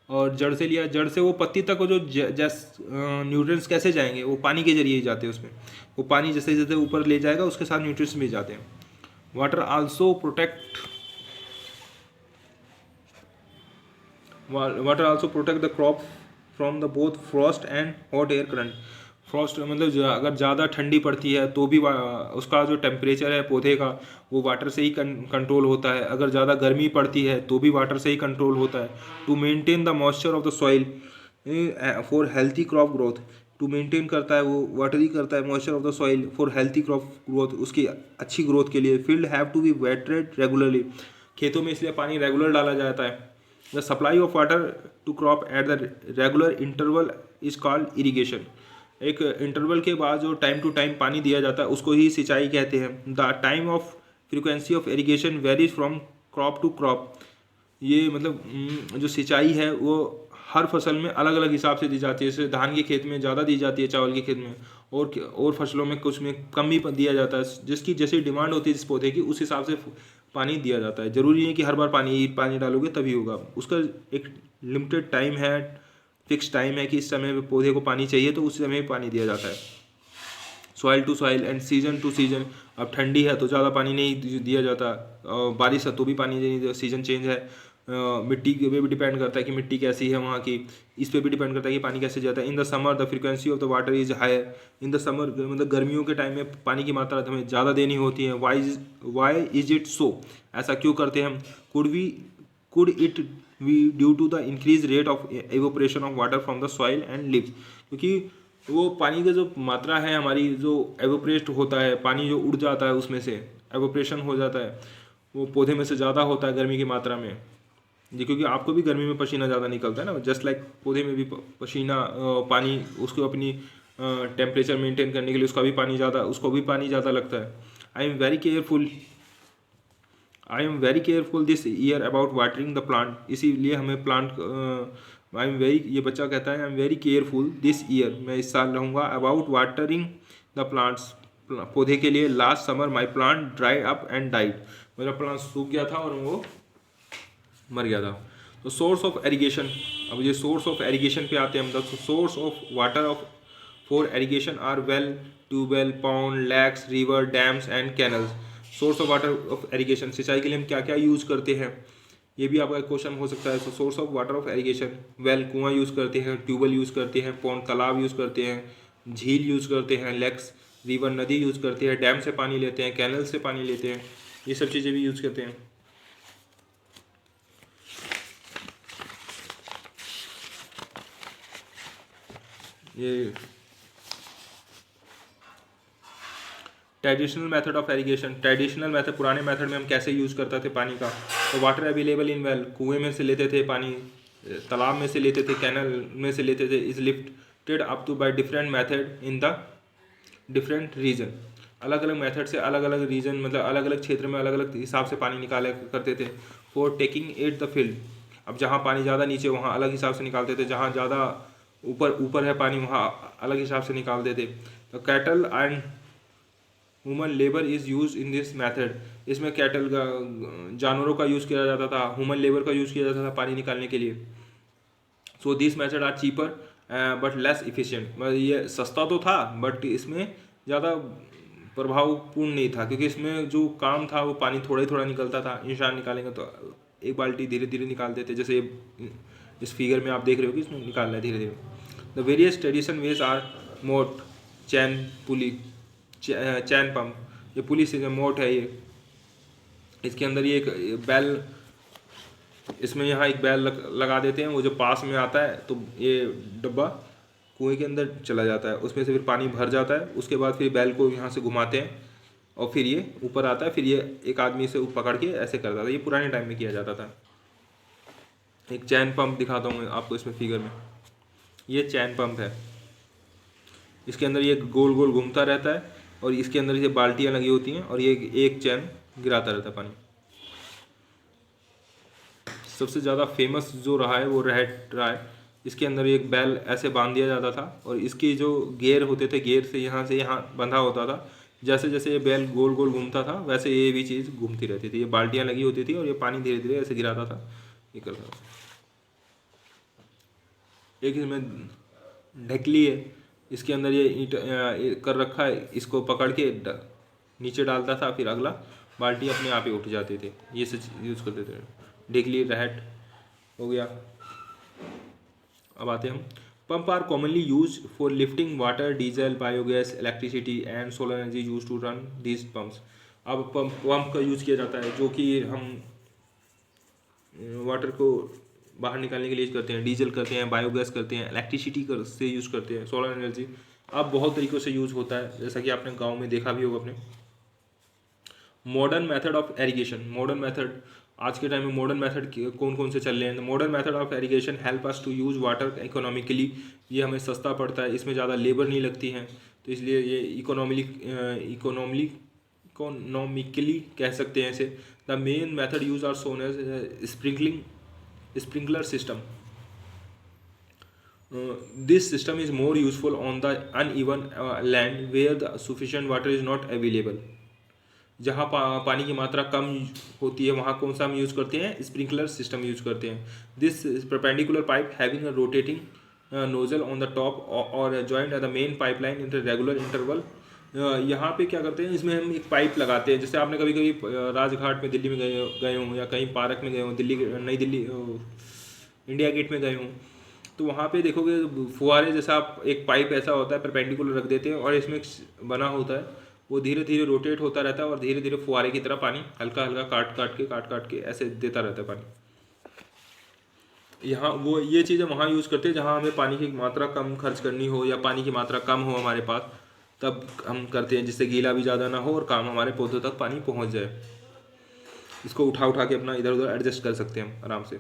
और जड़ से लिया, जड़ से वो पत्ती तक वो जो न्यूट्रिएंट्स कैसे जाएंगे, वो पानी के जरिए ही जाते हैं उसमें। वो पानी जैसे जैसे ऊपर ले जाएगा उसके साथ न्यूट्रिएंट्स भी जाते हैं। Water also protect the crop from the both Frost and hot air current. Frost मतलब अगर ज़्यादा ठंडी पड़ती है तो भी उसका जो टेम्परेचर है पौधे का वो वाटर से ही कंट्रोल होता है। अगर ज़्यादा गर्मी पड़ती है तो भी वाटर से ही कंट्रोल होता है। To maintain the moisture of the soil for healthy crop growth, to maintain करता है वो, वाटर ही करता है moisture of the soil for healthy crop growth, उसकी अच्छी ग्रोथ के लिए। Field have to be wetted regularly, खेतों में इसलिए पानी रेगुलर डाला जाता है। The supply of water to crop at the regular interval is called irrigation. एक इंटरवल के बाद जो टाइम टू टाइम पानी दिया जाता है उसको ही सिंचाई कहते हैं। The time of frequency of irrigation varies from crop to crop. ये मतलब जो सिंचाई है वो हर फसल में अलग अलग हिसाब से दी जाती है। जैसे धान के खेत में ज़्यादा दी जाती है, चावल के खेत में और फसलों में कुछ में कम भी दिया जाता है। जिसकी जैसी डिमांड होती है जिस पौधे की उस हिसाब से पानी दिया जाता है। ज़रूरी नहीं कि हर बार पानी डालोगे तभी होगा, उसका एक लिमिटेड टाइम है, फिक्स टाइम है कि इस समय पौधे को पानी चाहिए तो उस समय पानी दिया जाता है। Soil to soil and season to season. अब ठंडी है तो ज़्यादा पानी नहीं दिया जाता, बारिश है तो भी पानी नहीं दिया, सीजन चेंज है। मिट्टी पे भी डिपेंड करता है कि मिट्टी कैसी है वहाँ की, इस पे भी डिपेंड करता है कि पानी कैसे जाता है। In the summer the frequency of the water is higher. In the summer मतलब गर्मियों के टाइम में पानी की मात्रा हमें ज़्यादा देनी होती है। वाई इज इट सो, ऐसा क्यों करते हैं हम? Could it we due to the increase rate of evaporation of water from the soil and leaves. क्योंकि वो पानी का जो मात्रा है हमारी, जो एवोपरेट होता है पानी, जो उड़ जाता है उसमें से एवोपरेशन हो जाता है, वो पौधे में से ज़्यादा होता है गर्मी की मात्रा में जी। क्योंकि आपको भी गर्मी में पसीना ज़्यादा निकलता है ना, जस्ट लाइक पौधे में भी पसीना पानी उसको अपनी टेम्परेचर मेंटेन करने के लिए उसको भी पानी ज़्यादा लगता है। I am very careful this year about watering the plant. इसीलिए हमें ये बच्चा कहता है I am very careful this year, मैं इस साल रहूँगा, अबाउट वाटरिंग द प्लांट्स, पौधे के लिए। Last summer my plant dry up and died, मेरा प्लांट सूख गया था और वो मर गया था। तो सोर्स ऑफ एरीगेशन, अब ये सोर्स ऑफ एरीगेशन पे आते हैं हम। The source of water for irrigation are well, tube well, pond, lakes, river, dams and canals. Source of water of irrigation, सिंचाई के लिए हम क्या क्या यूज़ करते हैं, ये भी आपका क्वेश्चन हो सकता है। Source of water of irrigation, well कुआं यूज़ करते हैं, ट्यूबवेल यूज़ करते हैं, पॉन्ड तालाब यूज़ करते हैं, झील यूज़ करते हैं, लेक्स रिवर नदी यूज़ करते हैं, डैम से पानी लेते हैं, कैनल से पानी लेते हैं, ये सब चीज़ें भी यूज़ करते हैं। ये traditional method of irrigation, traditional method, पुराने मेथड में हम कैसे यूज़ करते थे पानी का। तो वाटर अवेलेबल इन वेल, कुएं में से लेते थे पानी, तालाब में से लेते थे, कैनल में से लेते थे। Is lifted up to by different method in the different region. अलग अलग मेथड से अलग अलग रीजन, मतलब अलग अलग क्षेत्र में अलग अलग हिसाब से पानी निकाले करते थे। For taking it the field, अब जहाँ पानी ज़्यादा नीचे वहाँ अलग हिसाब से निकालते थे, जहाँ ज़्यादा ऊपर है पानी वहाँ अलग हिसाब से निकालते थे। तो cattle and human labour is use in this method, इसमें कैटल का जानवरों का यूज़ किया जाता था, ह्यूमन लेबर का यूज़ किया जाता था पानी निकालने के लिए। So this method are cheaper but less efficient, मतलब ये सस्ता तो था बट इसमें ज़्यादा प्रभावपूर्ण नहीं था, क्योंकि इसमें जो काम था वो पानी थोड़ा ही थोड़ा निकलता था। इंसान निकालेंगे तो एक बाल्टी धीरे धीरे निकालते थे, जैसे इस फिगर में आप देख रहे हो कि इसमें निकालना है धीरे धीरे। The various tradition ways are moat, chain, pulley, chain pump, ये पुली से मोट है ये, इसके अंदर ये एक बैल, इसमें यहाँ एक बैल लगा देते हैं, वो जो पास में आता है तो ये डब्बा कुएं के अंदर चला जाता है, उसमें से फिर पानी भर जाता है। उसके बाद फिर बैल को यहाँ से घुमाते हैं और फिर ये ऊपर आता है, फिर ये एक आदमी से पकड़ के ऐसे करता था। ये पुराने टाइम में किया जाता था। एक चैन पंप दिखाता हूँ आपको इसमें फिगर में, ये चैन पंप है, इसके अंदर ये गोल गोल घूमता रहता है और इसके अंदर ये बाल्टियाँ लगी होती हैं और ये एक चैन गिराता रहता है पानी। सबसे ज़्यादा फेमस जो रहा है वो रहा है, इसके अंदर एक बैल ऐसे बांध दिया जाता था और इसके जो गेयर होते थे, गेयर से यहाँ बंधा होता था। जैसे जैसे ये बैल गोल गोल घूमता था वैसे ये भी चीज़ घूमती रहती थी। ये बाल्टियाँ लगी होती थी और ये पानी धीरे धीरे ऐसे गिराता था। ये कर रहा है। एक इसमें ढकली है, इसके अंदर ये ईंट कर रखा है, इसको पकड़ के नीचे डालता था, फिर अगला बाल्टी अपने आप ही उठ जाते थे, ये सब यूज़ करते थे। ढकली रहट हो गया। अब आते हैं हम, pump are commonly use for lifting water, diesel, biogas, electricity and solar energy use to run these pumps. अब पंप का यूज़ किया जाता है जो कि हम वाटर को बाहर निकालने के लिए यूज करते हैं, डीजल करते हैं, बायोगैस करते हैं, इलेक्ट्रिसिटी से यूज़ करते हैं, सोलर एनर्जी। अब बहुत तरीक़ों से यूज़ होता है, जैसा कि आपने गांव में देखा भी होगा अपने। Modern method of irrigation, modern method, आज के टाइम में मॉडर्न मेथड कौन कौन से चल रहे हैं। Modern method of irrigation help us to use water economically, ये हमें सस्ता पड़ता है, इसमें ज़्यादा लेबर नहीं लगती है, तो इसलिए ये इकोनॉमिकली कह सकते हैं इसे। The main method use are shown as sprinkler system. This system is more useful on the uneven land where the sufficient water is not available. जहाँ पानी की मात्रा कम होती है वहाँ कौन सा हम यूज़ करते हैं, स्प्रिंकलर सिस्टम यूज़ करते हैं। This perpendicular pipe having a rotating nozzle on the top और joint at the main pipeline in regular interval. यहाँ पे क्या करते हैं, इसमें हम एक पाइप लगाते हैं। जैसे आपने कभी कभी राजघाट में दिल्ली में गए हों या कहीं पार्क में गए हों, नई दिल्ली इंडिया गेट में गए हों, तो वहाँ पे देखोगे फुहारे जैसा एक पाइप ऐसा होता है, परपेंडिकुलर रख देते हैं और इसमें बना होता है, वो धीरे धीरे रोटेट होता रहता है और धीरे धीरे फुहारे की तरह पानी हल्का हल्का काट काट के ऐसे देता रहता है पानी। यहाँ वो ये चीज़ें वहाँ यूज़ करते हैं जहाँ हमें पानी की मात्रा कम खर्च करनी हो या पानी की मात्रा कम हो हमारे पास, तब हम करते हैं, जिससे गीला भी ज़्यादा ना हो और काम हमारे पौधों तक पानी पहुँच जाए। इसको उठा उठा के अपना इधर उधर एडजस्ट कर सकते हैं हम आराम से।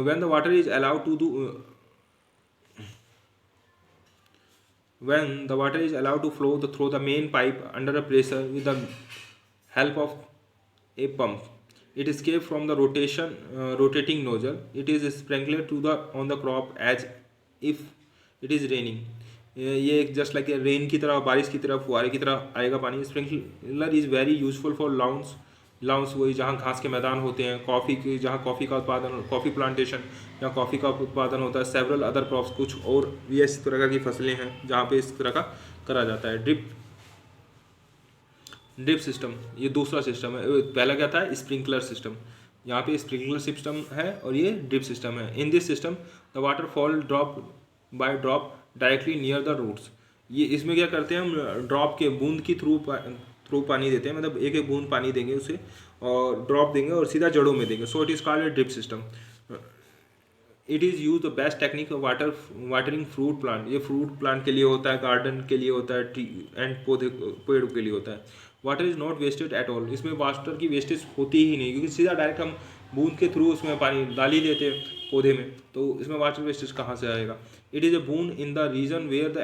When the water is allowed to flow through the main pipe under a pressure with the help of a pump, it escapes from the rotating nozzle. It is sprinkled on the crop as if it is raining. ये just like rain की तरह, बारिश की तरह, फुहारे की तरह आएगा पानी। Sprinkler is very useful for lawns वही जहाँ घास के मैदान होते हैं, जहाँ कॉफ़ी का उत्पादन, कॉफ़ी प्लांटेशन जहाँ कॉफ़ी का उत्पादन होता है, सेवरल अदर क्रॉप्स, कुछ और भी इस तरह की फसलें हैं जहाँ पे इस तरह का करा जाता है। ड्रिप सिस्टम, ये दूसरा सिस्टम है। पहला क्या था, स्प्रिंकलर सिस्टम, यहाँ पे स्प्रिंकलर सिस्टम है और ये ड्रिप सिस्टम है। In this system the water fall drop by drop directly near the roots. ये इसमें क्या करते हैं, हम ड्रॉप के बूंद की थ्रू पानी देते हैं, मतलब एक एक बूंद पानी देंगे उसे और ड्रॉप देंगे और सीधा जड़ों में देंगे। So it is called a drip system. It is use the best technique watering fruit plant. ये फ्रूट प्लांट के लिए होता है, गार्डन के लिए होता है, ट्री एंड पेड़ों के लिए होता है। Water is not wasted at all. इसमें वाटर की वेस्टेज होती ही नहीं, क्योंकि सीधा डायरेक्ट हम बूंद के थ्रू उसमें पानी डाल ही देते हैं पौधे में, तो इसमें वाटर वेस्टेज कहाँ से आएगा। It is a boon in the region where the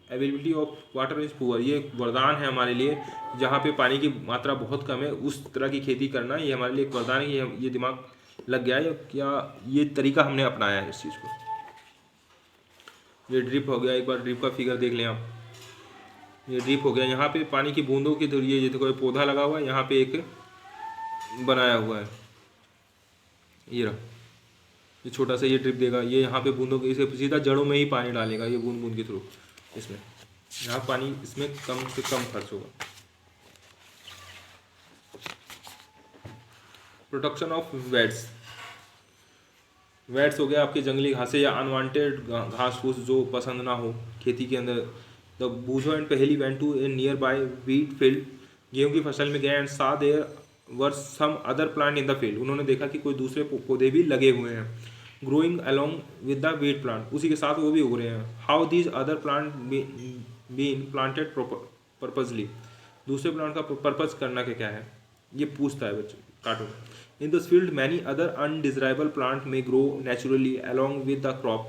availability of water is poor. ये एक वरदान है हमारे लिए, जहाँ पे पानी की मात्रा बहुत कम है, उस तरह की खेती करना ये हमारे लिए एक वरदान है। ये दिमाग लग गया है क्या, ये तरीका हमने अपनाया है इस चीज़ को। ये ड्रिप हो गया, एक बार ड्रिप का फिगर देख लें आप। ये ड्रिप हो गया, यहाँ पे पानी की बूंदों के जरिए, ये देखो पौधा लगा हुआ है, यहाँ पे एक बनाया हुआ है, ये रहा, ये छोटा सा ये ड्रिप देगा, ये यहाँ पे बूंदों के, इसे सीधा जड़ों में ही पानी डालेगा, ये बूंद बूंद के थ्रू इसमें। यहाँ पानी इसमें कम से कम खर्च होगा। प्रोटेक्शन ऑफ वेट्स हो गया आपके जंगली घासें या अनवांटेड घास फूस जो पसंद ना हो खेती के अंदर। The Boojho and Paheli went to a nearby wheat field. गेहूं की फसल में गए and saw there were some other plant in the field. उन्होंने देखा कि कोई दूसरे पौधे भी लगे हुए हैं, growing along with the wheat plant, उसी के साथ वो भी उग रहे हैं। How these other plant been planted purposely. दूसरे प्लांट का पर्पज करना क्या है, ये पूछता है बच्चे cartoon. In this field, many other undesirable plant may grow naturally along with the crop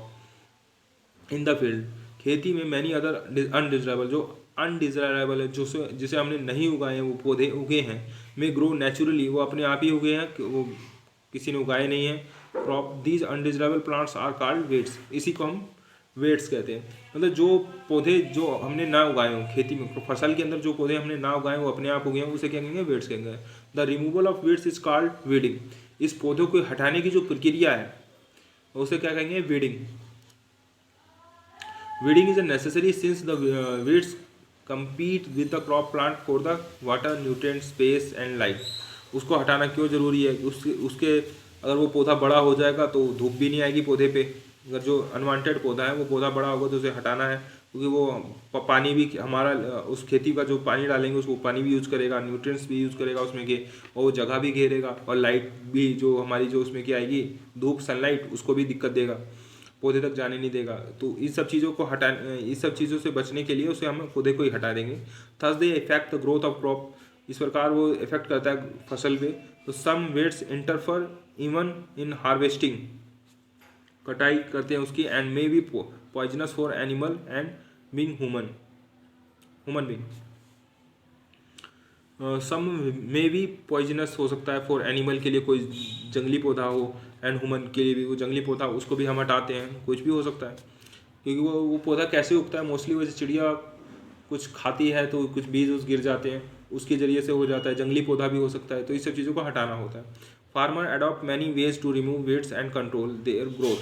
in the field. खेती में many other undesirable, जो undesirable है, जिसे हमने नहीं उगाए हैं, वो पौधे उगे हैं, may grow naturally, वो अपने आप ही उगे हैं, वो किसी ने उगाए नहीं हैं। Crop, these undesirable plants are called weeds. इसी को हम वेट्स कहते हैं। मतलब जो पौधे जो हमने ना उगाए हों खेती में, फसल के अंदर जो पौधे हमने ना उगाए वो अपने आप उगे हैं, उसे क्या कहेंगे, वेट्स कहेंगे। The removal of weeds is called weeding. इस पौधों को हटाने की जो प्रक्रिया है उसे क्या कहेंगे? Weeding. Weeding is a necessary since the weeds compete with the crop plant for the water, nutrient, space and light। उसको हटाना क्यों ज़रूरी है? उसके उसके अगर वो पौधा बड़ा हो जाएगा तो धूप भी नहीं आएगी पौधे पे। अगर जो अनवांटेड पौधा है वो पौधा बड़ा होगा तो उसे हटाना है, क्योंकि वो पानी भी हमारा उस खेती का जो पानी डालेंगे उसको पानी भी यूज़ करेगा, न्यूट्रिएंट्स भी यूज़ करेगा उसमें के, और वो जगह भी घेरेगा, और लाइट भी जो हमारी जो उसमें की आएगी धूप सनलाइट उसको भी दिक्कत देगा, पौधे तक जाने नहीं देगा। तो इस सब चीज़ों को इस सब चीज़ों से बचने के लिए उसे हम पौधे को ही हटा देंगे। Thus they affect the growth of crop. इस प्रकार वो इफेक्ट करता है फसल पे। तो some weeds interfere even in harvesting. कटाई करते हैं उसकी। And may be poisonous for animal and being human being. Some में भी पॉइजनस हो सकता है फॉर एनिमल के लिए, कोई जंगली पौधा हो, एंड ह्यूमन के लिए भी वो जंगली पौधा उसको भी हम हटाते हैं। कुछ भी हो सकता है, क्योंकि वो पौधा कैसे उगता है मोस्टली वैसे चिड़िया कुछ खाती है तो कुछ बीज उस गिर जाते हैं, उसके ज़रिए से हो जाता है। जंगली पौधा भी हो सकता है, तो इस सब चीज़ों को हटाना होता है। Farmer adopt many ways to remove weeds and control their growth.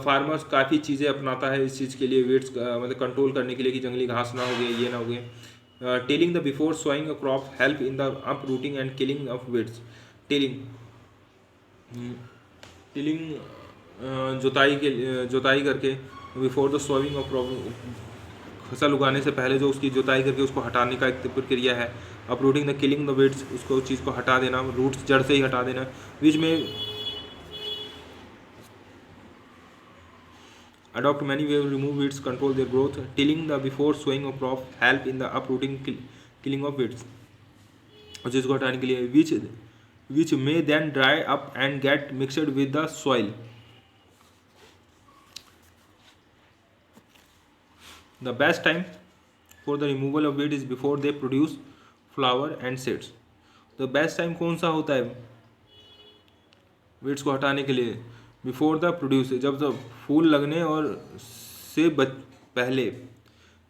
Farmers काफ़ी चीज़ें अपनाता है इस चीज़ के लिए, वीड्स मतलब कंट्रोल करने के लिए कि जंगली घास ना हो गए, ये ना हो गए। Tilling the before sowing a crop help in the uprooting and killing of weeds. Tilling tilling जुताई करके before the sowing of crop, फसल उगाने से पहले जो उसकी जुताई करके उसको हटाने का एक प्रक्रिया है। Uprooting the killing the weeds, उसको उस चीज़ को हटा देना, रूट्स जड़ से ही हटा देना। बीच में adopt many ways remove weeds, control their growth. Tilling the before sowing of crop help in the uprooting killing of weeds, उस चीज़ को हटाने के लिए। which may then dry up and get mixed with the soil। The best time for the removal of weed is before they produce flower and seeds। तो best time कौन सा होता है वीड्स को हटाने के लिए? बिफोर द प्रोड्यूस, जब फूल लगने और से पहले,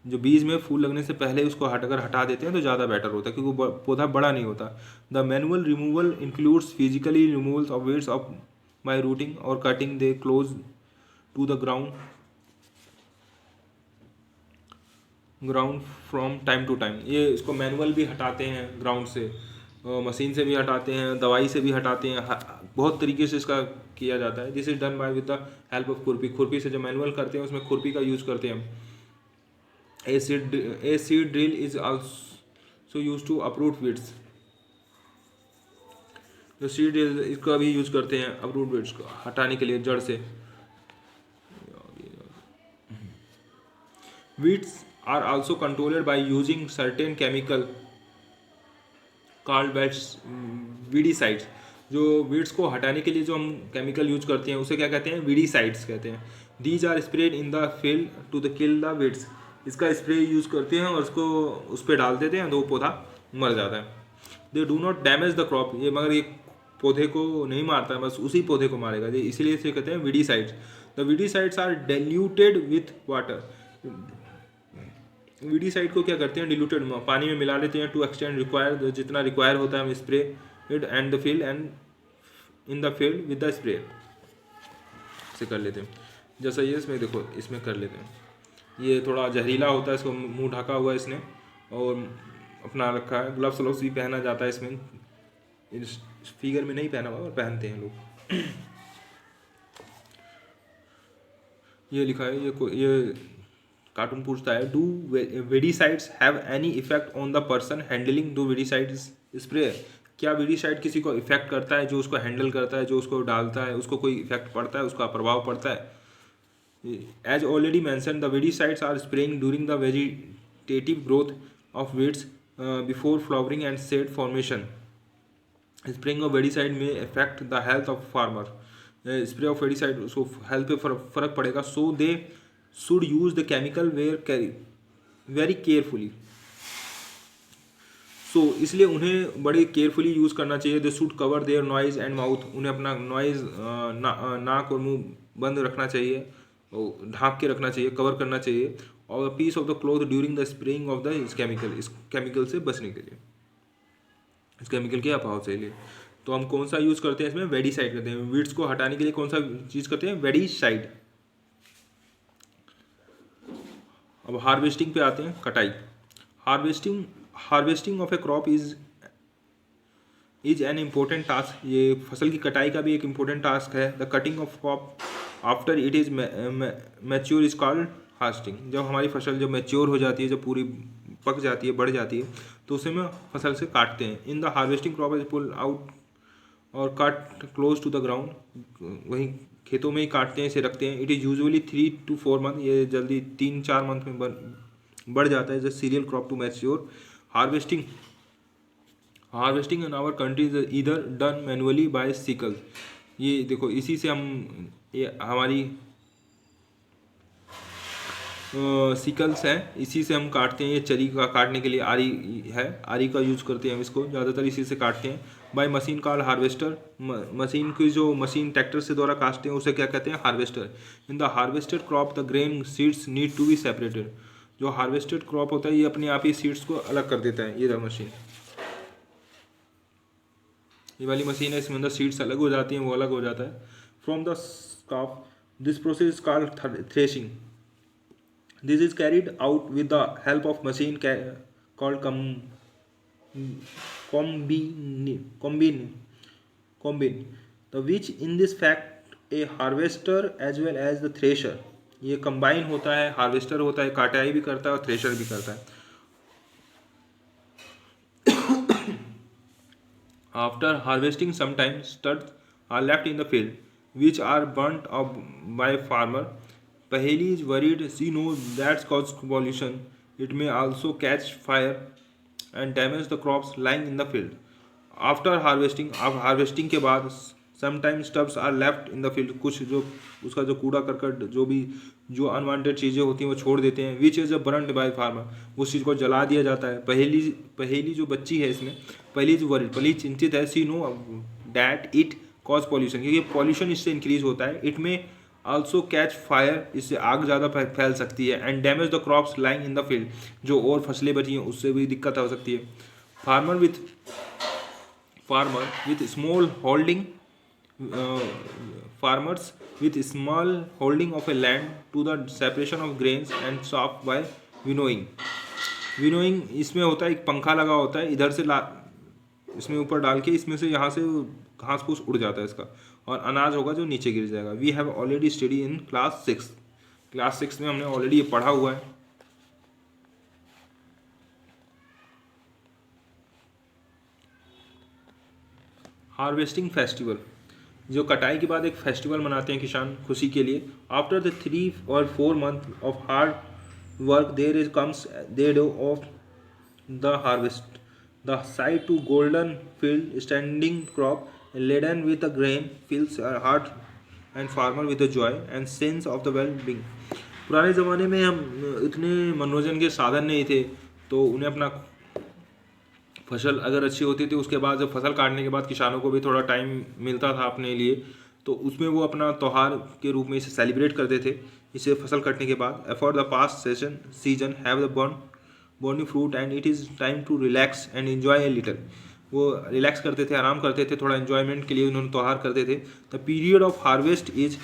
जो बीज में फूल लगने से पहले उसको अगर हटा देते हैं तो ज़्यादा बेटर होता है, क्योंकि वो पौधा बड़ा नहीं होता। The manual removal includes physically removal of weeds of by rooting और cutting they close to the ground from time to time. ये इसको मैनुअल भी हटाते हैं ग्राउंड से, मशीन से भी हटाते हैं, दवाई से भी हटाते हैं, बहुत तरीके से इसका किया जाता है। This is done bye with the help of खुरपी। खुरपी से जो मैनुअल करते हैं उसमें खुरपी का यूज़ करते हैं हम। A seed drill is also use to uproot weeds. जो सीड ड्रिल इसका भी यूज करते हैं अपरूट वीड्स को हटाने के लिए जड़ से। Weeds are also controlled by using certain chemical called weedicides। जो वीड्स को हटाने के लिए जो हम केमिकल यूज करते हैं उसे क्या कहते हैं? वीडीसाइड्स कहते हैं। These are spread in the field to the kill the weeds. इसका स्प्रे यूज करते हैं और उसको उस पर डाल देते हैं तो वो पौधा मर जाता है। They do not damage the crop. ये मगर ये पौधे को नहीं मारता है, बस उसी पौधे को मारेगा, इसीलिए इसे कहते हैं weedicides. The weedicides are diluted with water. Weedicide को क्या करते हैं? डिल्यूटेड पानी में मिला लेते हैं टू एक्सटेंड रिक्वायर, जितना रिक्वायर होता है हम spray it and the field and in the field with the spray से कर लेते हैं। जैसा ये इसमें देखो, इसमें कर लेते हैं। ये थोड़ा जहरीला होता है, इसको मुंह ढका हुआ है इसने और अपना रखा है। ग्लव्स व्लव्स भी पहना जाता है इसमें, इस फिगर में नहीं पहना हुआ और पहनते हैं लोग। ये लिखा है, ये कार्टून पूछता है, do weedicides have any effect on the person handling do weedicides spray. क्या वेडीसाइड किसी को इफेक्ट करता है? जो उसको हैंडल करता है, जो उसको डालता है, उसको कोई इफेक्ट पड़ता है, उसका प्रभाव पड़ता है? As already mentioned the weedicides are spraying during the vegetative growth of weeds before flowering and seed formation. Spraying of weedicide में effect the health of farmer. Spray of weedicide उसको हेल्थ पे फर्क पड़ेगा। सो दे should use the chemical very carefully। so इसलिए उन्हें बड़े carefully use करना चाहिए। They should cover their noise and mouth. उन्हें अपना नॉइज नाक और मुंह बंद रखना चाहिए, ढाँक के रखना चाहिए, कवर करना चाहिए। और piece of the cloth during the spraying of the इस केमिकल से बचने के लिए। इस केमिकल के अभाव से लिए। तो हम कौन सा यूज़ करते हैं इसमें, वेडीसाइड करते हैं। वीड्स को हटाने के लिए कौन सा चीज़ करते हैं, वेडीसाइड। अब हार्वेस्टिंग पे आते हैं, कटाई। Harvesting of A crop is an important task. ये फसल की कटाई का भी एक इम्पोर्टेंट टास्क है। The cutting of crop after it is mature is called harvesting. जब हमारी फसल जब मैच्योर हो जाती है, जब पूरी पक जाती है, बढ़ जाती है, तो उसे में फसल से काटते हैं। In the harvesting crop is pull out और cut close to the ground. वहीं खेतों में ही काटते हैं, इसे रखते हैं। It is usually 3 to 4 month, ये जल्दी 3-4 मंथ में बढ़ जाता है। The cereal crop to mature. Harvesting in our country is either done manually by sickle. ये देखो, इसी से हम, ये हमारी सिकल्स हैं, इसी से हम काटते हैं। ये चरी का काटने के लिए आरी है, आरी का यूज करते हैं हम इसको, ज़्यादातर इसी से काटते हैं। By machine called harvester. Machine की जो मशीन ट्रैक्टर से द्वारा काटते हैं उसे क्या कहते हैं, harvester. In the harvested crop the grain seeds need to be separated. जो हार्वेस्टेड क्रॉप होता है ये अपने आप ही सीड्स को अलग कर देता है। ये मशीन, ये वाली मशीन है, इसमें अंदर सीड्स अलग हो जाती हैं, वो अलग हो जाता है। From the stock this process is called threshing. This is carried out with the help of machine called combine, the which in this fact a harvester as well as the thresher। ये combine होता है, harvester होता है, काटाई भी करता है और थ्रेशर भी करता है। After harvesting sometimes studs are left in the field which are burnt up by farmer। Paheli is worried, she knows that causes pollution। It may also catch fire and damage the crops lying in the field। After harvesting, अब harvesting के बाद sometime stubs are left in the field. कुछ जो उसका जो कूड़ा करकट, जो अनवांटेड चीज़ें होती हैं वो छोड़ देते हैं। Which is a burned by farmer, उस चीज़ को जला दिया जाता है। पहली जो बच्ची है इसमें, पहली जो वरीड, पहली चिंतित है, see no that it cause pollution, क्योंकि पॉल्यूशन इससे इंक्रीज होता है। इट में आल्सो कैच फायर, इससे आग ज़्यादा फैल सकती है। And damage the crops lying in the field, जो और फसलें बची हैं उससे भी दिक्कत हो सकती है। Farmer with small holding farmers with small holding of a land to the separation of grains and chaff by winnowing। इसमें होता है, एक पंखा लगा होता है, इधर से इसमें ऊपर डाल के, इसमें से यहाँ से घास फूस उड़ जाता है इसका, और अनाज होगा जो नीचे गिर जाएगा। We have already study in class 6 में हमने ऑलरेडी ये पढ़ा हुआ है। हार्वेस्टिंग फेस्टिवल, जो कटाई के बाद एक फेस्टिवल मनाते हैं किसान खुशी के लिए। After the 3 or 4 month of hard work there is comes the day of the harvest. The sight to golden field standing crop laden with the grain feels heart and farmer with the joy and sense of the well being. पुराने ज़माने में हम इतने मनोरंजन के साधन नहीं थे, तो उन्हें अपना फसल अगर अच्छी होती थी, उसके बाद जब फसल काटने के बाद किसानों को भी थोड़ा टाइम मिलता था अपने लिए, तो उसमें वो अपना त्यौहार के रूप में इसे सेलिब्रेट करते थे। इसे फसल कटने के बाद for the past season have the burning fruit and it is time to relax and enjoy a little. वो रिलैक्स करते थे, आराम करते थे, थोड़ा एन्जॉयमेंट के लिए उन्होंने त्यौहार करते थे। The period of harvest is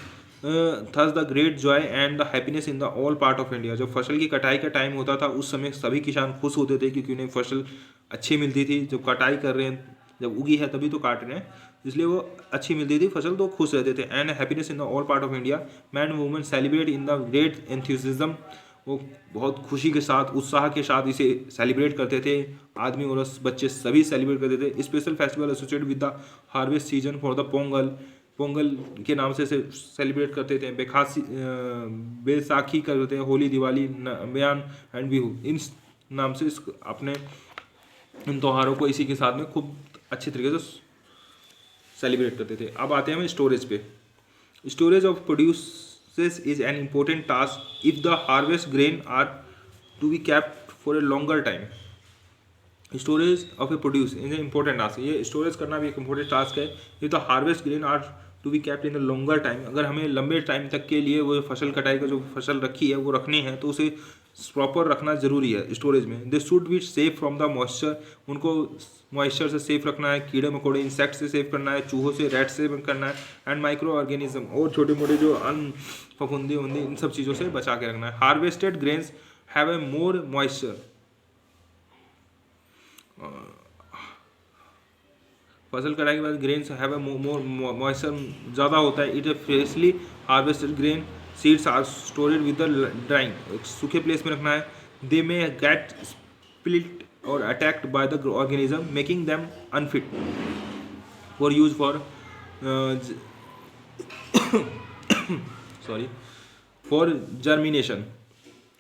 thus the great Joy and the happiness in the all part of India. जब फसल की कटाई का टाइम होता था उस समय सभी किसान खुश होते थे, क्योंकि उन्हें फसल अच्छी मिलती थी। जब कटाई कर रहे हैं, जब उगी है तभी तो काट रहे हैं, इसलिए वो अच्छी मिलती थी फसल, तो खुश रहते थे। And happiness in the all part of India. Man women celebrate in the great enthusiasm. वो बहुत खुशी के साथ, उत्साह के साथ इसे सेलिब्रेट करते थे। आदमी और बच्चे सभी सेलिब्रेट करते थे। Special festival associate with the harvest season for the Pongal के नाम से इसे सेलिब्रेट करते थे। बैसाखी करते हैं, होली, दिवाली, बयान एंड बिहू, इन नाम से अपने इन त्योहारों को इसी के साथ में खूब अच्छे तरीके से सेलिब्रेट करते थे। अब आते हैं हम स्टोरेज पे। Storage of produces is an important task if the harvest grain are to be kept for a longer time. Storage of a produce is an important task, ये स्टोरेज करना भी एक इम्पोर्टेंट टास्क है। If the harvest grain are to be kept in a longer time, अगर हमें लंबे time तक के लिए वो फसल कटाई का जो फसल रखी है वो रखनी है, तो उसे प्रॉपर रखना ज़रूरी है स्टोरेज में। They should be safe from the moisture, उनको मॉइस्चर से सेफ रखना है, कीड़े मकोड़े इंसेक्ट से सेफ करना है, चूहों से, रैट से करना है, एंड माइक्रो ऑर्गेनिज्म और छोटे मोटे जो फफूंदी उंदी इन सब चीज़ों से बचा के रखना है। Harvested grains have a more moisture, फसल कटाई के बाद grains have a more moisture ज़्यादा होता है। It A freshly harvested grain seeds are storeyed with the drawing, सूखे प्लेस में रखना है। दे मे गेट स्प्लिट और attacked by the organism making them unfit for use for sorry for germination.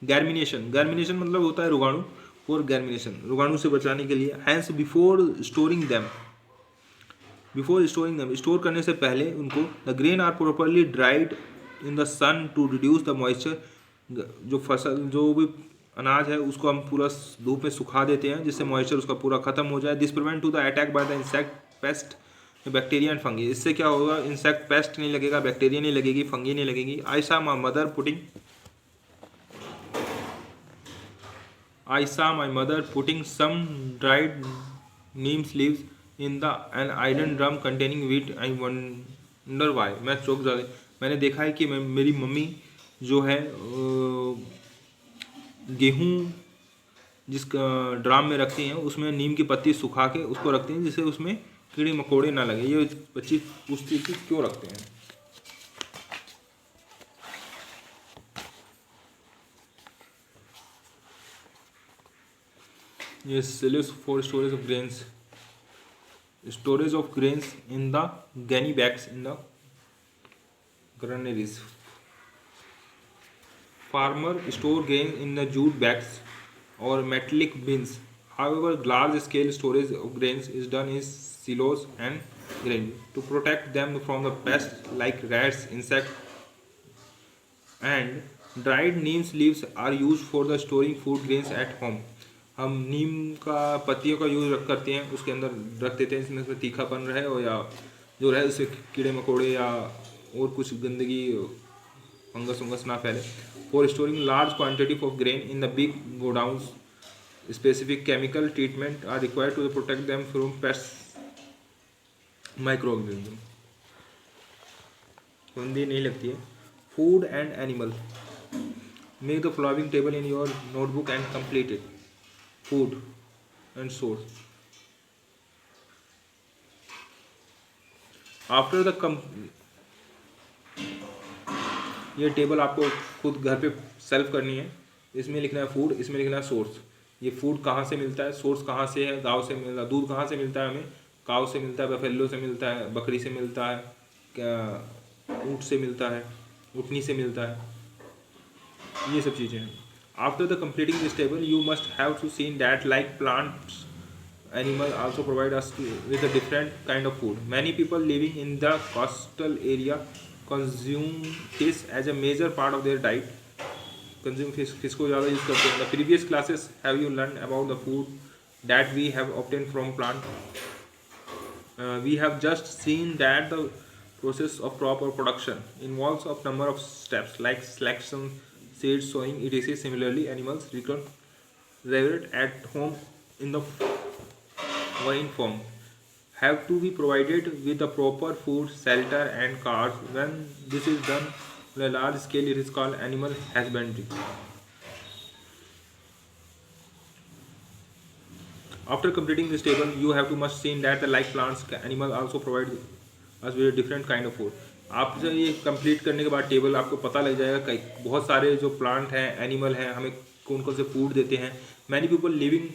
गर्मिनेशन मतलब होता है रोगाणु, फॉर गर्मिनेशन रोगाणु से बचाने के लिए। Hence before storing them store करने से पहले उनको the grain are properly dried in the sun to reduce the moisture. जो फसल जो भी अनाज है उसको हम पूरा धूप में सुखा देते हैं जिससे मॉइस्चर उसका पूरा खत्म हो जाए। This prevent to the attack by the insect, pest, bacteria and fungi. इससे क्या होगा, इंसेक्ट पेस्ट नहीं लगेगा, बैक्टीरिया नहीं लगेगी, फंगी नहीं लगेगी। आई saw my mother putting some dried neem leaves in an iron drum containing wheat. I wonder why. मैं चौंक जा, मैंने देखा है कि मेरी मम्मी जो है गेहूँ जिस ड्राम में रखती हैं उसमें नीम की पत्ती सुखा के उसको रखती हैं जिससे उसमें कीड़े मकोड़े ना लगे। ये बच्ची पूछती थी क्यों रखते हैं। ये silos for storage of grains, storage of grains in the gunny bags in the granaries. Farmer store grain in the jute bags or metallic bins. However, large-scale storage of grains is done in silos and granaries to protect them from the pests like rats, insects, and dried neem leaves are used for the storing food grains at home. हम नीम का पत्तियों का use करते हैं, उसके अंदर रख देते हैं इसमें तीखापन रहे और या जो रहे उससे कीड़े मकोड़े या और कुछ गंदगी फंगस वंगस ना फैले। For storing large quantity of grain in the big godowns, specific chemical treatment are required to protect them from pest, microorganism. गंदी नहीं लगती है। Food and animal, make the following table in your notebook and complete it. Food and source, after the ये table आपको खुद घर पे self करनी है। इसमें लिखना है फूड, इसमें लिखना है सोर्स। ये फूड कहाँ से मिलता है, सोर्स कहाँ से है, गांव से मिलता है। दूध कहाँ से मिलता है, हमें काव से मिलता है, बफेलो से मिलता है, बकरी से मिलता है, क्या ऊँट से मिलता है, उटनी से मिलता है, ये सब चीज़ें हैं। After the completing this table you must have to seen that like plants animal also provide us with a different kind of food. Many people living in the coastal area consume fish as a major part of their diet. Consume fish को ज़्यादा use करते हैं। The previous classes have you learned about the food that we have obtained from plant? We have just seen that the process of proper production involves a number of steps like selection, seed sowing, etc. Similarly, animals reared at home in the marine farm have to be provided with the proper food, shelter and cars. When this is done on a large scale, it is called animal husbandry. After completing this table, you have to must see that the like plants, animal also provide us with a different kind of food. आप जब ये complete करने के बाद table आपको पता लग जाएगा कई बहुत सारे जो प्लांट हैं, एनिमल हैं, हमें कौन कौन से फूड देते हैं। Many people living